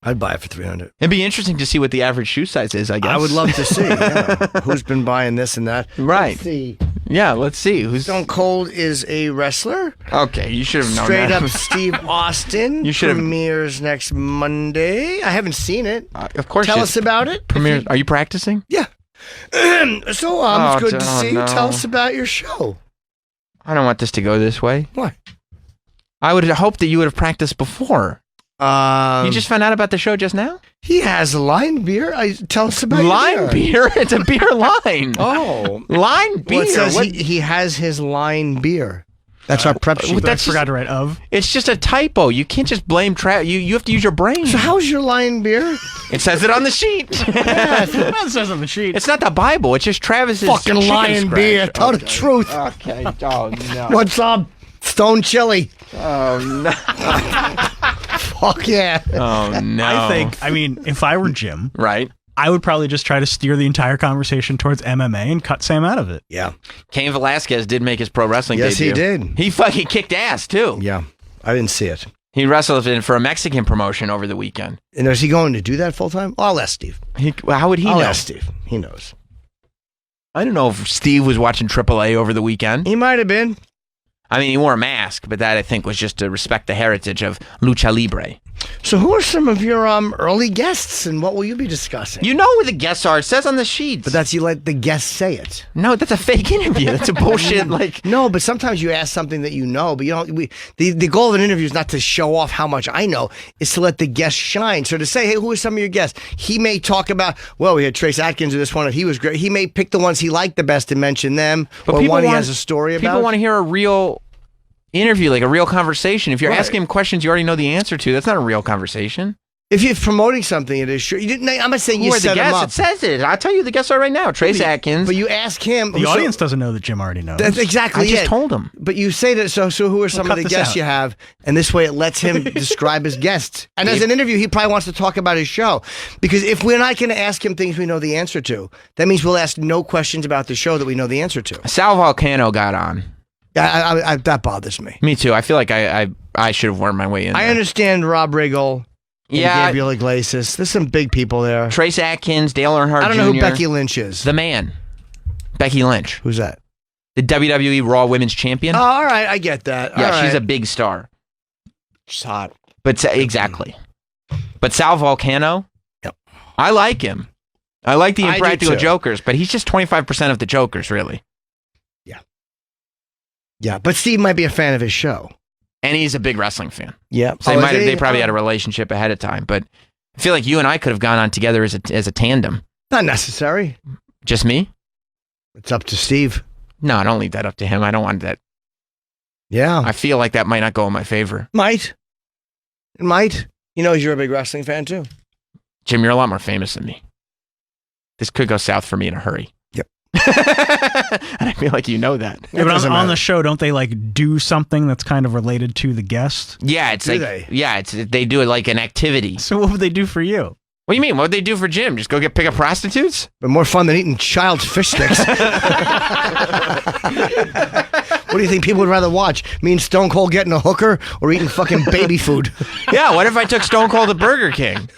Speaker 1: I'd buy it for 300.
Speaker 4: It'd be interesting to see what the average shoe size is, I guess.
Speaker 1: I would love to see. Yeah. Who's been buying this and that?
Speaker 4: Right.
Speaker 1: Let's see.
Speaker 4: Yeah, let's see.
Speaker 1: Stone Cold is a wrestler.
Speaker 4: Okay, you should have known
Speaker 1: Straight
Speaker 4: that.
Speaker 1: up Steve Austin.
Speaker 4: You should have.
Speaker 1: Premieres next Monday. I haven't seen it.
Speaker 4: Of course.
Speaker 1: Tell us about it.
Speaker 4: Premieres. Are you practicing?
Speaker 1: Yeah. It's good to see you. Tell us about your show.
Speaker 4: I don't want this to go this way.
Speaker 1: Why?
Speaker 4: I would hope that you would have practiced before. You just found out about the show just now?
Speaker 1: He has line beer. Tell us about
Speaker 4: line beer. It's a beer line.
Speaker 1: Oh,
Speaker 4: line beer.
Speaker 1: Well, it says he has his line beer. That's our prep sheet.
Speaker 5: I forgot to write of.
Speaker 4: It's just a typo. You can't just blame Travis. You have to use your brain.
Speaker 1: So how's your line beer?
Speaker 4: It says it on the sheet.
Speaker 5: It says on the sheet.
Speaker 4: It's not the Bible. It's just Travis's
Speaker 1: fucking lion beer. Tell the truth.
Speaker 4: Okay. Oh no.
Speaker 1: What's up? Stone chili.
Speaker 4: Oh no.
Speaker 1: Fuck yeah.
Speaker 4: Oh no.
Speaker 5: I think. If I were Jim,
Speaker 4: right,
Speaker 5: I would probably just try to steer the entire conversation towards MMA and cut Sam out of it.
Speaker 1: Yeah.
Speaker 4: Cain Velasquez did make his pro wrestling debut.
Speaker 1: Yes, he did.
Speaker 4: He fucking kicked ass too.
Speaker 1: Yeah. I didn't see it.
Speaker 4: He wrestled for a Mexican promotion over the weekend.
Speaker 1: And is he going to do that full time? I'll ask Steve.
Speaker 4: How would he know?
Speaker 1: I'll ask Steve. He knows.
Speaker 4: I don't know if Steve was watching AAA over the weekend.
Speaker 1: He might have been.
Speaker 4: He wore a mask, but that I think was just to respect the heritage of Lucha Libre.
Speaker 1: So who are some of your early guests, and what will you be discussing?
Speaker 4: You know who the guests are. It says on the sheet.
Speaker 1: But you let the guests say it.
Speaker 4: No, that's a fake interview. That's a bullshit.
Speaker 1: No, but sometimes you ask something that you know, but you don't. The goal of an interview is not to show off how much I know. It's to let the guests shine. So to say, hey, who are some of your guests? He may talk about, well, we had Trace Atkins in this one, and he was great. He may pick the ones he liked the best and mention them,
Speaker 4: but
Speaker 1: or one he has a story about.
Speaker 4: People want to hear a real interview, like a real conversation. If you're asking him questions you already know the answer to, that's not a real conversation.
Speaker 1: If you're promoting something, it is sure. You didn't. I'm not saying
Speaker 4: Who
Speaker 1: you
Speaker 4: are
Speaker 1: set
Speaker 4: the
Speaker 1: him
Speaker 4: guests?
Speaker 1: up.
Speaker 4: It says it. I'll tell you who the guests are right now. Trace Atkins.
Speaker 1: But you ask him.
Speaker 5: The audience doesn't know that Jim already knows.
Speaker 1: That's exactly
Speaker 4: I just told him.
Speaker 1: But you say that. So who are some of the guests you have? And this way, it lets him describe his guests. And as an interview, he probably wants to talk about his show. Because if we're not going to ask him things we know the answer to, that means we'll ask no questions about the show that we know the answer to.
Speaker 4: Sal Volcano got on.
Speaker 1: Yeah, that bothers me.
Speaker 4: Me too. I feel like I should have wormed my way in.
Speaker 1: I understand Rob Riggle.
Speaker 4: Yeah.
Speaker 1: Gabriel Iglesias. There's some big people there.
Speaker 4: Trace Atkins, Dale Earnhardt Jr.
Speaker 1: I don't know who Becky Lynch is.
Speaker 4: The man. Becky Lynch.
Speaker 1: Who's that?
Speaker 4: The WWE Raw Women's Champion.
Speaker 1: Oh, all right. I get that.
Speaker 4: Yeah,
Speaker 1: all
Speaker 4: she's
Speaker 1: right.
Speaker 4: a big star.
Speaker 1: She's hot.
Speaker 4: But exactly. But Sal Vulcano,
Speaker 1: yep.
Speaker 4: I like him. I like the
Speaker 1: I do
Speaker 4: Impractical
Speaker 1: too.
Speaker 4: Jokers, but he's just 25% of the Jokers, really.
Speaker 1: Yeah, but Steve might be a fan of his show.
Speaker 4: And he's a big wrestling fan.
Speaker 1: Yeah.
Speaker 4: So they probably had a relationship ahead of time. But I feel like you and I could have gone on together as a tandem.
Speaker 1: Not necessary.
Speaker 4: Just me?
Speaker 1: It's up to Steve.
Speaker 4: No, don't leave that up to him. I don't want that.
Speaker 1: Yeah.
Speaker 4: I feel like that might not go in my favor.
Speaker 1: Might. It might. He knows you're a big wrestling fan, too.
Speaker 4: Jim, you're a lot more famous than me. This could go south for me in a hurry.
Speaker 1: Yep.
Speaker 4: And I feel like you know that.
Speaker 5: Yeah, but on the show, don't they like do something that's kind of related to the guest?
Speaker 4: Yeah, it's they do it like an activity.
Speaker 5: So what would they do for you?
Speaker 4: What do you mean? What would they do for Jim? Just go pick up prostitutes?
Speaker 1: But more fun than eating child's fish sticks. What do you think people would rather watch? Me and Stone Cold getting a hooker or eating fucking baby food?
Speaker 4: Yeah, what if I took Stone Cold to Burger King?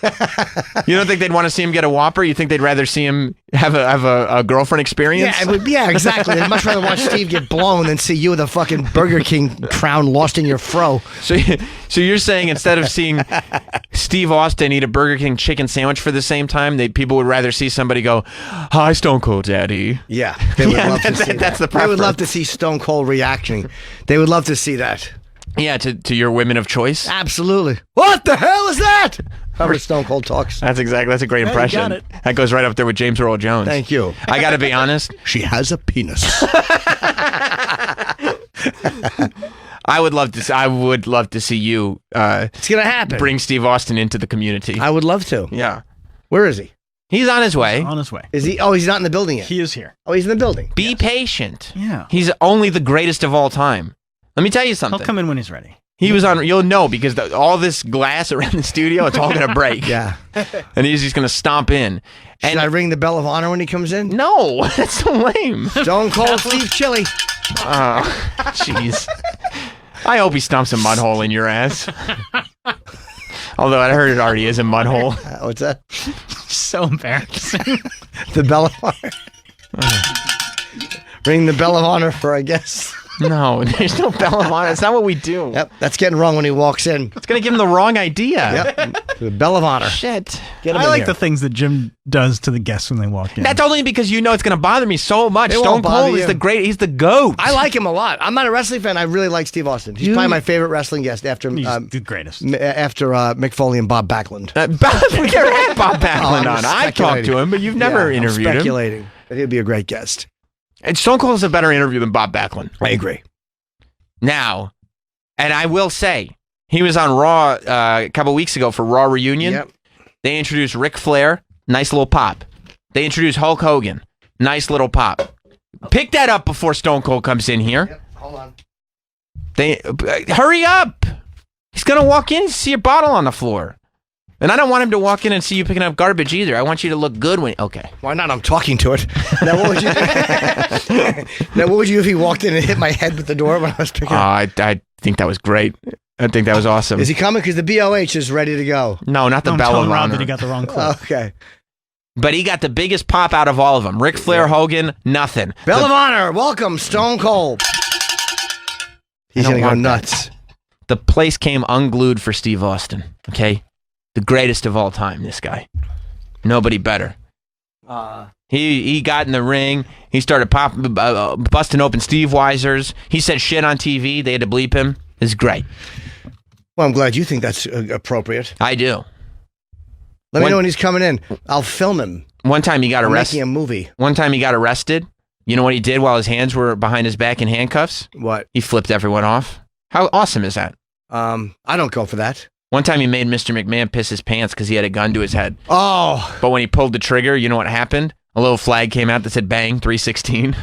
Speaker 4: You don't think they'd want to see him get a Whopper? You think they'd rather see him have a girlfriend experience?
Speaker 1: Yeah, exactly. They'd much rather watch Steve get blown than see you with a fucking Burger King crown lost in your fro.
Speaker 4: So you're saying instead of seeing Steve Austin eat a Burger King chicken sandwich for the same time, people would rather see somebody go, "Hi, Stone Cold Daddy."
Speaker 1: Yeah, they would love to see that.
Speaker 4: That's the
Speaker 1: They would love to see Stone Cold reacting. They would love to see that.
Speaker 4: Yeah, to your women of choice.
Speaker 1: Absolutely. What the hell is that? How Stone Cold talks.
Speaker 4: That's a great impression.
Speaker 1: got it.
Speaker 4: That goes right up there with James Earl Jones.
Speaker 1: Thank you.
Speaker 4: I got to be honest.
Speaker 1: She has a penis.
Speaker 4: I would love to see you.
Speaker 1: It's gonna happen.
Speaker 4: Bring Steve Austin into the community.
Speaker 1: I would love to.
Speaker 4: Yeah.
Speaker 1: Where is he?
Speaker 4: He's on his way.
Speaker 5: On his way.
Speaker 1: Is he? Oh, he's not in the building yet.
Speaker 5: He is here.
Speaker 1: Oh, he's in the building.
Speaker 4: Be patient.
Speaker 5: Yeah.
Speaker 4: He's only the greatest of all time. Let me tell you something.
Speaker 5: He'll come in when he's ready.
Speaker 4: He was on. You'll know because all this glass around the studio, it's all gonna break.
Speaker 1: Yeah.
Speaker 4: And he's just gonna stomp in.
Speaker 1: Should I ring the bell of honor when he comes in?
Speaker 4: No, that's so lame.
Speaker 1: Stone Cold Steve Chili.
Speaker 4: Oh, jeez. I hope he stomps a mud hole in your ass. Although I heard it already is a mud hole.
Speaker 1: What's that?
Speaker 5: So embarrassing.
Speaker 1: The bell of honor. Ring the bell of honor for, I guess.
Speaker 4: No, there's no bell of honor. That's not what we do.
Speaker 1: Yep, that's getting wrong when he walks in.
Speaker 4: It's going to give him the wrong idea.
Speaker 1: Yep, the bell of honor.
Speaker 4: Shit.
Speaker 1: Get him
Speaker 5: I
Speaker 1: in
Speaker 5: like
Speaker 1: here.
Speaker 5: the things that Jim does to the guests when they walk in.
Speaker 4: That's only because you know it's going to bother me so much.
Speaker 1: It
Speaker 4: Stone
Speaker 1: won't bother
Speaker 4: Cold is
Speaker 1: you.
Speaker 4: the great. He's the GOAT.
Speaker 1: I like him a lot. I'm not a wrestling fan. I really like Steve Austin. He's probably my favorite wrestling guest after
Speaker 5: He's the greatest.
Speaker 1: After Mick Foley and Bob Backlund.
Speaker 4: We never had Bob Backlund
Speaker 1: I'm
Speaker 4: on. I've talked
Speaker 1: speculating.
Speaker 4: to him, but you've never
Speaker 1: Yeah,
Speaker 4: interviewed
Speaker 1: I'm
Speaker 4: him.
Speaker 1: speculating that he'd be a great guest.
Speaker 4: And Stone Cold is a better interview than Bob Backlund.
Speaker 1: I agree.
Speaker 4: Now, and I will say, he was on Raw a couple weeks ago for Raw Reunion.
Speaker 1: Yep.
Speaker 4: They introduced Ric Flair, nice little pop. They introduced Hulk Hogan, nice little pop. Pick that up before Stone Cold comes in here.
Speaker 1: Yep. Hold on.
Speaker 4: Hurry up! He's gonna walk in and see a bottle on the floor. And I don't want him to walk in and see you picking up garbage either. I want you to look good when. Okay.
Speaker 1: Why not? I'm talking to it. Now, what would you? Now, what would you if he walked in and hit my head with the door when I was picking up?
Speaker 4: I think that was great. I think that was awesome.
Speaker 1: Is he coming? Because the BOH is ready to go.
Speaker 4: No, not the
Speaker 5: Don't
Speaker 4: Bell
Speaker 5: tell
Speaker 4: of
Speaker 5: Rob
Speaker 4: Honor.
Speaker 5: that he got the wrong clue.
Speaker 1: Okay.
Speaker 4: But he got the biggest pop out of all of them. Ric Flair, Hogan, nothing.
Speaker 1: Bell of Honor, welcome, Stone Cold. He's
Speaker 4: don't
Speaker 1: going to go
Speaker 4: want that.
Speaker 1: nuts.
Speaker 4: The place came unglued for Steve Austin. Okay, the greatest of all time. This guy, nobody better. He got in the ring. He started busting open Steve Weisers. He said shit on TV. They had to bleep him. It's great.
Speaker 1: Well, I'm glad you think that's appropriate.
Speaker 4: I do.
Speaker 1: Let me know when he's coming in. I'll film him.
Speaker 4: One time he got
Speaker 1: I'm
Speaker 4: arrested.
Speaker 1: making a movie.
Speaker 4: One time he got arrested. You know what he did while his hands were behind his back in handcuffs?
Speaker 1: What?
Speaker 4: He flipped everyone off. How awesome is that?
Speaker 1: I don't go for that.
Speaker 4: One time he made Mr. McMahon piss his pants because he had a gun to his head.
Speaker 1: Oh.
Speaker 4: But when he pulled the trigger, you know what happened? A little flag came out that said bang 316.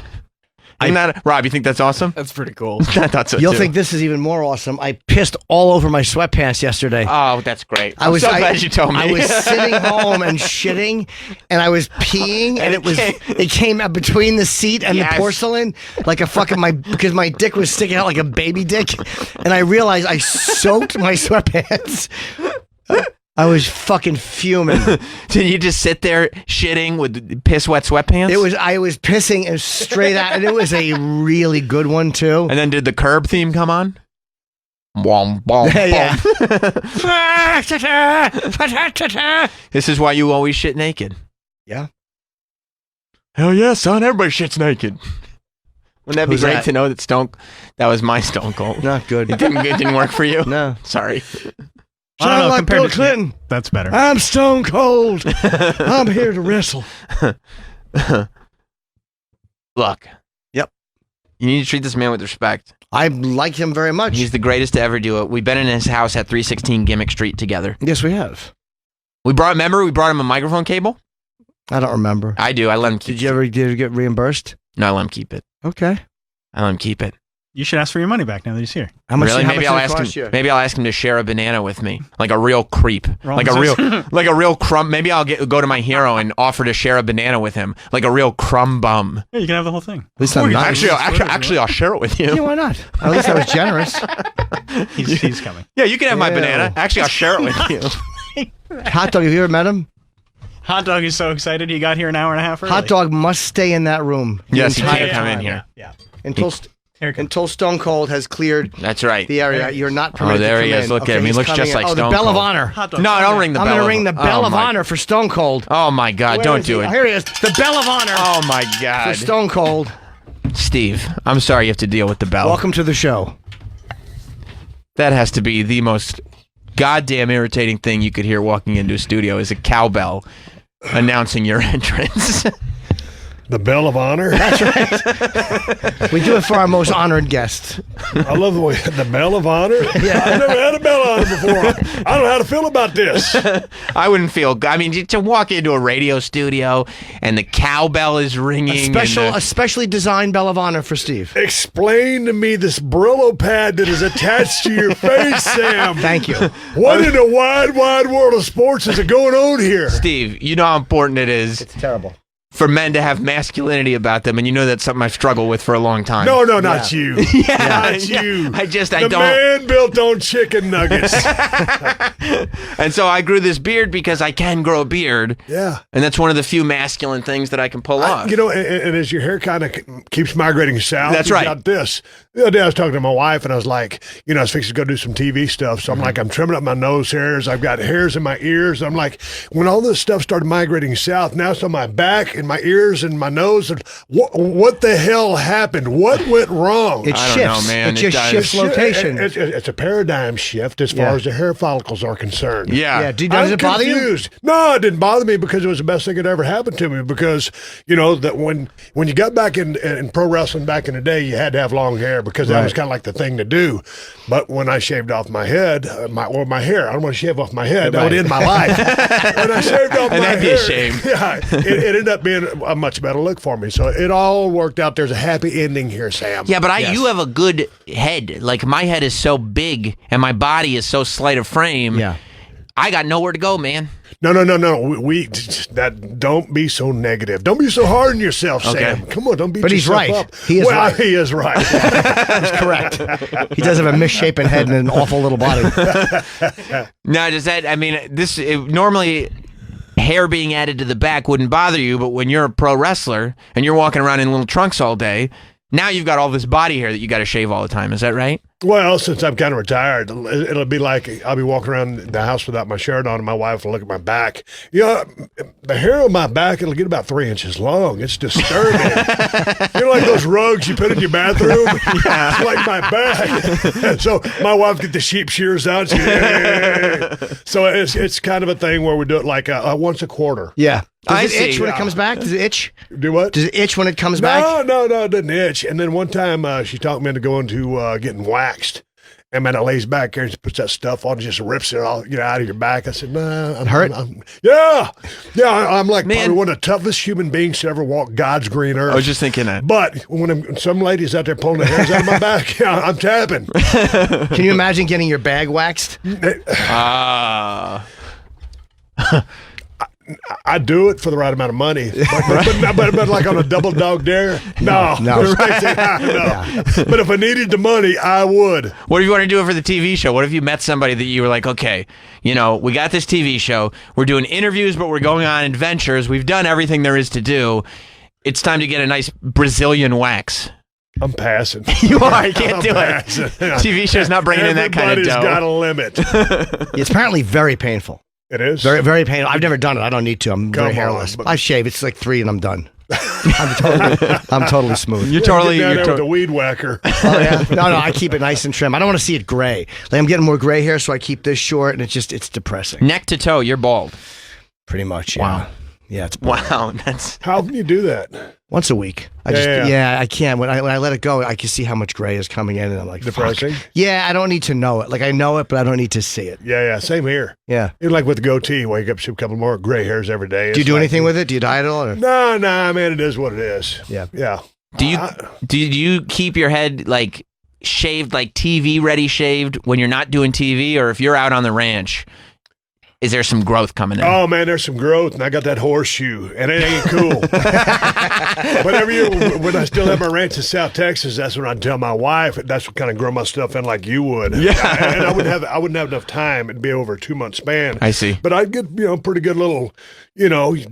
Speaker 4: Rob, you think that's awesome?
Speaker 10: That's pretty cool.
Speaker 4: I thought so
Speaker 1: You'll
Speaker 4: too.
Speaker 1: think this is even more awesome. I pissed all over my sweatpants yesterday.
Speaker 4: Oh, that's great. I'm so glad you told me.
Speaker 1: I was sitting home and shitting, and I was peeing, and it came out between the seat and the porcelain like a fucking because my dick was sticking out like a baby dick, and I realized I soaked my sweatpants. I was fucking fuming.
Speaker 4: Did you just sit there shitting with piss wet sweatpants?
Speaker 1: I was pissing straight out, and it was a really good one too.
Speaker 4: And then did the Curb theme come on? Wom, bom,
Speaker 1: Yeah.
Speaker 4: This is why you always shit naked.
Speaker 1: Yeah.
Speaker 4: Hell yeah, son. Everybody shits naked. Wouldn't that be
Speaker 1: Who's
Speaker 4: great
Speaker 1: that?
Speaker 4: to know that was my Stone Cold?
Speaker 1: Not good.
Speaker 4: It didn't work for you?
Speaker 1: No.
Speaker 4: Sorry.
Speaker 5: I don't know,
Speaker 1: like
Speaker 5: compared
Speaker 1: Bill
Speaker 5: to
Speaker 1: Clinton.
Speaker 5: That's better.
Speaker 1: I'm Stone Cold. I'm here to wrestle.
Speaker 4: Look.
Speaker 1: Yep.
Speaker 4: You need to treat this man with respect.
Speaker 1: I like him very much.
Speaker 4: He's the greatest to ever do it. We've been in his house at 316 Gimmick Street together.
Speaker 1: Yes, we have.
Speaker 4: Remember we brought him a microphone cable?
Speaker 1: I don't remember.
Speaker 4: I do. I let him keep
Speaker 1: Did you get reimbursed?
Speaker 4: No, I let him keep it.
Speaker 1: Okay.
Speaker 4: I let him keep it.
Speaker 5: You should ask for your money back now that he's here.
Speaker 1: How much?
Speaker 4: Really?
Speaker 1: How
Speaker 4: Maybe
Speaker 1: much
Speaker 4: I'll
Speaker 1: did it
Speaker 4: ask
Speaker 1: cost
Speaker 4: him.
Speaker 1: you?
Speaker 4: Maybe I'll ask him to share a banana with me, like a real creep,
Speaker 5: Wrong
Speaker 4: like a
Speaker 5: answer.
Speaker 4: real crumb. Maybe I'll go to my hero and offer to share a banana with him, like a real crumb bum.
Speaker 5: Yeah, you can have the whole thing.
Speaker 1: At least I'm not.
Speaker 4: Actually, I'll share it with you.
Speaker 1: Yeah, why not? At least I was generous.
Speaker 5: He's coming.
Speaker 4: Yeah, you can have my
Speaker 1: Ew.
Speaker 4: banana. Actually, I'll share it with you.
Speaker 1: Hot dog. Have you ever met him?
Speaker 5: Hot Dog is so excited he got here an hour and a half early.
Speaker 1: Hot dog must stay in that room. the
Speaker 4: Yes, he
Speaker 1: entire
Speaker 4: can't come in
Speaker 1: time.
Speaker 4: here.
Speaker 5: Yeah.
Speaker 1: Until Stone Cold has cleared
Speaker 4: That's right.
Speaker 1: the area. You're not permitted
Speaker 4: there
Speaker 1: to
Speaker 4: he
Speaker 1: come
Speaker 4: is.
Speaker 1: in.
Speaker 4: Look at him. He
Speaker 1: he's
Speaker 4: looks
Speaker 1: coming
Speaker 4: just
Speaker 1: in.
Speaker 4: like
Speaker 1: the
Speaker 4: Stone
Speaker 1: Bell of
Speaker 4: Cold.
Speaker 1: Honor.
Speaker 5: Hot Dog.
Speaker 4: No, don't ring the
Speaker 1: I'm
Speaker 4: bell.
Speaker 1: going to ring the Bell of Honor for Stone Cold.
Speaker 4: Oh my God!
Speaker 1: Where
Speaker 4: Don't
Speaker 1: is he?
Speaker 4: do it.
Speaker 1: Oh, here he is. The Bell of Honor
Speaker 4: Oh my
Speaker 1: for
Speaker 4: God!
Speaker 1: Stone Cold.
Speaker 4: Steve, I'm sorry you have to deal with the bell.
Speaker 1: Welcome to the show.
Speaker 4: That has to be the most goddamn irritating thing you could hear walking into a studio is a cowbell announcing your entrance.
Speaker 2: The Bell of Honor.
Speaker 1: That's right. We do it for our most honored guests.
Speaker 2: I love the way the Bell of Honor.
Speaker 1: Yeah.
Speaker 2: I've never had a Bell of Honor before. I don't know how to feel about this.
Speaker 4: I wouldn't feel good. I mean, to walk into a radio studio and the cowbell is ringing.
Speaker 1: A specially designed Bell of Honor for Steve.
Speaker 2: Explain to me this Brillo pad that is attached to your face, Sam.
Speaker 1: Thank you.
Speaker 2: What in the wide, wide world of sports is going on here?
Speaker 4: Steve, you know how important it is
Speaker 1: It's terrible.
Speaker 4: for men to have masculinity about them, and you know that's something I've struggled with for a long time.
Speaker 2: No, not you. Not
Speaker 4: Yeah.
Speaker 2: you.
Speaker 4: I
Speaker 2: the
Speaker 4: don't.
Speaker 2: man built on chicken nuggets.
Speaker 4: And so I grew this beard because I can grow a beard.
Speaker 2: Yeah.
Speaker 4: And that's one of the few masculine things that I can pull off.
Speaker 2: You know, and as your hair kind of keeps migrating south,
Speaker 4: That's
Speaker 2: you
Speaker 4: right.
Speaker 2: got this. The other day I was talking to my wife, and I was like, I was fixing to go do some TV stuff. So I'm like, I'm trimming up my nose hairs. I've got hairs in my ears. I'm like, when all this stuff started migrating south, now it's on my back and my ears and my nose. And what the hell happened? What went wrong?
Speaker 1: It
Speaker 4: I don't
Speaker 1: shifts.
Speaker 4: know, man.
Speaker 1: It just shifts location.
Speaker 2: It's a paradigm shift as far as the hair follicles are concerned.
Speaker 4: Yeah.
Speaker 1: Does it bother you?
Speaker 2: Confused. No, it didn't bother me because it was the best thing that ever happened to me. Because that when you got back in pro wrestling back in the day, you had to have long hair because that was kind of like the thing to do. But when I shaved off my head, my hair, I don't want to shave off my head. That would end my life. When I shaved off my
Speaker 4: that'd be
Speaker 2: hair,
Speaker 4: a shame.
Speaker 2: yeah, it ended up being a much better look for me. So it all worked out. There's a happy ending here, Sam.
Speaker 4: Yeah, but you have a good head. Like my head is so big and my body is so slight of frame.
Speaker 1: Yeah.
Speaker 4: I got nowhere to go, man.
Speaker 2: No. Don't be so negative. Don't be so hard on yourself,
Speaker 4: Okay.
Speaker 2: Sam. Come on, don't beat
Speaker 1: But he's
Speaker 2: yourself
Speaker 1: right.
Speaker 2: up.
Speaker 1: He is right.
Speaker 2: He is right.
Speaker 1: That's correct. He does have a misshapen head and an awful little body.
Speaker 4: Now, does that, normally hair being added to the back wouldn't bother you, but when you're a pro wrestler and you're walking around in little trunks all day, now you've got all this body hair that you got to shave all the time. Is that right?
Speaker 2: Well, since I'm kind of retired, it'll be like I'll be walking around the house without my shirt on, and my wife will look at my back. The hair on my back, it'll get about 3 inches long. It's disturbing. Like those rugs you put in your bathroom? Yeah. It's like my back. And so my wife get the sheep shears out. So it's kind of a thing where we do it like once a quarter.
Speaker 1: Yeah. Does it
Speaker 4: I
Speaker 1: itch
Speaker 4: see.
Speaker 1: when it comes back? Does it itch?
Speaker 2: Do what?
Speaker 1: Does it itch when it comes back?
Speaker 2: No, it doesn't itch. And then one time she talked me into going to getting waxed. And man, it lays back there and puts that stuff on and just rips it all, out of your back. I said, nah. I'm like probably one of the toughest human beings to ever walk God's green earth.
Speaker 4: I was just thinking that.
Speaker 2: But when some ladies out there pulling their hairs out of my back, I'm tapping.
Speaker 1: Can you imagine getting your bag waxed?
Speaker 2: I do it for the right amount of money, but like on a double dog dare, no. But if I needed the money, I would.
Speaker 4: What if you want to do it for the TV show? What if you met somebody that you were like, okay, we got this TV show, we're doing interviews, but we're going on adventures, we've done everything there is to do, it's time to get a nice Brazilian wax.
Speaker 2: I'm passing.
Speaker 4: You are. You can't do it. TV show's not bringing in that kind of dough.
Speaker 2: Everybody's got a limit.
Speaker 1: It's apparently very painful.
Speaker 2: It is?
Speaker 1: Very, very painful. I've never done it. I don't need to. I'm very hairless. I shave. It's like 3 and I'm done. I'm totally smooth.
Speaker 2: You're with the weed whacker.
Speaker 1: Oh, yeah. No, I keep it nice and trim. I don't want to see it gray. Like I'm getting more gray hair, so I keep this short, and it's depressing.
Speaker 4: Neck to toe, you're bald.
Speaker 1: Pretty much, yeah.
Speaker 4: Wow.
Speaker 1: Yeah, it's boring.
Speaker 4: Wow.
Speaker 2: How can you do that?
Speaker 1: Once a week. I can. When I let it go, I can see how much gray is coming in, and I'm like,
Speaker 2: depressing.
Speaker 1: Fuck. Yeah, I don't need to know it. Like I know it, but I don't need to see it.
Speaker 2: Yeah. Same here.
Speaker 1: Yeah.
Speaker 2: Even like with the goatee, wake up, see a couple more gray hairs every day.
Speaker 1: Do you do anything with it? Do you dye it at all? Or?
Speaker 2: No, man. It is what it is.
Speaker 1: Yeah.
Speaker 4: Do you keep your head like shaved, like TV ready shaved when you're not doing TV, or if you're out on the ranch? Is there some growth coming in?
Speaker 2: Oh, man, there's some growth, and I got that horseshoe, and it ain't cool. But every year when I still have my ranch in South Texas, that's when I tell my wife, that's what kind of grow my stuff in like you would.
Speaker 4: Yeah.
Speaker 2: And I wouldn't have enough time. It'd be over a 2-month span.
Speaker 4: I see.
Speaker 2: But I'd get, pretty good little,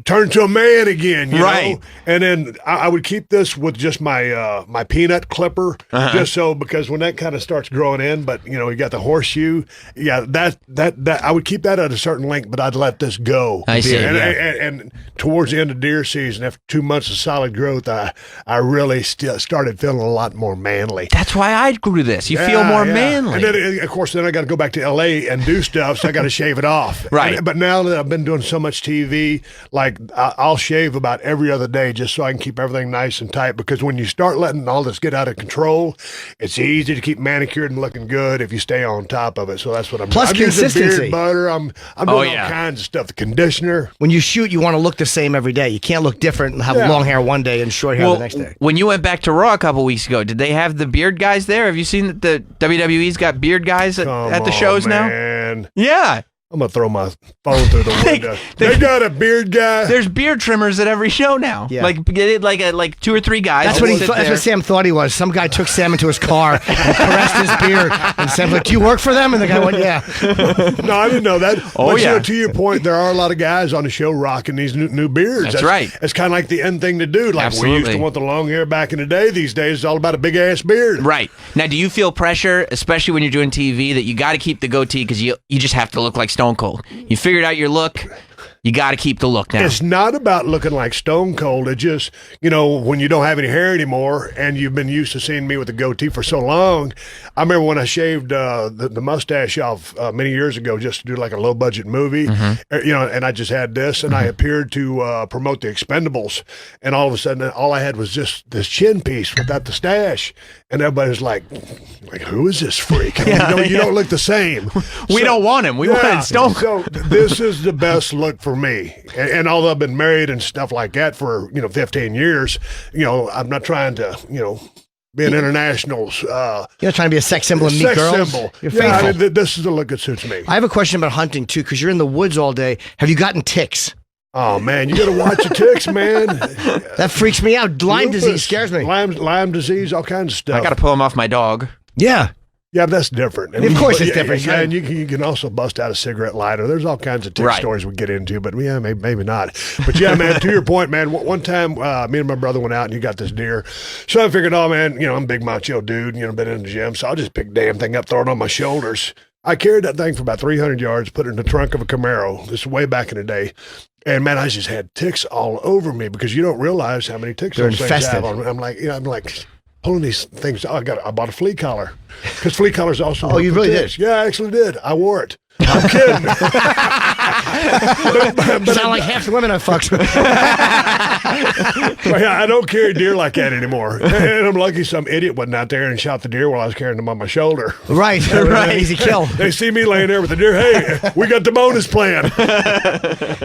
Speaker 2: turn to a man again,
Speaker 4: right.
Speaker 2: know? And then I would keep this with just my my peanut clipper, just so, because when that kind of starts growing in, but, you got the horseshoe, that I would keep that at a certain length, but I'd let this go.
Speaker 4: I see.
Speaker 2: And towards the end of deer season, after 2 months of solid growth, I really started feeling a lot more manly.
Speaker 4: That's why I grew this. You feel more manly.
Speaker 2: And then, of course, I got to go back to L.A. and do stuff, so I got to shave it off.
Speaker 4: Right.
Speaker 2: But now that I've been doing so much TV, like I'll shave about every other day just so I can keep everything nice and tight, because when you start letting all this get out of control, it's easy to keep manicured and looking good if you stay on top of it. So that's what I'm doing.
Speaker 1: Plus consistency.
Speaker 2: Using beard butter. I'm doing all kinds of stuff. The conditioner.
Speaker 1: When you shoot, you want to look the same every day. You can't look different and have long hair one day and short hair the next day.
Speaker 4: When you went back to Raw a couple weeks ago, did they have the beard guys there? Have you seen that the WWE's got beard guys at the shows
Speaker 2: man.
Speaker 4: now? Yeah.
Speaker 2: I'm going to throw my phone through the window. They got a beard guy.
Speaker 4: There's beard trimmers at every show now.
Speaker 1: Yeah.
Speaker 4: Like 2 or 3 guys.
Speaker 1: That's what Sam thought he was. Some guy took Sam into his car and caressed his beard. And Sam's like, do you work for them? And the guy went, yeah.
Speaker 2: No, I didn't know that.
Speaker 4: Oh,
Speaker 2: but to your point, there are a lot of guys on the show rocking these new beards.
Speaker 4: That's right.
Speaker 2: It's kind of like the end thing to do. Like we used to want the long hair back in the day. These days, it's all about a big-ass beard.
Speaker 4: Right. Now, do you feel pressure, especially when you're doing TV, that you got to keep the goatee because you just have to look like Stone Cold? You figured out your look. You got to keep the look now.
Speaker 2: It's not about looking like Stone Cold. It just, when you don't have any hair anymore and you've been used to seeing me with a goatee for so long. I remember when I shaved the mustache off many years ago just to do like a low-budget movie, and I just had this, and I appeared to promote the Expendables, and all of a sudden, all I had was just this chin piece without the stash, and everybody was like, who is this freak? You don't look the same.
Speaker 4: We don't want him. We want Stone
Speaker 2: Cold. So this is the best look for me. And although I've been married and stuff like that for 15 years, I'm not trying to be an international. You're
Speaker 1: not trying to be a sex symbol and meet girls.
Speaker 2: Symbol.
Speaker 1: You're faithful.
Speaker 2: This is the look that suits me.
Speaker 1: I have a question about hunting too, because you're in the woods all day. Have you gotten ticks?
Speaker 2: Oh man, you got to watch the ticks, man.
Speaker 1: That freaks me out. Lyme disease scares me.
Speaker 2: Lyme disease, all kinds of stuff.
Speaker 4: I got to pull them off my dog.
Speaker 1: Yeah.
Speaker 2: Yeah, but that's different.
Speaker 1: And of course it's different.
Speaker 2: Yeah, and you can also bust out a cigarette lighter. There's all kinds of tick stories we get into, but maybe not. But yeah, man, to your point, man, one time me and my brother went out and you got this deer. So I figured, oh man, I'm a big macho dude, been in the gym, so I'll just pick the damn thing up, throw it on my shoulders. I carried that thing for about 300 yards, put it in the trunk of a Camaro. This is way back in the day. And man, I just had ticks all over me because you don't realize how many ticks those things have on me. I'm like pulling these things. I bought a flea collar because flea collars also.
Speaker 1: Oh, you really did?
Speaker 2: Yeah, I actually did. I wore it. I'm kidding.
Speaker 1: but sound like half the women I fucked.
Speaker 2: Well, yeah, I don't carry deer like that anymore. And I'm lucky some idiot wasn't out there and shot the deer while I was carrying them on my shoulder.
Speaker 1: Right, right. Easy kill.
Speaker 2: They see me laying there with the deer. Hey, we got the bonus plan.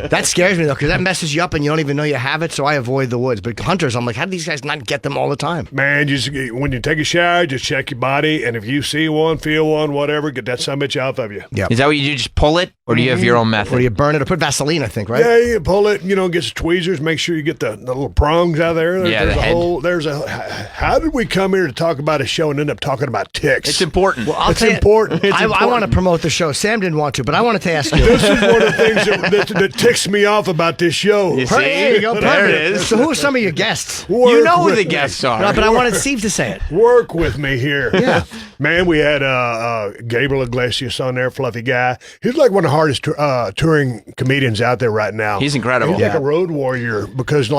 Speaker 1: That scares me though, because that messes you up and you don't even know you have it. So I avoid the woods. But hunters, I'm like, how do these guys not get them all the time?
Speaker 2: Man, when you take a shower, just check your body, and if you see one, feel one, whatever, get that summit off of you.
Speaker 1: Yeah.
Speaker 4: Is that what you do? Just pull it, or do you have your own method?
Speaker 1: Or you burn it, or put Vaseline, I think, right?
Speaker 2: Yeah, you pull it. Get some tweezers. Make sure you get the little prongs out of there. How did we come here to talk about a show and end up talking about ticks?
Speaker 4: It's important.
Speaker 1: Well, it's important. I want to promote the show. Sam didn't want to, but I wanted to ask you.
Speaker 2: This is one of the things that ticks me off about this show.
Speaker 4: You see?
Speaker 1: There you go.
Speaker 4: There it is.
Speaker 1: So who are some of your guests?
Speaker 4: You know who the guests are.
Speaker 1: No, but I wanted Steve to say it.
Speaker 2: Work with me here.
Speaker 1: Yeah.
Speaker 2: Man, we had Gabriel Iglesias on there, fluffy guy. He's like one of the hardest touring comedians out there right now.
Speaker 4: He's incredible.
Speaker 2: He's like a road warrior because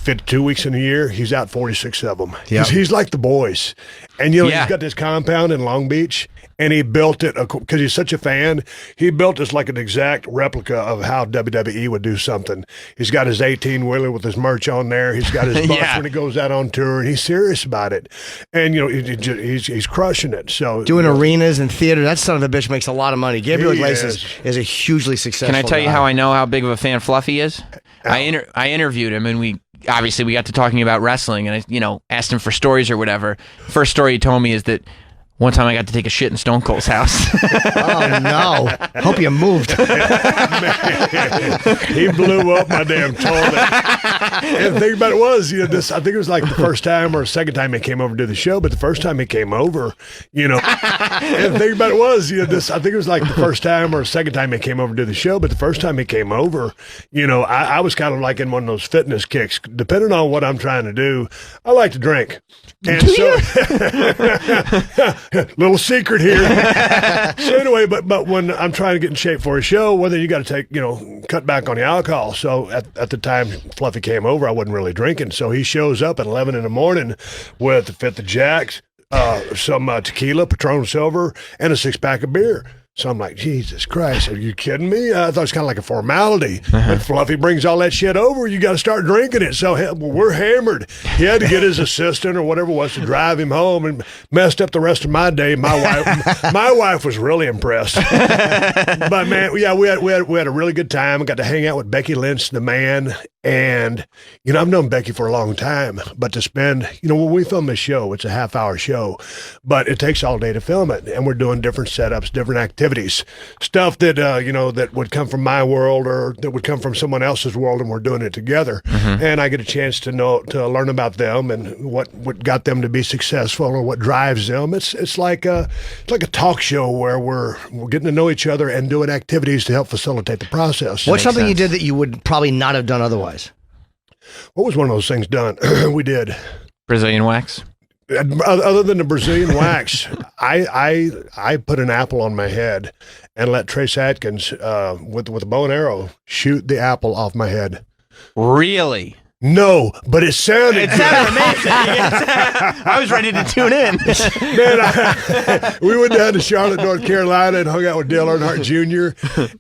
Speaker 2: 52 weeks in a year, he's out 46 of them.
Speaker 1: Yep.
Speaker 2: He's like the boys. And, he's got this compound in Long Beach, and he built it because he's such a fan. He built this like an exact replica of how WWE would do something. He's got his 18-wheeler with his merch on there. He's got his bus when he goes out on tour, and he's serious about it. And, he's crushing it. So
Speaker 1: doing arenas and theater, that son of a bitch makes a lot of money. Gabriel Iglesias is a hugely successful
Speaker 4: Can I tell you
Speaker 1: guy.
Speaker 4: how I know how big of a fan Fluffy is? I interviewed him, and we got to talking about wrestling, and I asked him for stories or whatever. First story he told me is that one time I got to take a shit in Stone Cold's house.
Speaker 1: Oh no! Hope you moved.
Speaker 2: He blew up my damn toilet. And the thing about it was, I think it was like the first time or second time he came over to do the show, but the first time he came over, and the thing about it was, I think it was like the first time or second time he came over to do the show, but the first time he came over, I was kind of like in one of those fitness kicks. Depending on what I'm trying to do, I like to drink. And so, little secret here. So anyway, but when I'm trying to get in shape for a show, whether you got to cut back on the alcohol. So at the time Fluffy came over, I wasn't really drinking. So he shows up at 11 in the morning with a fifth of Jacks, some tequila, Patron Silver, and a 6-pack of beer. So I'm like, Jesus Christ, are you kidding me? I thought it was kind of like a formality. When Fluffy brings all that shit over, you got to start drinking it. So we're hammered. He had to get his assistant or whatever it was to drive him home, and messed up the rest of my day. My wife was really impressed. But man, we had a really good time. I got to hang out with Becky Lynch, the man. And, I've known Becky for a long time, but to spend, when we film this show, it's a half-hour show, but it takes all day to film it. And we're doing different setups, different activities, stuff that, that would come from my world or that would come from someone else's world, and we're doing it together. Mm-hmm. And I get a chance to learn about them and what got them to be successful or what drives them. It's like a talk show where we're getting to know each other and doing activities to help facilitate the process.
Speaker 1: What's something you did that you would probably not have done otherwise?
Speaker 2: What was one of those things done? We did
Speaker 4: Brazilian wax.
Speaker 2: Other than the Brazilian wax, I put an apple on my head and let Trace Atkins with a bow and arrow shoot the apple off my head.
Speaker 4: Really?
Speaker 2: No, but it sounded
Speaker 4: amazing. I was ready to tune in.
Speaker 2: Man, we went down to Charlotte, North Carolina, and hung out with Dale Earnhardt Jr.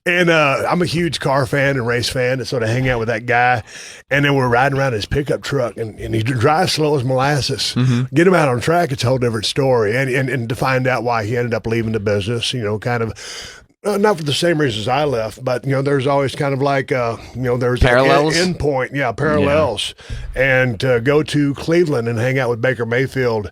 Speaker 2: And I'm a huge car fan and race fan, and sort of hang out with that guy. And then we're riding around in his pickup truck, and he drives slow as molasses. Mm-hmm. Get him out on track, it's a whole different story. And to find out why he ended up leaving the business, kind of. Not for the same reasons I left, but there's always kind of like there's
Speaker 4: parallels,
Speaker 2: an end point, parallels, and to go to Cleveland and hang out with Baker Mayfield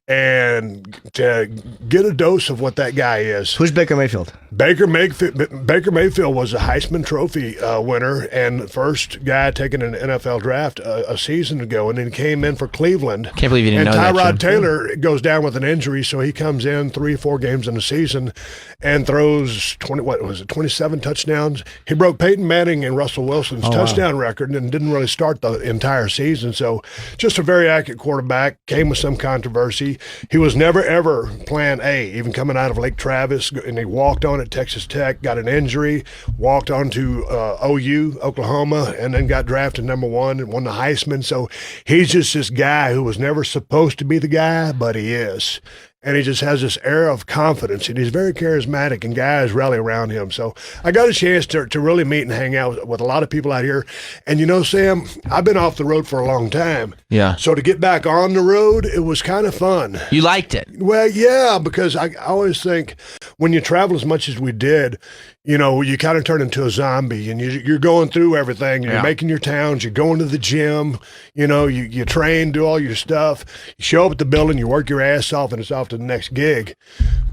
Speaker 2: and to get a dose of what that guy is.
Speaker 1: Who's Baker Mayfield?
Speaker 2: Baker Mayfield was a Heisman Trophy winner and the first guy taken an NFL draft a season ago, and then came in for Cleveland.
Speaker 4: Can't believe you didn't know that.
Speaker 2: And Tyrod Taylor goes down with an injury, so he comes in 3-4 games in the season and throws 27 touchdowns. He broke Peyton Manning and Russell Wilson's touchdown record and didn't really start the entire season. So just a very accurate quarterback, came with some controversy. He was never, ever plan A, even coming out of Lake Travis, and he walked on at Texas Tech, got an injury, walked on to OU, Oklahoma, and then got drafted #1 and won the Heisman. So he's just this guy who was never supposed to be the guy, but he is. and he just has this air of confidence, and he's very charismatic, and guys rally around him. So I got a chance to really meet and hang out with a lot of people out here. And Sam, I've been off the road for a long time.
Speaker 4: Yeah.
Speaker 2: So to get back on the road, it was kind of fun.
Speaker 4: You liked it?
Speaker 2: Well, yeah, because I always think when you travel as much as we did, you kind of turn into a zombie, and you're going through everything. You're making your towns. You're going to the gym. You train, do all your stuff. You show up at the building. You work your ass off, and it's off to the next gig.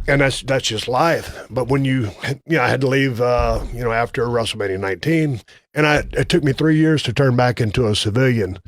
Speaker 2: And that's just life. But when I had to leave, after WrestleMania 19, and it took me 3 years to turn back into a civilian.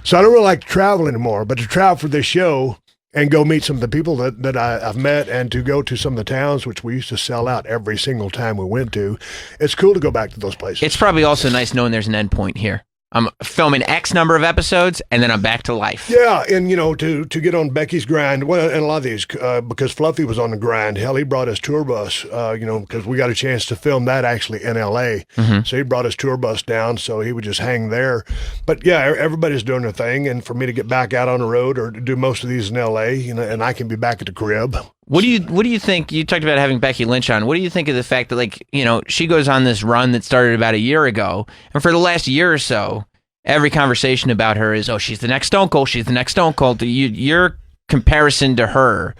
Speaker 2: So I don't really like to travel anymore. But to travel for this show and go meet some of the people that I've met, and to go to some of the towns which we used to sell out every single time we went to, it's cool to go back to those places.
Speaker 4: It's probably also nice knowing there's an end point here. I'm filming X number of episodes, and then I'm back to life.
Speaker 2: Yeah, and to get on Becky's grind, well, and a lot of these, because Fluffy was on the grind. Hell, he brought his tour bus, because we got a chance to film that actually in L.A.
Speaker 4: Mm-hmm.
Speaker 2: So he brought his tour bus down, so he would just hang there. But yeah, everybody's doing their thing, and for me to get back out on the road or to do most of these in L.A., and I can be back at the crib.
Speaker 4: What do you think? You talked about having Becky Lynch on. What do you think of the fact that she goes on this run that started about a year ago, and for the last year or so, every conversation about her is, she's the next Stone Cold. She's the next Stone Cold. Your comparison to her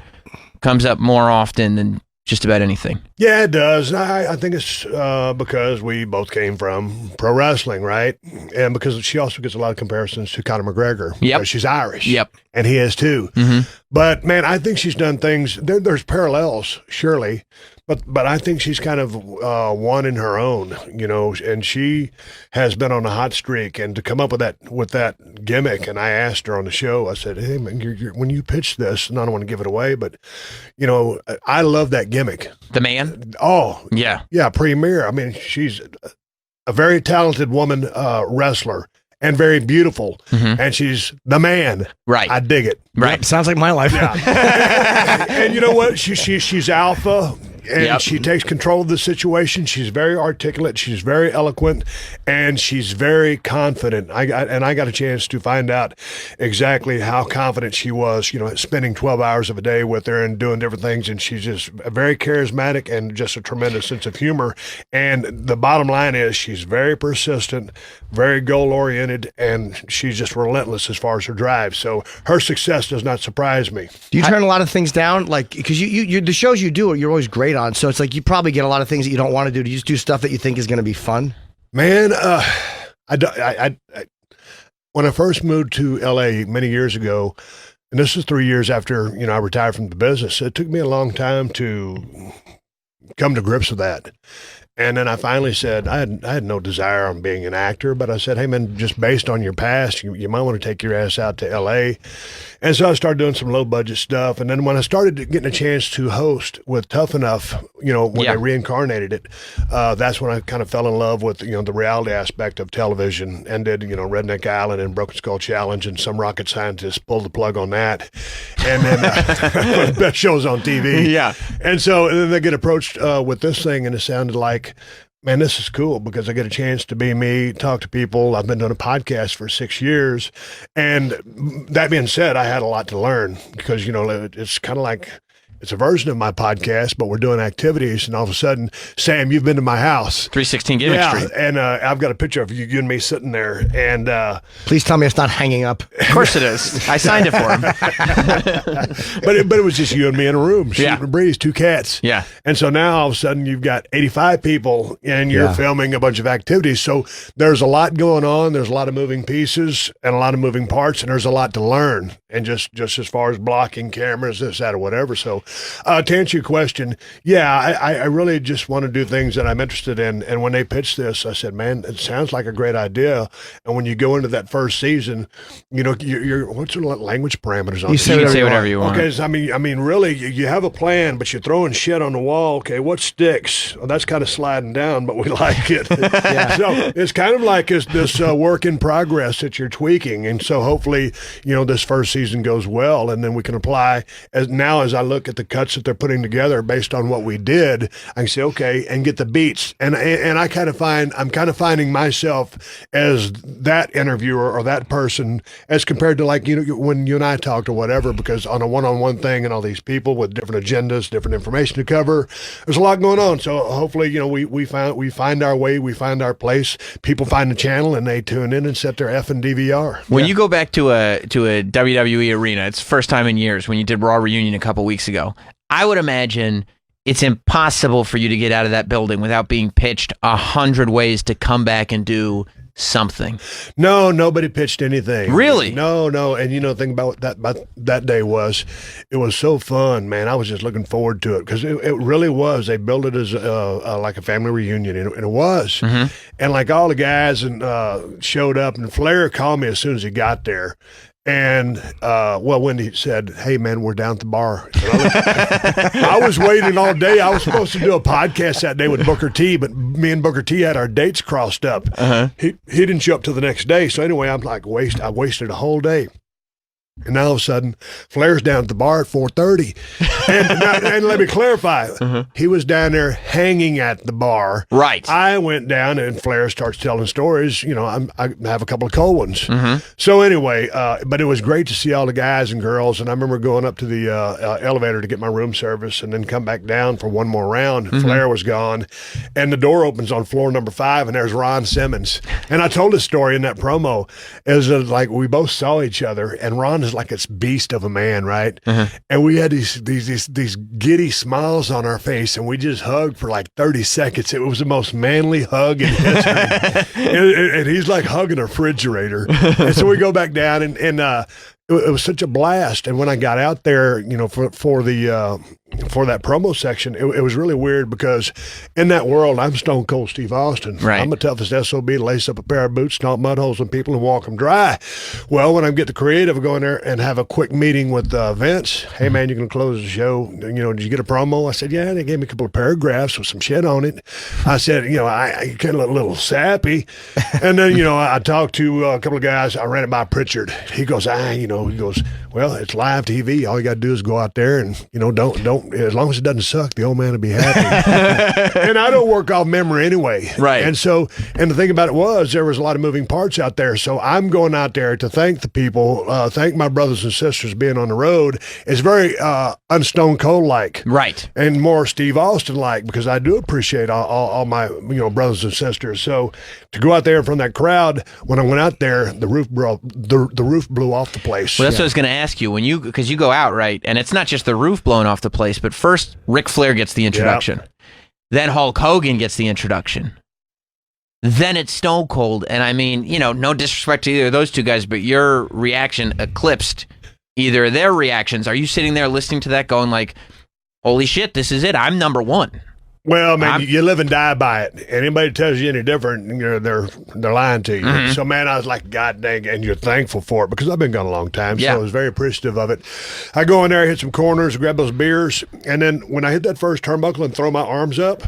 Speaker 4: comes up more often than just about anything.
Speaker 2: Yeah, it does. I think it's because we both came from pro wrestling, right? And because she also gets a lot of comparisons to Conor McGregor.
Speaker 4: Yep.
Speaker 2: She's Irish.
Speaker 4: Yep.
Speaker 2: And he is too.
Speaker 4: Mm-hmm.
Speaker 2: But man, I think she's done things. There's parallels, surely. But I think she's kind of one in her own, and she has been on a hot streak. And to come up with that gimmick, and I asked her on the show, I said, "Hey man, when you pitched this, and I don't want to give it away, but I love that gimmick."
Speaker 4: The man?
Speaker 2: Oh
Speaker 4: yeah,
Speaker 2: Premier. I mean, she's a very talented woman wrestler. And very beautiful, and she's the man.
Speaker 4: Right,
Speaker 2: I dig it.
Speaker 1: Right, yep, sounds like my life.
Speaker 2: Yeah. and you know what? She's alpha, and she takes control of the situation. She's very articulate. She's very eloquent, and she's very confident. I got a chance to find out exactly how confident she was. Spending 12 hours of a day with her and doing different things, and she's just very charismatic and just a tremendous sense of humor. And the bottom line is, she's very persistent, very goal-oriented, and she's just relentless as far as her drive. So her success does not surprise me.
Speaker 1: Do you turn a lot of things down? Because you the shows you do, you're always great on. So it's like you probably get a lot of things that you don't want to do. Do you just do stuff that you think is going to be fun?
Speaker 2: Man, when I first moved to L.A. many years ago, and this is 3 years after I retired from the business, it took me a long time to come to grips with that. And then I finally said, I had no desire on being an actor, but I said, hey, man, just based on your past, you might want to take your ass out to L.A. And so I started doing some low-budget stuff. And then when I started getting a chance to host with Tough Enough, when they reincarnated it, that's when I kind of fell in love with, the reality aspect of television, and did, Redneck Island and Broken Skull Challenge, and some rocket scientists pulled the plug on that. And then the best shows on TV.
Speaker 4: Yeah.
Speaker 2: And then they get approached with this thing, and it sounded like, man, this is cool because I get a chance to be me, talk to people. I've been doing a podcast for 6 years. And that being said, I had a lot to learn because, it's kind of like, it's a version of my podcast, but we're doing activities. And all of a sudden, Sam, you've been to my house.
Speaker 4: 316 Gimmick Street.
Speaker 2: And I've got a picture of you and me sitting there. And
Speaker 1: please tell me it's not hanging up.
Speaker 4: Of course it is. I signed it for him.
Speaker 2: but it was just you and me in a room, shooting a breeze, 2 cats.
Speaker 4: Yeah.
Speaker 2: And so now all of a sudden you've got 85 people and you're filming a bunch of activities. So there's a lot going on. There's a lot of moving pieces and a lot of moving parts, and there's a lot to learn. And just as far as blocking cameras, this, that, or whatever. So to answer your question, I really just want to do things that I'm interested in. And when they pitched this, I said, man, it sounds like a great idea. And when you go into that first season, you're what's the language parameters on
Speaker 4: you can say whatever you want.
Speaker 2: Okay, so, I mean, really, you have a plan, but you're throwing shit on the wall. Okay, what sticks? Well, that's kind of sliding down, but we like it. So it's kind of like this work in progress that you're tweaking. And so hopefully, this first season goes well, and then we can apply as I look at the cuts that they're putting together based on what we did, I can say, okay, and get the beats. And I'm kind of finding myself as that interviewer or that person as compared to like, when you and I talked or whatever, because on a one-on-one thing and all these people with different agendas, different information to cover, there's a lot going on. So hopefully, we find our way, we find our place. People find the channel and they tune in and set their effing DVR.
Speaker 4: When you go back to a WWE arena, it's the first time in years when you did Raw Reunion a couple weeks ago, I would imagine it's impossible for you to get out of that building without being pitched 100 ways to come back and do something.
Speaker 2: No, nobody pitched anything.
Speaker 4: Really?
Speaker 2: No. And the thing about that day was, it was so fun, man. I was just looking forward to it because it really was. They built it as like a family reunion, and it was.
Speaker 4: Mm-hmm.
Speaker 2: And like all the guys showed up, and Flair called me as soon as he got there. And, when he said, hey, man, we're down at the bar. I was waiting all day. I was supposed to do a podcast that day with Booker T, but me and Booker T had our dates crossed up.
Speaker 4: Uh-huh.
Speaker 2: He didn't show up till the next day. So anyway, I'm like, I wasted a whole day. And now all of a sudden, Flair's down at the bar at 4:30. And let me clarify, he was down there hanging at the bar.
Speaker 4: Right.
Speaker 2: I went down and Flair starts telling stories. I have a couple of cold ones.
Speaker 4: Mm-hmm.
Speaker 2: So anyway, but it was great to see all the guys and girls. And I remember going up to the elevator to get my room service and then come back down for one more round.
Speaker 4: Mm-hmm.
Speaker 2: Flair was gone. And the door opens on floor number 5 and there's Ron Simmons. And I told this story in that promo as like we both saw each other and Ron is like this beast of a man, right? And we had these giddy smiles on our face, and we just hugged for like 30 seconds. It was the most manly hug in history. and he's like hugging a refrigerator. And so we go back down, and it was such a blast. And when I got out there, for that promo section, it was really weird because in that world, I'm Stone Cold Steve Austin.
Speaker 4: Right.
Speaker 2: I'm the toughest SOB, lace up a pair of boots, stomp mud holes in people and walk them dry. Well, when I get the creative, I go in there and have a quick meeting with Vince. Hey, man, you're going to close the show. Did you get a promo? I said, yeah. They gave me a couple of paragraphs with some shit on it. I said, I kind of look a little sappy. And then, I talked to a couple of guys. I ran it by Pritchard. He goes, he goes, well, it's live TV. All you got to do is go out there and, don't, as long as it doesn't suck, the old man will be happy. And I don't work off memory anyway.
Speaker 4: Right.
Speaker 2: And the thing about it was there was a lot of moving parts out there. So I'm going out there to thank the people, thank my brothers and sisters being on the road. It's very unstone cold like.
Speaker 4: Right.
Speaker 2: And more Steve Austin like, because I do appreciate all my, brothers and sisters. So to go out there in front of that crowd, when I went out there, the roof blew off the place.
Speaker 4: Well, that's what I was going to ask you. Because you go out, right, and it's not just the roof blowing off the place, but first Ric Flair gets the introduction.
Speaker 2: Yep.
Speaker 4: Then Hulk Hogan gets the introduction. Then it's Stone Cold. And I mean, no disrespect to either of those two guys, but your reaction eclipsed either of their reactions. Are you sitting there listening to that going like, holy shit, this is it. I'm number one.
Speaker 2: Well, man, you live and die by it. Anybody tells you any different, they're lying to you.
Speaker 4: Mm-hmm.
Speaker 2: So, man, I was like, God dang, and you're thankful for it because I've been gone a long time.
Speaker 4: Yeah.
Speaker 2: So I was very appreciative of it. I go in there, hit some corners, grab those beers, and then when I hit that first turnbuckle and throw my arms up,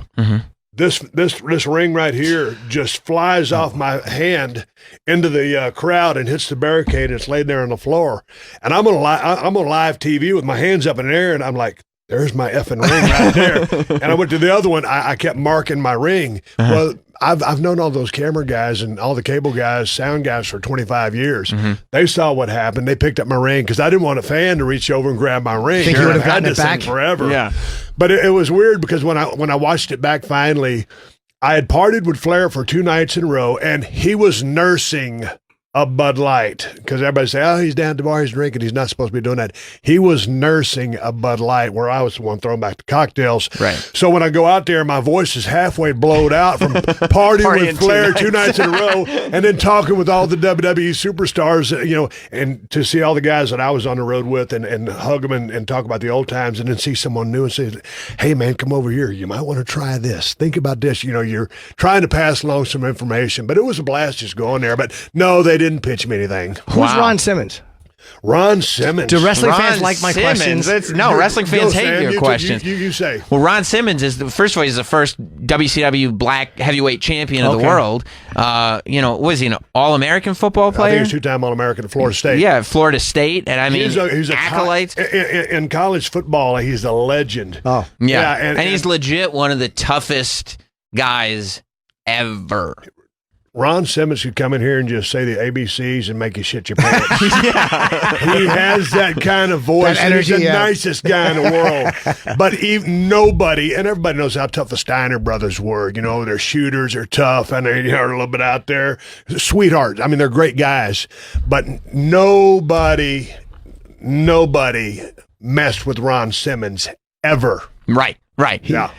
Speaker 2: this ring right here just flies off my hand into the crowd and hits the barricade. And it's laid there on the floor, and I'm on live TV with my hands up in the air, and I'm like, there's my effing ring right there. And I went to the other one. I kept marking my ring. Well, I've known all those camera guys and all the cable guys, sound guys for 25 years. They saw what happened. They picked up my ring because I didn't want a fan to reach over and grab my ring.
Speaker 1: Think you would have gotten it back
Speaker 2: forever.
Speaker 4: Yeah.
Speaker 2: But it was weird because when I watched it back finally, I had partied with Flair for 2 nights in a row, and he was nursing a Bud Light, because everybody say, oh, he's down at the bar, he's drinking, he's not supposed to be doing that. He was nursing a Bud Light, where I was the one throwing back the cocktails.
Speaker 4: Right.
Speaker 2: So when I go out there, my voice is halfway blowed out from partying with Flair 2 nights in a row, and then talking with all the WWE superstars, and to see all the guys that I was on the road with and hug them and talk about the old times, and then see someone new and say, hey, man, come over here. You might want to try this. Think about this. You're trying to pass along some information, but it was a blast just going there. But no, they didn't pitch me anything.
Speaker 1: Who's Ron Simmons?
Speaker 2: Ron Simmons.
Speaker 1: Do wrestling
Speaker 4: Ron
Speaker 1: fans like my
Speaker 4: Simmons.
Speaker 1: questions?
Speaker 4: No, wrestling fans hate
Speaker 2: Sam,
Speaker 4: your questions.
Speaker 2: You say.
Speaker 4: Well, Ron Simmons first of all, he's the first WCW black heavyweight champion of the world. Was he an All-American football player?
Speaker 2: I think he's two-time All-American at Florida State.
Speaker 4: Yeah, Florida State, and I mean,
Speaker 2: he's a
Speaker 4: accolades.
Speaker 2: In college football, he's a legend.
Speaker 1: Oh,
Speaker 4: yeah, and he's legit one of the toughest guys ever.
Speaker 2: Ron Simmons could come in here and just say the ABCs and make you shit your pants. He has that kind of voice.
Speaker 1: That energy,
Speaker 2: he's the nicest guy in the world. But nobody, and everybody knows how tough the Steiner brothers were. You know, they're shooters, they're tough, and they're a little bit out there. Sweethearts. I mean, they're great guys. But nobody messed with Ron Simmons ever.
Speaker 4: Right.
Speaker 2: Yeah.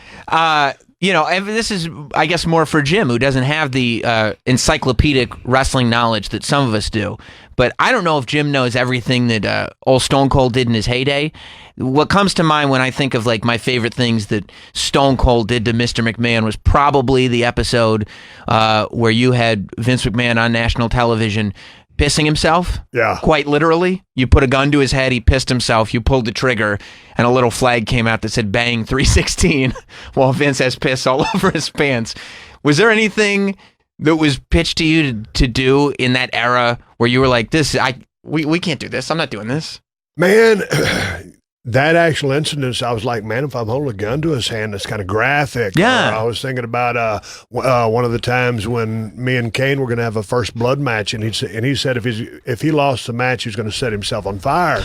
Speaker 4: And this is, I guess, more for Jim, who doesn't have the encyclopedic wrestling knowledge that some of us do. But I don't know if Jim knows everything that old Stone Cold did in his heyday. What comes to mind when I think of like my favorite things that Stone Cold did to Mr. McMahon was probably the episode where you had Vince McMahon on national television pissing himself.
Speaker 2: Yeah.
Speaker 4: Quite literally. You put a gun to his head, he pissed himself, you pulled the trigger, and a little flag came out that said bang 316 while Vince has piss all over his pants. Was there anything that was pitched to you to do in that era where you were like, we can't do this, I'm not doing this?
Speaker 2: Man, that actual incident, I was like, man, if I'm holding a gun to his hand, that's kind of graphic.
Speaker 4: Yeah.
Speaker 2: Or I was thinking about one of the times when me and Kane were going to have a first blood match, and he said if he lost the match, he's going to set himself on fire.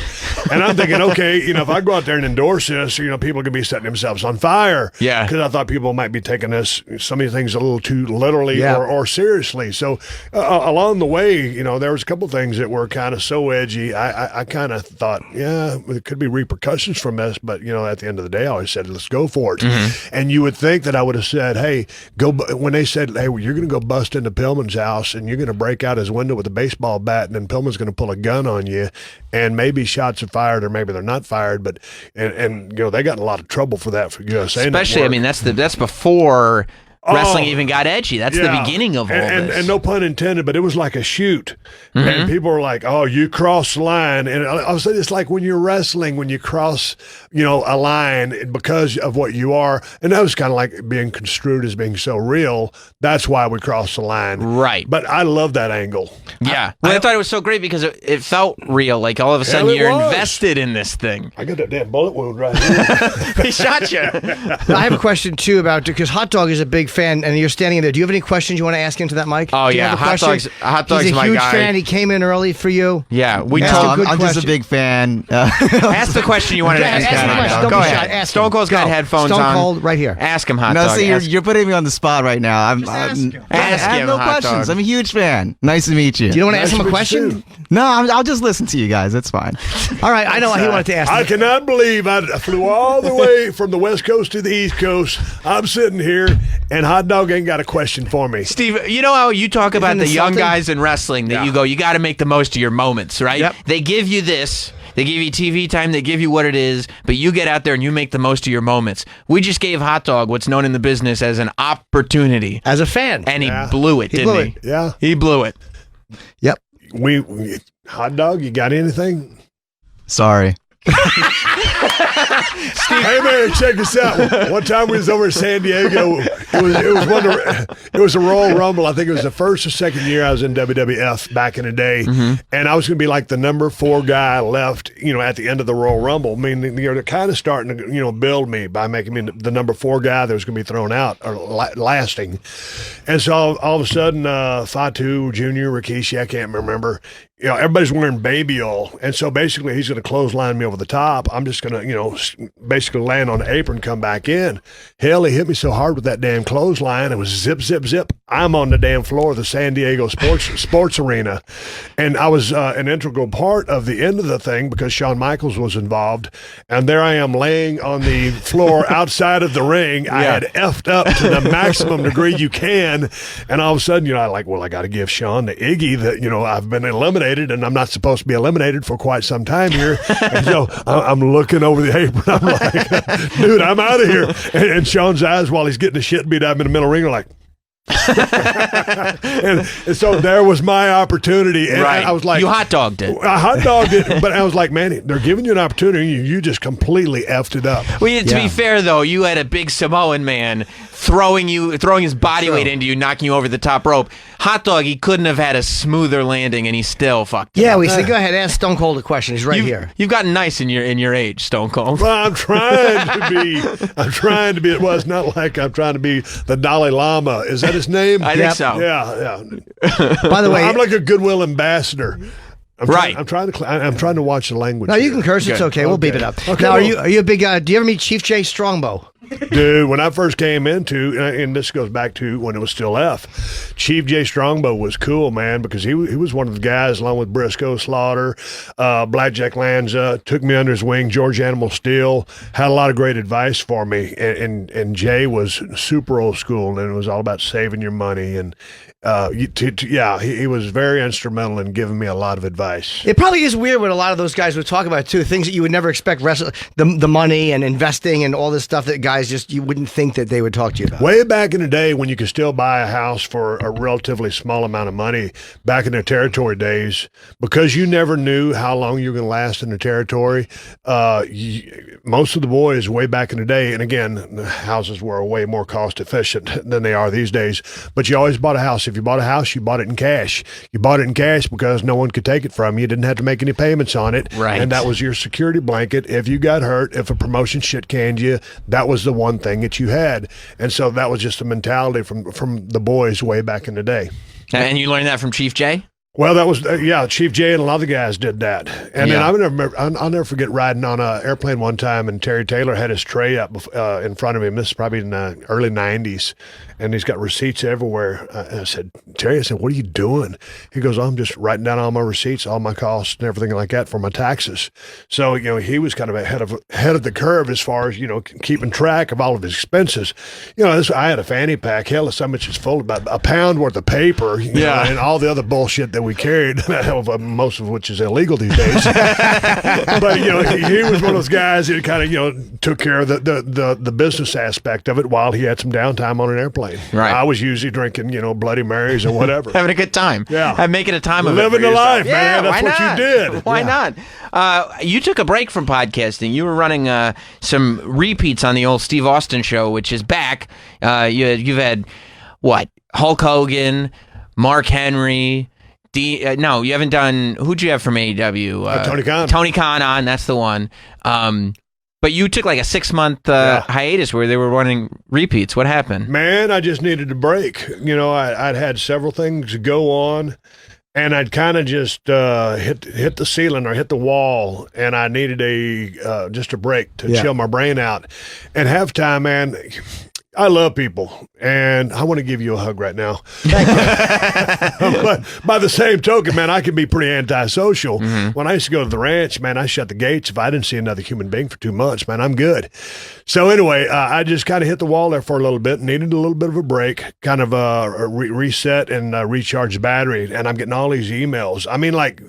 Speaker 2: And I'm thinking, okay, if I go out there and endorse this, people are going to be setting themselves on fire.
Speaker 4: Yeah.
Speaker 2: Because I thought people might be taking some of these things a little too literally or seriously. So along the way, there was a couple things that were kind of so edgy. I kind of thought, yeah, it could be repercussions from this, but at the end of the day, I always said, let's go for it.
Speaker 4: Mm-hmm.
Speaker 2: And you would think that I would have said, hey, go. When they said, hey, well, you're going to go bust into Pillman's house and you're going to break out his window with a baseball bat, and then Pillman's going to pull a gun on you, and maybe shots are fired or maybe they're not fired, but and they got in a lot of trouble for that for USA.
Speaker 4: Especially, I mean, that's before wrestling even got edgy. That's the beginning of all this.
Speaker 2: And no pun intended, but it was like a shoot.
Speaker 4: Mm-hmm.
Speaker 2: And people were like, oh, you crossed the line. And I'll say it's like when you're wrestling, when you cross, a line because of what you are. And that was kind of like being construed as being so real. That's why we crossed the line.
Speaker 4: Right.
Speaker 2: But I love that angle.
Speaker 4: Yeah. I thought it was so great because it felt real. Like all of a sudden you're invested in this thing.
Speaker 2: I got that damn bullet wound right here.
Speaker 4: He shot you.
Speaker 1: I have a question, too, because Hot Dog is a big fan, and you're standing in there. Do you have any questions you want to ask into that mic?
Speaker 4: Oh,
Speaker 1: Do you
Speaker 4: yeah.
Speaker 1: have a
Speaker 4: Hot
Speaker 1: question?
Speaker 4: Dog's
Speaker 1: He's a
Speaker 4: my
Speaker 1: huge
Speaker 4: guy.
Speaker 1: fan. He came in early for you.
Speaker 4: Yeah.
Speaker 3: I'm just a big fan.
Speaker 4: Ask the question you wanted to ask. Go ahead. Stone Cold's got headphones on.
Speaker 1: Stone Cold, right here.
Speaker 4: Ask him, Hot Dog.
Speaker 3: See, you're putting me on the spot right now.
Speaker 4: Ask him,
Speaker 3: I have no
Speaker 4: Hot
Speaker 3: questions.
Speaker 4: Dog.
Speaker 3: I'm a huge fan. Nice to meet you.
Speaker 1: Do you want to ask him a question?
Speaker 3: No, I'll just listen to you guys. That's fine.
Speaker 1: All right, I know he wanted to ask.
Speaker 2: I cannot believe I flew all the way from the West Coast to the East Coast. I'm sitting here, and Hot Dog ain't got a question for me.
Speaker 4: Steve, you know how you talk about the young guys in wrestling that you got to make the most of your moments, right?
Speaker 1: Yep.
Speaker 4: They give you this. They give you TV time. They give you what it is, but you get out there and you make the most of your moments. We just gave Hot Dog what's known in the business as an opportunity.
Speaker 1: As a fan.
Speaker 4: And he blew it, didn't he?
Speaker 2: Yeah.
Speaker 4: He blew it.
Speaker 1: Yep.
Speaker 2: We Hot Dog, you got anything?
Speaker 3: Sorry.
Speaker 2: Hey man, check this out. One time we was over in San Diego. It was a Royal Rumble. I think it was the first or second year I was in WWF back in the day, and I was going to be like the number 4 guy left. At the end of the Royal Rumble. I mean, they're kind of starting to build me by making me the number 4 guy that was going to be thrown out or lasting. And so all of a sudden, Fatu Jr., Rikishi, I can't remember. Everybody's wearing baby oil. And so basically he's going to clothesline me over the top. I'm just going to, basically land on the apron, come back in. Hell, he hit me so hard with that damn clothesline. It was zip, zip, zip. I'm on the damn floor of the San Diego sports arena. And I was an integral part of the end of the thing because Shawn Michaels was involved. And there I am laying on the floor outside of the ring. Yeah. I had effed up to the maximum degree you can. And all of a sudden, I got to give Shawn the Iggy that, I've been eliminated. And I'm not supposed to be eliminated for quite some time here. And so I'm looking over the apron. I'm like, dude, I'm out of here. And Sean's eyes, while he's getting the shit beat out in the middle ring, are like, and so there was my opportunity. And
Speaker 4: Right.
Speaker 2: I was like,
Speaker 4: You hot dogged it.
Speaker 2: I hot dogged it, but I was like, man, they're giving you an opportunity. You just completely effed it up.
Speaker 4: Well, to be fair, though, you had a big Samoan man throwing his body weight into you, knocking you over the top rope. Hot dog, he couldn't have had a smoother landing, and he still fucked it.
Speaker 1: Yeah, we said, go ahead, ask Stone Cold a question. He's right here.
Speaker 4: You've gotten nice in your age, Stone Cold.
Speaker 2: Well, I'm trying to be. Well, it's not like I'm trying to be the Dalai Lama. Is that his name?
Speaker 4: I think so.
Speaker 2: Yeah.
Speaker 1: By the way,
Speaker 2: I'm like a goodwill ambassador.
Speaker 4: Right.
Speaker 2: I'm trying to watch the language.
Speaker 1: No, you
Speaker 2: here.
Speaker 1: can curse. It's okay. We'll beep it up.
Speaker 2: Okay,
Speaker 1: now,
Speaker 2: well-
Speaker 1: are you a big? Do you ever meet Chief Jay Strongbow?
Speaker 2: Dude, when I first came into, and this goes back to when it was still F, Chief Jay Strongbow was cool, man, because he was one of the guys, along with Briscoe, Slaughter, Blackjack Lanza, took me under his wing. George Animal Steel had a lot of great advice for me, and Jay was super old school, and it was all about saving your money, and he was very instrumental in giving me a lot of advice.
Speaker 1: It probably is weird what a lot of those guys would talk about too. Things that you would never expect, the money and investing and all this stuff that guys just you wouldn't think that they would talk to you about.
Speaker 2: Way back in the day when you could still buy a house for a relatively small amount of money, back in the territory days, because you never knew how long you were going to last in the territory, most of the boys way back in the day, and again, the houses were way more cost efficient than they are these days, but you always bought a house. If you bought a house, you bought it in cash. You bought it in cash because no one could take it from you. You didn't have to make any payments on it.
Speaker 4: Right.
Speaker 2: And that was your security blanket. If you got hurt, if a promotion shit canned you, that was the one thing that you had. And so that was just a mentality from the boys way back in the day.
Speaker 4: And you learned that from Chief Jay?
Speaker 2: Well, that was, Chief Jay and a lot of the guys did that. And then I'll never forget riding on an airplane one time, and Terry Taylor had his tray up in front of him. This is probably in the early 90s. And he's got receipts everywhere. I said, Terry, what are you doing? He goes, I'm just writing down all my receipts, all my costs and everything like that for my taxes. So, he was kind of ahead of the curve as far as, keeping track of all of his expenses. I had a fanny pack. Hell, some of it's full, about a pound worth of paper, and all the other bullshit that we carried, most of which is illegal these days. But, he was one of those guys that kind of, took care of the business aspect of it while he had some downtime on an airplane.
Speaker 4: Right.
Speaker 2: I was usually drinking, Bloody Marys or whatever.
Speaker 4: Having a good time.
Speaker 2: Yeah.
Speaker 4: And making a time of it.
Speaker 2: Living the life, man.
Speaker 4: Yeah,
Speaker 2: That's what you did.
Speaker 4: Why not? You took a break from podcasting. You were running some repeats on the old Steve Austin show, which is back. You've had, what, Hulk Hogan, Mark Henry. No, you haven't done, who'd you have from AEW?
Speaker 2: Tony Khan.
Speaker 4: Tony Khan on, that's the one. But you took like a 6-month hiatus where they were running repeats. What happened?
Speaker 2: Man, I just needed a break. I'd had several things go on, and I'd kind of just hit the ceiling or hit the wall, and I needed just a break to chill my brain out and have time, man. I love people, and I want to give you a hug right now. Thank you. But by the same token, man, I can be pretty antisocial. When I used to go to the ranch, man, I shut the gates. If I didn't see another human being for 2 months, man, I'm good. So anyway, I just kind of hit the wall there for a little bit, needed a little bit of a break, kind of reset and recharge the battery, and I'm getting all these emails. I mean, like,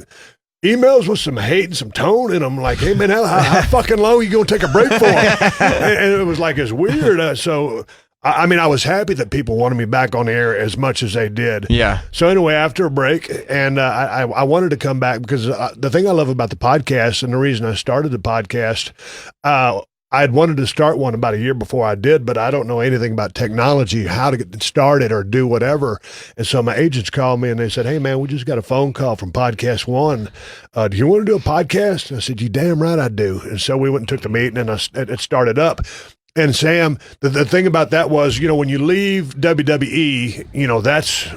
Speaker 2: emails with some hate and some tone in them, like, hey, man, how fucking long you going to take a break for? and it was like, it's weird. So, I mean, I was happy that people wanted me back on the air as much as they did.
Speaker 4: Yeah.
Speaker 2: So anyway, after a break, and I wanted to come back because the thing I love about the podcast, and the reason I started the podcast, I'd wanted to start one about a year before I did, but I don't know anything about technology, how to get started or do whatever. And so my agents called me and they said, hey, man, we just got a phone call from Podcast One. Do you want to do a podcast? And I said, you damn right I do. And so we went and took the meeting, and it started up. And Sam, the thing about that was, when you leave WWE, that's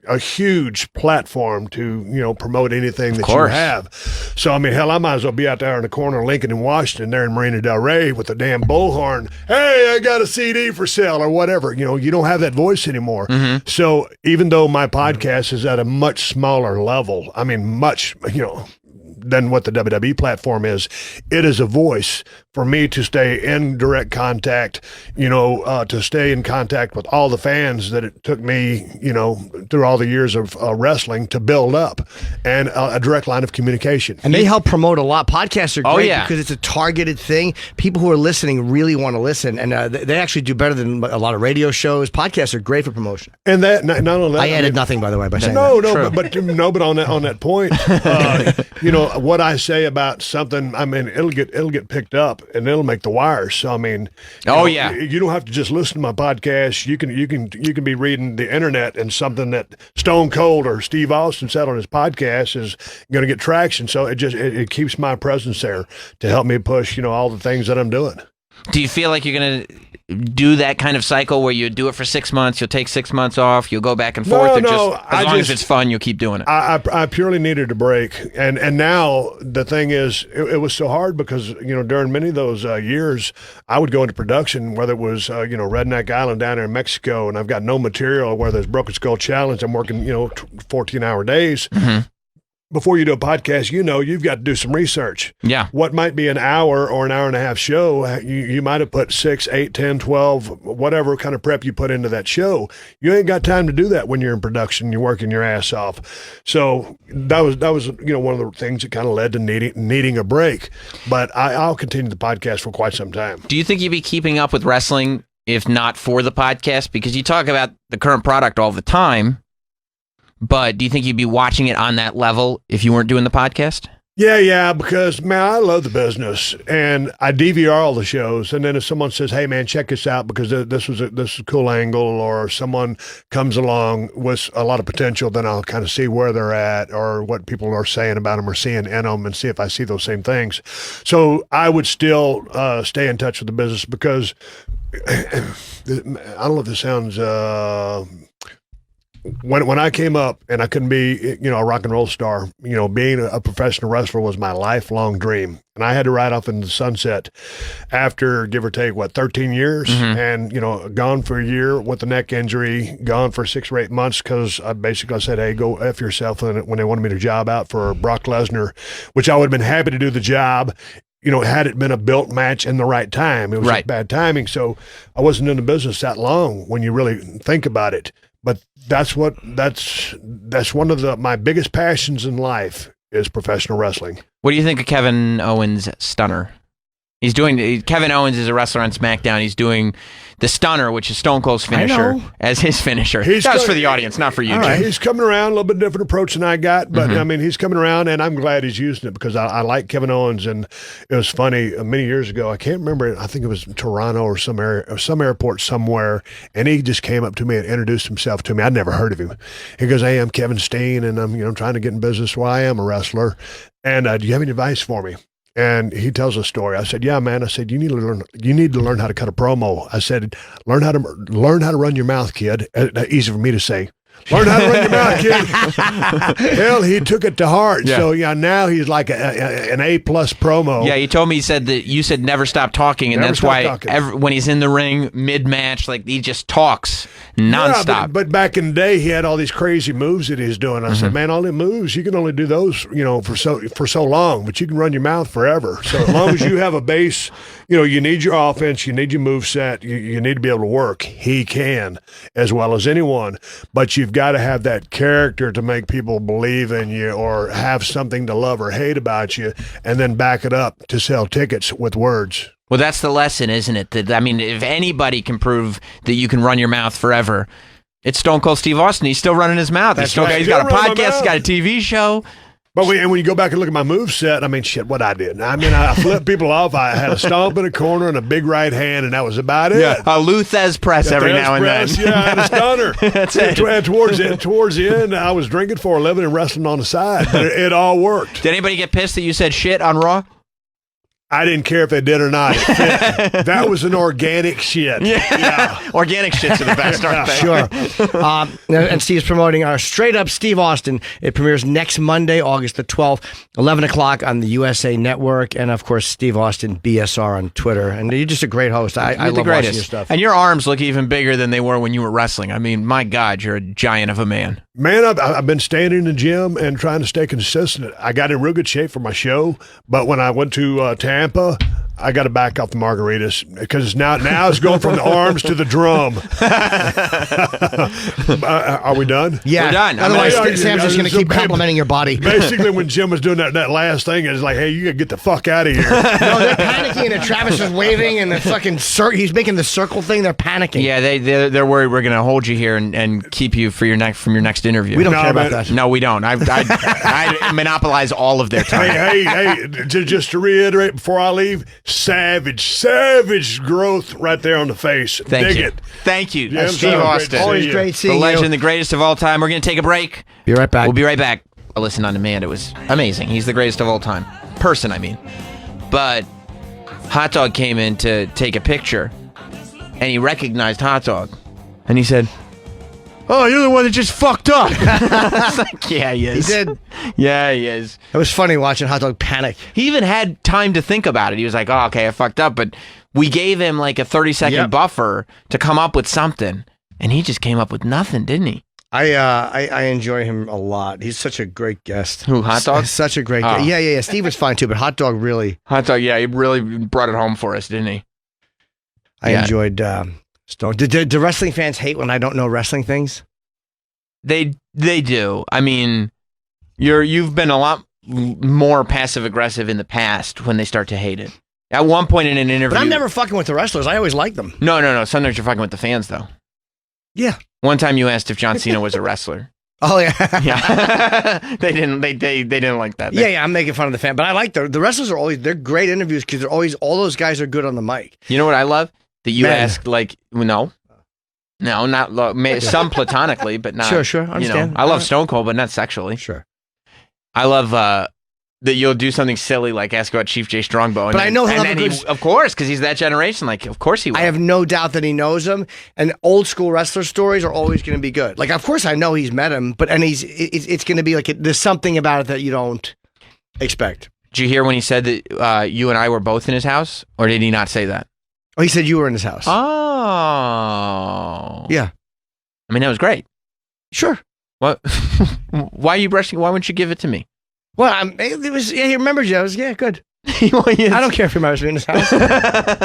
Speaker 2: a huge platform to, promote anything that you have. So, I mean, hell, I might as well be out there in the corner of Lincoln and Washington there in Marina Del Rey with a damn bullhorn. Hey, I got a CD for sale or whatever. You don't have that voice anymore. So even though my podcast is at a much smaller level, I mean, much, than what the WWE platform is, it is a voice for me to stay in direct contact, to stay in contact with all the fans that it took me, through all the years of wrestling to build up, and a direct line of communication.
Speaker 1: And they help promote a lot. Podcasts are great
Speaker 4: yeah.
Speaker 1: because it's a targeted thing. People who are listening really want to listen, and they actually do better than a lot of radio shows. Podcasts are great for promotion.
Speaker 2: And that not only that,
Speaker 1: I added nothing, by the way, by saying
Speaker 2: but on that point, what I say about something, I mean, it'll get picked up and it'll make the wires. So I mean, you don't have to just listen to my podcast. You can be reading the internet, and something that Stone Cold or Steve Austin said on his podcast is going to get traction. So it keeps my presence there to help me push all the things that I'm doing.
Speaker 4: Do you feel like you're going to do that kind of cycle where you do it for 6 months, you'll take 6 months off, you'll go back and forth, as long as it's fun, you'll keep doing it?
Speaker 2: I purely needed a break. And now the thing is, it was so hard because, during many of those years, I would go into production, whether it was, Redneck Island down there in Mexico, and I've got no material, whether it's Broken Skull Challenge, I'm working, 14-hour days.
Speaker 4: Mm-hmm.
Speaker 2: Before you do a podcast, you've got to do some research.
Speaker 4: Yeah.
Speaker 2: What might be an hour or an hour and a half show, you might have put 6, 8, 10, 12, whatever kind of prep you put into that show. You ain't got time to do that when you're in production. You're working your ass off. So that was one of the things that kind of led to needing a break. But I'll continue the podcast for quite some time.
Speaker 4: Do you think you'd be keeping up with wrestling if not for the podcast? Because you talk about the current product all the time. But do you think you'd be watching it on that level if you weren't doing the podcast?
Speaker 2: Yeah, because, man, I love the business, and I DVR all the shows, and then if someone says, hey, man, check this out because this is a cool angle, or someone comes along with a lot of potential, then I'll kind of see where they're at or what people are saying about them or seeing in them and see if I see those same things. So I would still stay in touch with the business because, I don't know if this sounds... When I came up and I couldn't be, a rock and roll star, being a professional wrestler was my lifelong dream. And I had to ride off into the sunset after, give or take, 13 years, and, gone for a year with a neck injury, gone for 6 or 8 months because I basically said, hey, go F yourself when they wanted me to job out for Brock Lesnar, which I would have been happy to do the job. Had it been a built match in the right time. It was just bad timing. So I wasn't in the business that long when you really think about it. But that's one of my biggest passions in life is professional wrestling.
Speaker 4: What do you think of Kevin Owens' stunner? Kevin Owens is a wrestler on SmackDown. He's doing the stunner, which is Stone Cold's finisher, as his finisher. That's for the audience, not for you, Jim.
Speaker 2: He's coming around, a little bit different approach than I got, but I mean, he's coming around, and I'm glad he's using it because I like Kevin Owens. And it was funny, many years ago, I can't remember, I think it was Toronto or some airport somewhere, and he just came up to me and introduced himself to me. I'd never heard of him. He goes, hey, I'm Kevin Steen, and I'm trying to get in business. Well, I am a wrestler, and do you have any advice for me? And he tells a story. I said, yeah, man. I said, you need to learn how to cut a promo. I said, learn how to run your mouth, kid. Easy for me to say. Learn how to run your mouth, kid. Hell, he took it to heart. Yeah. So now he's like an A+ promo.
Speaker 4: Yeah, he told me, you said never stop talking, and that's why when he's in the ring mid-match, he just talks nonstop.
Speaker 2: Yeah, but back in the day, he had all these crazy moves that he's doing. I said, man, all the moves, you can only do those, for so long, but you can run your mouth forever. So as long as you have a base, you need your offense, you need your move set, you need to be able to work. He can, as well as anyone, but you've got to have that character to make people believe in you or have something to love or hate about you, and then back it up to sell tickets with words.
Speaker 4: Well, that's the lesson, isn't it? If anybody can prove that you can run your mouth forever, it's Stone Cold Steve Austin. He's still running his mouth. He's got a podcast, he's got a TV show.
Speaker 2: But when you go back and look at my moveset, shit, what I did. I flipped people off. I had a stomp in a corner and a big right hand, and that was about it.
Speaker 4: Yeah, a Luthez press every now and then.
Speaker 2: Yeah, and a stunner.
Speaker 4: That's it.
Speaker 2: Towards the end, I was drinking for a living and wrestling on the side. But it all worked.
Speaker 4: Did anybody get pissed that you said shit on Raw?
Speaker 2: I didn't care if they did or not. That was an organic shit.
Speaker 4: Yeah. Organic shits are the best, aren't they?
Speaker 1: Sure. And Steve's promoting our Straight Up Steve Austin. It premieres next Monday, August the 12th, 11 o'clock on the USA Network. And, of course, Steve Austin, BSR on Twitter. And you're just a great host. I love watching your stuff.
Speaker 4: And your arms look even bigger than they were when you were wrestling. My God, you're a giant of a man.
Speaker 2: Man, I've been standing in the gym and trying to stay consistent. I got in real good shape for my show, but when I went to Tampa, I got to back off the margaritas because now it's going from the arms to the drum. Are we done?
Speaker 1: Yeah,
Speaker 4: we're done.
Speaker 1: Otherwise, Sam's just going to keep complimenting your body.
Speaker 2: Basically, when Jim was doing that last thing, it's like, hey, you got to get the fuck out of here.
Speaker 1: No, they're panicking, and Travis is waving, and the fucking he's making the circle thing. They're panicking.
Speaker 4: Yeah, they're worried we're going to hold you here and keep you for your next interview.
Speaker 1: We don't care about that.
Speaker 4: No, we don't. I monopolize all of their time.
Speaker 2: Hey, just to reiterate before I leave, savage growth right there on the face.
Speaker 4: Thank
Speaker 2: Dig
Speaker 4: you.
Speaker 2: it.
Speaker 4: Thank you,
Speaker 2: Yeah,
Speaker 4: Steve Austin.
Speaker 1: Always great seeing
Speaker 4: the legend,
Speaker 1: you.
Speaker 4: the greatest of all time. We're going to take a break.
Speaker 1: Be right back.
Speaker 4: We'll be right back. Listen on demand. It was amazing. He's the greatest of all time. Person, I mean. But Hot Dog came in to take a picture, and he recognized Hot Dog. And he said, "Oh, you're the one that just fucked up." I was like, yeah, he is.
Speaker 1: He did.
Speaker 4: Yeah, he is.
Speaker 1: It was funny watching Hot Dog panic.
Speaker 4: He even had time to think about it. He was like, "Oh, okay, I fucked up," but we gave him like a 30-second buffer to come up with something, and he just came up with nothing, didn't he?
Speaker 1: I enjoy him a lot. He's such a great guest.
Speaker 4: Who, Hot Dog?
Speaker 1: Such a great guest. Yeah. Steve was fine too, but Hot Dog really.
Speaker 4: Hot Dog, yeah, he really brought it home for us, didn't he?
Speaker 1: I enjoyed Stone. Do wrestling fans hate when I don't know wrestling things?
Speaker 4: They do. I mean, you've been a lot more passive aggressive in the past when they start to hate it. At one point in an interview,
Speaker 1: But I'm never fucking with the wrestlers. I always like them.
Speaker 4: No. Sometimes you're fucking with the fans, though.
Speaker 1: Yeah.
Speaker 4: One time you asked if John Cena was a wrestler.
Speaker 1: Oh yeah.
Speaker 4: Yeah. They didn't like that.
Speaker 1: Yeah. I'm making fun of the fan, but I like the wrestlers they're great interviews because they're always all those guys are good on the mic.
Speaker 4: You know what I love? That you asked like not some platonically, but not.
Speaker 1: Sure. Understand.
Speaker 4: I love Stone Cold, but not sexually.
Speaker 1: Sure.
Speaker 4: I love that you'll do something silly like ask about Chief Jay Strongbow.
Speaker 1: But I know he'll have a good...
Speaker 4: of course, because he's that generation. Like, of course he will.
Speaker 1: I have no doubt that he knows him. And old school wrestler stories are always going to be good. Like, of course, I know he's met him, but it's going to be like there's something about it that you don't expect.
Speaker 4: Did you hear when he said that you and I were both in his house, or did he not say that?
Speaker 1: Oh, he said you were in his house.
Speaker 4: Oh,
Speaker 1: yeah.
Speaker 4: I mean, that was great.
Speaker 1: Sure.
Speaker 4: What? Why are you brushing? Why wouldn't you give it to me?
Speaker 1: Well, it was. Yeah, he remembers you. I was good. I don't care if he remembers me in his house.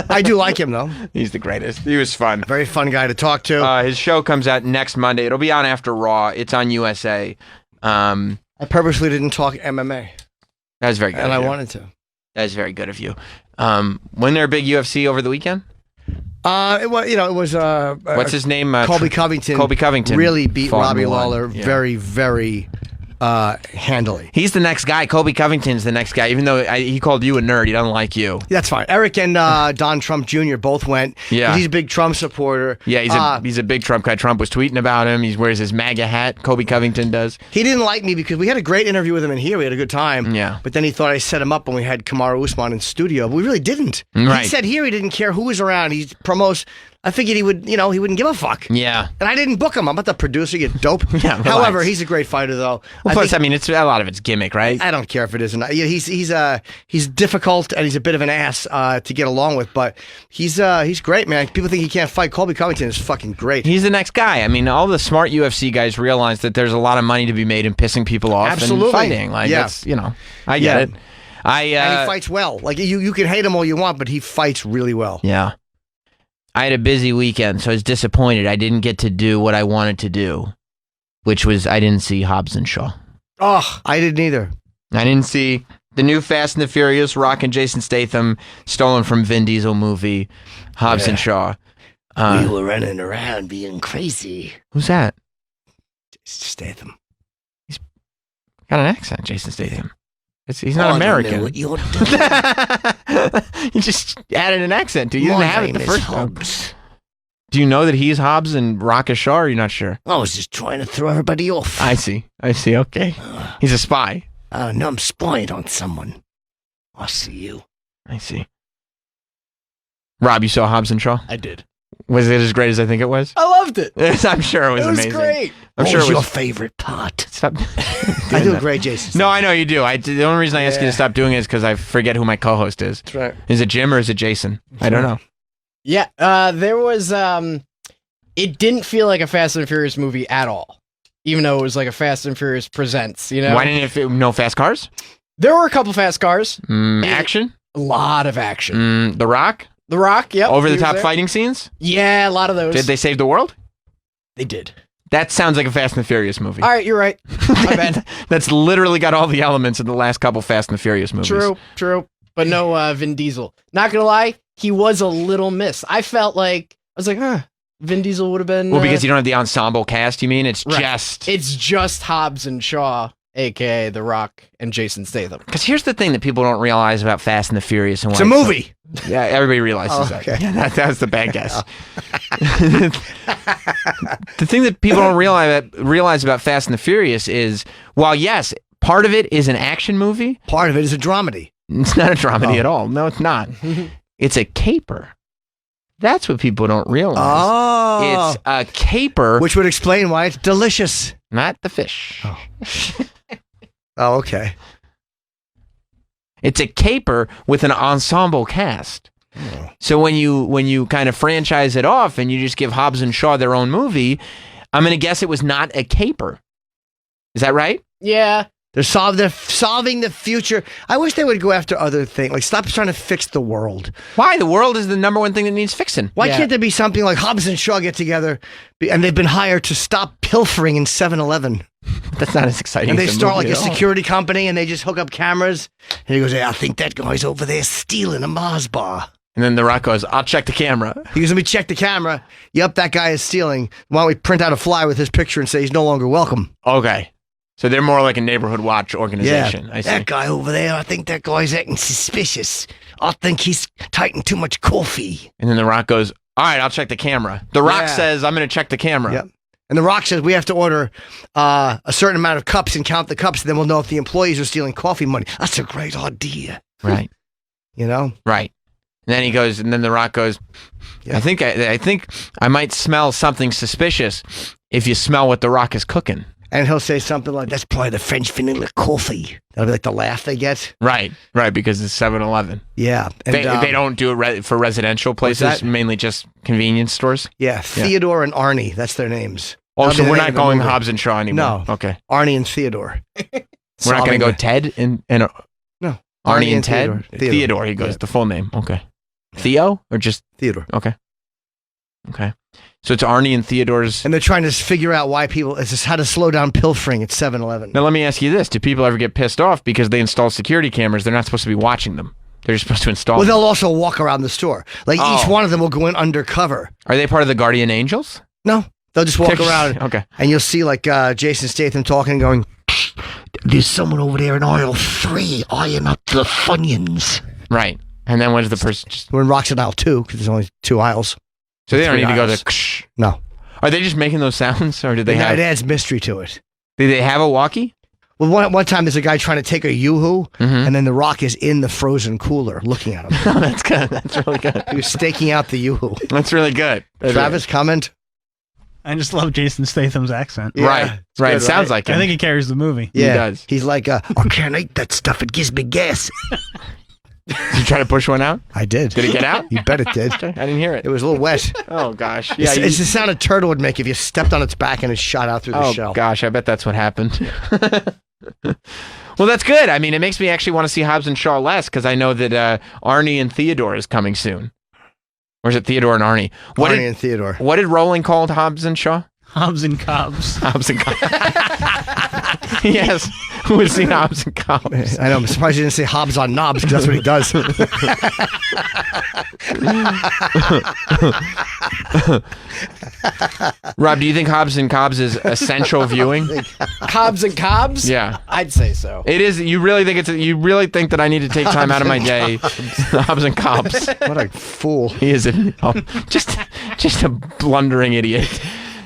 Speaker 1: I do like him though.
Speaker 4: He's the greatest. He was fun.
Speaker 1: Very fun guy to talk to.
Speaker 4: His show comes out next Monday. It'll be on after Raw. It's on USA.
Speaker 1: I purposely didn't talk MMA.
Speaker 4: That was very good.
Speaker 1: And I wanted to.
Speaker 4: That was very good of you. Wasn't there a big UFC over the weekend?
Speaker 1: It was.
Speaker 4: What's his name?
Speaker 1: Colby Covington.
Speaker 4: Colby Covington
Speaker 1: really beat Robbie
Speaker 4: Milan.
Speaker 1: Lawler very, very handily.
Speaker 4: He's the next guy. Colby Covington's the next guy. Even though he called you a nerd, he doesn't like you.
Speaker 1: That's fine. Eric and Don Trump Jr. both went.
Speaker 4: Yeah,
Speaker 1: he's a big Trump supporter.
Speaker 4: Yeah, he's a big Trump guy. Trump was tweeting about him. He wears his MAGA hat. Colby Covington does.
Speaker 1: He didn't like me because we had a great interview with him in here. We had a good time.
Speaker 4: Yeah.
Speaker 1: But then he thought I set him up when we had Kamaru Usman in studio. But we really didn't.
Speaker 4: Right.
Speaker 1: He said here he didn't care who was around. He promos. I figured he would, he wouldn't give a fuck.
Speaker 4: Yeah.
Speaker 1: And I didn't book him. I'm not the producer. You dope.
Speaker 4: Yeah, relax.
Speaker 1: However, he's a great fighter, though.
Speaker 4: Well, plus, it's a lot of it's gimmick, right?
Speaker 1: I don't care if it is or not. Yeah, he's difficult and he's a bit of an ass to get along with, but he's great, man. People think he can't fight. Colby Covington is fucking great.
Speaker 4: He's the next guy. I mean, all the smart UFC guys realize that there's a lot of money to be made in pissing people off
Speaker 1: Absolutely.
Speaker 4: and fighting. Like, that's, I get it.
Speaker 1: And he fights well. Like you can hate him all you want, but he fights really well.
Speaker 4: Yeah. I had a busy weekend, so I was disappointed. I didn't get to do what I wanted to do, which was I didn't see Hobbs and Shaw.
Speaker 1: Oh, I didn't either.
Speaker 4: I didn't see the new Fast and the Furious, Rock and Jason Statham, stolen from Vin Diesel movie, Hobbs and Shaw.
Speaker 1: We were running around being crazy.
Speaker 4: Who's that?
Speaker 1: Jason Statham.
Speaker 4: He's got an accent, Jason Statham. He's not American.
Speaker 1: I don't know what you're doing.
Speaker 4: You just added an accent to you. Didn't have it the first time.
Speaker 1: Hobbs.
Speaker 4: Do you know that he's Hobbs and Rock is Shaw, or are you not sure?
Speaker 1: I was just trying to throw everybody off.
Speaker 4: I see. Okay. He's a spy.
Speaker 1: No, I'm spying on someone. I see you.
Speaker 4: I see. Rob, you saw Hobbs and Shaw?
Speaker 10: I did.
Speaker 4: Was it as great as I think it was?
Speaker 10: I loved it.
Speaker 4: I'm sure it was amazing.
Speaker 10: It was great.
Speaker 1: What was your favorite part?
Speaker 4: Stop.
Speaker 1: I do a great Jason.
Speaker 4: No, I know you do. The only reason I ask you to stop doing it is because I forget who my co-host is.
Speaker 1: That's right.
Speaker 4: Is it Jim or is it Jason? I don't know.
Speaker 10: Yeah, there was. It didn't feel like a Fast and Furious movie at all, even though it was like a Fast and Furious Presents.
Speaker 4: Why didn't it feel no fast cars?
Speaker 10: There were a couple fast cars.
Speaker 4: Action?
Speaker 10: A lot of action.
Speaker 4: The Rock?
Speaker 10: The Rock, yep.
Speaker 4: Over
Speaker 10: he
Speaker 4: the
Speaker 10: was
Speaker 4: top
Speaker 10: there.
Speaker 4: fighting scenes?
Speaker 10: Yeah, a lot of those.
Speaker 4: Did they save the world?
Speaker 10: They did.
Speaker 4: That sounds like a Fast and the Furious movie.
Speaker 10: All right, you're right. My bad.
Speaker 4: That's literally got all the elements of the last couple Fast and the Furious movies.
Speaker 10: True. But no Vin Diesel. Not gonna lie, he was a little miss. I felt like, I was like, Vin Diesel would have been...
Speaker 4: Well, because you don't have the ensemble cast, you mean? It's
Speaker 10: right. It's just Hobbs and Shaw, a.k.a. The Rock and Jason Statham.
Speaker 4: Because here's the thing that people don't realize about Fast and the Furious. And why
Speaker 1: It's a movie.
Speaker 4: Yeah, everybody realizes
Speaker 1: okay.
Speaker 4: that. Yeah, that was the bad guess. The thing that people don't realize about Fast and the Furious is, while yes, part of it is an action movie.
Speaker 1: Part of it is a dramedy.
Speaker 4: It's not a dramedy at all. No, it's not. It's a caper. That's what people don't realize.
Speaker 1: Oh.
Speaker 4: It's a caper.
Speaker 1: Which would explain why it's delicious.
Speaker 4: Not the fish.
Speaker 1: Oh, okay.
Speaker 4: It's a caper with an ensemble cast.
Speaker 1: Oh.
Speaker 4: So when you kind of franchise it off and you just give Hobbs and Shaw their own movie, I'm going to guess it was not a caper. Is that right?
Speaker 10: Yeah.
Speaker 1: They're solving the future. I wish they would go after other things. Like, stop trying to fix the world.
Speaker 4: Why? The world is the number one thing that needs fixing.
Speaker 1: Why can't there be something like Hobbs and Shaw get together and they've been hired to stop pilfering in 7-Eleven?
Speaker 4: That's not as exciting.
Speaker 1: And they
Speaker 4: as a
Speaker 1: start
Speaker 4: movie
Speaker 1: like a
Speaker 4: at all.
Speaker 1: security company and they just hook up cameras. And he goes, hey, I think that guy's over there stealing a Mars bar.
Speaker 4: And then The Rock goes, I'll check the camera.
Speaker 1: He goes, let me check the camera. Yep, that guy is stealing. Why don't we print out a flyer with his picture and say he's no longer welcome?
Speaker 4: Okay. So they're more like a neighborhood watch organization. I see.
Speaker 1: That guy over there, I think that guy's acting suspicious. I think he's taking too much coffee.
Speaker 4: And then The Rock goes, all right, I'll check the camera. The Rock says, I'm going to check the camera.
Speaker 1: Yep. And The Rock says we have to order a certain amount of cups and count the cups, and then we'll know if the employees are stealing coffee money. That's a great idea.
Speaker 4: Right.
Speaker 1: You know?
Speaker 4: Right. And then he goes, and then The Rock goes, I think I might smell something suspicious if you smell what The Rock is cooking.
Speaker 1: And he'll say something like, that's probably the French vanilla coffee. That'll be like the laugh they get.
Speaker 4: Right, because it's 7-Eleven.
Speaker 1: Yeah. And,
Speaker 4: they don't do it for residential places, mainly just convenience stores.
Speaker 1: Yeah, Theodore and Arnie, that's their names.
Speaker 4: Oh,
Speaker 1: That'll
Speaker 4: so
Speaker 1: be the
Speaker 4: we're
Speaker 1: name
Speaker 4: not
Speaker 1: of the
Speaker 4: going
Speaker 1: movie.
Speaker 4: Hobbs and Shaw anymore?
Speaker 1: No.
Speaker 4: Okay.
Speaker 1: Arnie and Theodore.
Speaker 4: We're not going to go Ted and
Speaker 1: No.
Speaker 4: Arnie and Ted?
Speaker 1: Theodore.
Speaker 4: He goes, the full name. Okay. Theo or just
Speaker 1: Theodore?
Speaker 4: Okay. So it's Arnie and Theodore's.
Speaker 1: And they're trying to figure out why people, it's just how to slow down pilfering at 7-Eleven.
Speaker 4: Now, let me ask you this. Do people ever get pissed off because they install security cameras? They're not supposed to be watching them. They're just supposed to install
Speaker 1: Well,
Speaker 4: them.
Speaker 1: they'll also walk around the store. Like each one of them will go in undercover.
Speaker 4: Are they part of the Guardian Angels?
Speaker 1: No. They'll just walk around.
Speaker 4: Okay.
Speaker 1: And you'll see like Jason Statham talking and going, there's someone over there in aisle 3 eyeing up the Funyuns.
Speaker 4: Right. And then what is the person just...
Speaker 1: We're in Rocks in aisle 2 because there's only 2 aisles.
Speaker 4: So they don't
Speaker 1: 3
Speaker 4: need to go
Speaker 1: aisles.
Speaker 4: to...
Speaker 1: No.
Speaker 4: Are they just making those sounds, or did they
Speaker 1: No,
Speaker 4: have...
Speaker 1: it adds mystery to it.
Speaker 4: Did they have a walkie?
Speaker 1: Well, one time there's a guy trying to take a Yoo-Hoo, and then The Rock is in the frozen cooler looking at him.
Speaker 4: Oh, that's good. That's really good.
Speaker 1: He was staking out the Yoo-Hoo.
Speaker 4: That's really good.
Speaker 1: Travis, comment?
Speaker 5: I just love Jason Statham's accent.
Speaker 1: Yeah,
Speaker 4: right.
Speaker 1: it's
Speaker 4: Right.
Speaker 1: good,
Speaker 4: It sounds
Speaker 5: I
Speaker 4: like him.
Speaker 5: think he carries the movie.
Speaker 1: Yeah.
Speaker 4: He does.
Speaker 1: He's like, I can't eat that stuff. It gives me gas.
Speaker 4: Did you try to push one out?
Speaker 1: I did.
Speaker 4: Did it get out?
Speaker 1: You bet it did.
Speaker 4: I didn't hear it.
Speaker 1: It was a little wet.
Speaker 4: Oh, gosh. Yeah,
Speaker 1: It's the sound a turtle would make if you stepped on its back and it shot out through the shell.
Speaker 4: Oh, gosh. I bet that's what happened. Well, that's good. I mean, it makes me actually want to see Hobbs and Shaw less because I know that Arnie and Theodore is coming soon. Or is it Theodore and Arnie?
Speaker 1: Arnie and Theodore.
Speaker 4: What did Rowling call Hobbs and Shaw?
Speaker 5: Hobbs and Cobbs.
Speaker 4: Hobbs and Cobbs. Yes. Who has seen Hobbs and Cobbs?
Speaker 1: I know. I'm surprised you didn't say Hobbs on knobs because that's what he does.
Speaker 4: Rob, do you think Hobbs and Cobbs is essential viewing?
Speaker 10: Hobbs and Cobbs?
Speaker 4: Yeah.
Speaker 10: I'd say so.
Speaker 4: It is. You really think you really think that I need to take time out of my day? Hobbs and Cobbs.
Speaker 1: What a fool.
Speaker 4: He is just a blundering idiot.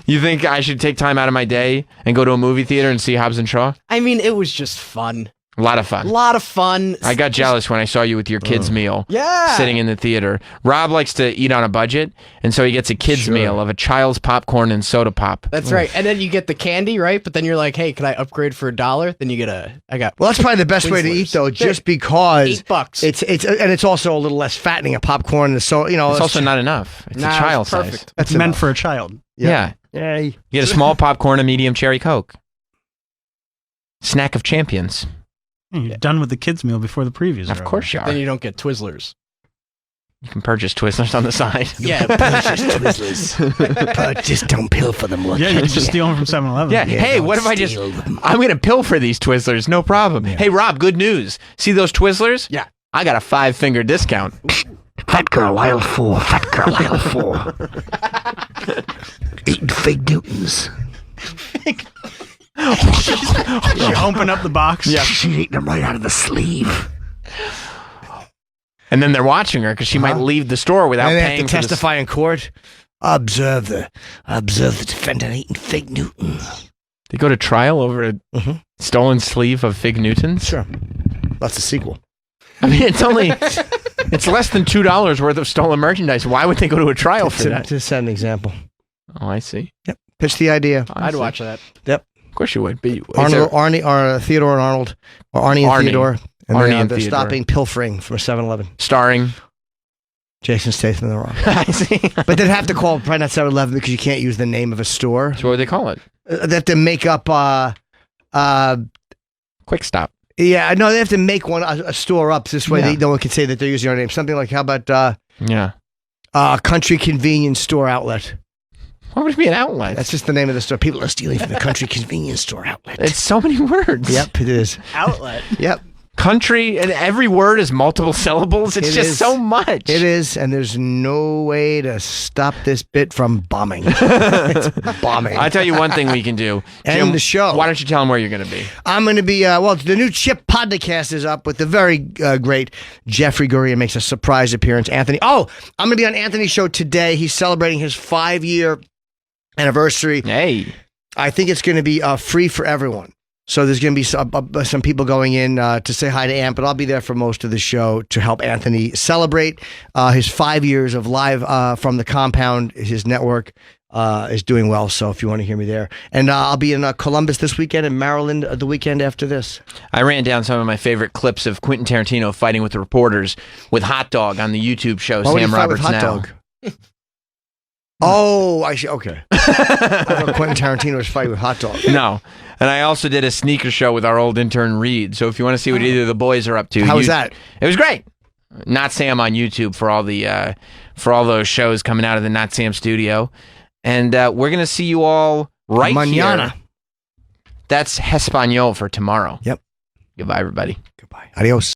Speaker 4: You think I should take time out of my day and go to a movie theater and see Hobbs and Shaw?
Speaker 10: I mean, it was just fun.
Speaker 4: A lot of fun.
Speaker 10: A lot of fun.
Speaker 4: I got jealous when I saw you with your kids' meal.
Speaker 10: Yeah.
Speaker 4: Sitting in the theater. Rob likes to eat on a budget, and so he gets a kids' meal of a child's popcorn and soda pop.
Speaker 10: That's right. And then you get the candy, right? But then you're like, hey, can I upgrade for $1? Then you get
Speaker 1: Well, that's probably the best way to eat, though, just because
Speaker 10: $8.
Speaker 1: It's also a little less fattening. A popcorn, so
Speaker 4: it's also not enough. It's a child size.
Speaker 5: It's meant for a child.
Speaker 4: Yeah.
Speaker 1: Yay.
Speaker 4: You get a small popcorn, a medium cherry Coke. Snack of champions.
Speaker 5: You're done with the kids' meal before the previews.
Speaker 4: Of course you are.
Speaker 10: Then you don't get Twizzlers.
Speaker 4: You can purchase Twizzlers on the side.
Speaker 10: Yeah, purchase Twizzlers.
Speaker 1: Just don't pill for them.
Speaker 5: Yeah, you can just steal them from 7-Eleven.
Speaker 4: Yeah. Hey, what if I just? I'm gonna pill for these Twizzlers. No problem. Hey, Rob. Good news. See those Twizzlers?
Speaker 10: Yeah.
Speaker 4: I got a 5-finger discount.
Speaker 1: Fat girl aisle 4. Fat girl aisle 4. Eating fig Newtons.
Speaker 5: You open up the box.
Speaker 4: Yeah.
Speaker 1: She's eating them right out of the sleeve.
Speaker 4: And then they're watching her because she might leave the store without
Speaker 1: and they
Speaker 4: paying
Speaker 1: have to
Speaker 4: for
Speaker 1: testify in court. Observe the defendant eating fig Newtons.
Speaker 4: They go to trial over a stolen sleeve of fig Newtons.
Speaker 1: Sure, that's a sequel.
Speaker 4: I mean, it's only it's less than $2 worth of stolen merchandise. Why would they go to a trial for that?
Speaker 1: To set an example.
Speaker 4: Oh, I see.
Speaker 1: Yep. Pitch the idea.
Speaker 10: I'd watch that.
Speaker 1: Yep.
Speaker 4: Of course you would. But
Speaker 1: Arnie, or Theodore and Arnold, or Arnie and Theodore. And
Speaker 4: Arnie
Speaker 1: they're
Speaker 4: and Theodore.
Speaker 1: stopping pilfering from a 7-Eleven.
Speaker 4: Starring
Speaker 1: Jason Statham in The Rock.
Speaker 4: I see.
Speaker 1: But they'd have to call probably not 7-Eleven because you can't use the name of a store.
Speaker 4: So what do they call it?
Speaker 1: They have to make up
Speaker 4: Quick Stop.
Speaker 1: Yeah, no, they have to make a store up this way. No one can say that they're using our name. Something like, how about Country Convenience Store Outlet?
Speaker 4: What would it be an outlet?
Speaker 1: That's just the name of the store. People are stealing from the Country Convenience Store Outlet.
Speaker 4: It's so many words.
Speaker 1: Yep, it is.
Speaker 5: Outlet.
Speaker 1: Yep.
Speaker 4: Country, and every word is multiple syllables. It's just so much.
Speaker 1: It is, and there's no way to stop this bit from bombing. It's bombing.
Speaker 4: I'll tell you one thing we can do.
Speaker 1: End
Speaker 4: Jim,
Speaker 1: the show.
Speaker 4: Why don't you tell them where you're going to be?
Speaker 1: I'm going to be, the new Chip podcast is up with the very great Jeffrey Gurian makes a surprise appearance. Anthony. Oh, I'm going to be on Anthony's show today. He's celebrating his 5-year anniversary.
Speaker 4: Hey.
Speaker 1: I think it's going to be free for everyone. So there's going to be some people going in to say hi to Ant, but I'll be there for most of the show to help Anthony celebrate his 5 years of live from the compound. His network is doing well, so if you want to hear me there. And I'll be in Columbus this weekend and Maryland the weekend after this.
Speaker 4: I ran down some of my favorite clips of Quentin Tarantino fighting with the reporters with Hot Dog on the YouTube show
Speaker 1: Why would he
Speaker 4: Sam
Speaker 1: fight with
Speaker 4: Roberts
Speaker 1: Hot
Speaker 4: Now.
Speaker 1: Dog? Oh, I see. Okay. I thought Quentin Tarantino was fighting with Hot Dog.
Speaker 4: No. And I also did a sneaker show with our old intern Reed. So if you want to see what either of the boys are up to.
Speaker 1: How was that?
Speaker 4: It was great. Not Sam on YouTube for all those shows coming out of the Not Sam studio. And we're going to see you all right
Speaker 1: Mañana.
Speaker 4: Here. That's Espanol for tomorrow.
Speaker 1: Yep.
Speaker 4: Goodbye, everybody.
Speaker 1: Goodbye. Adios.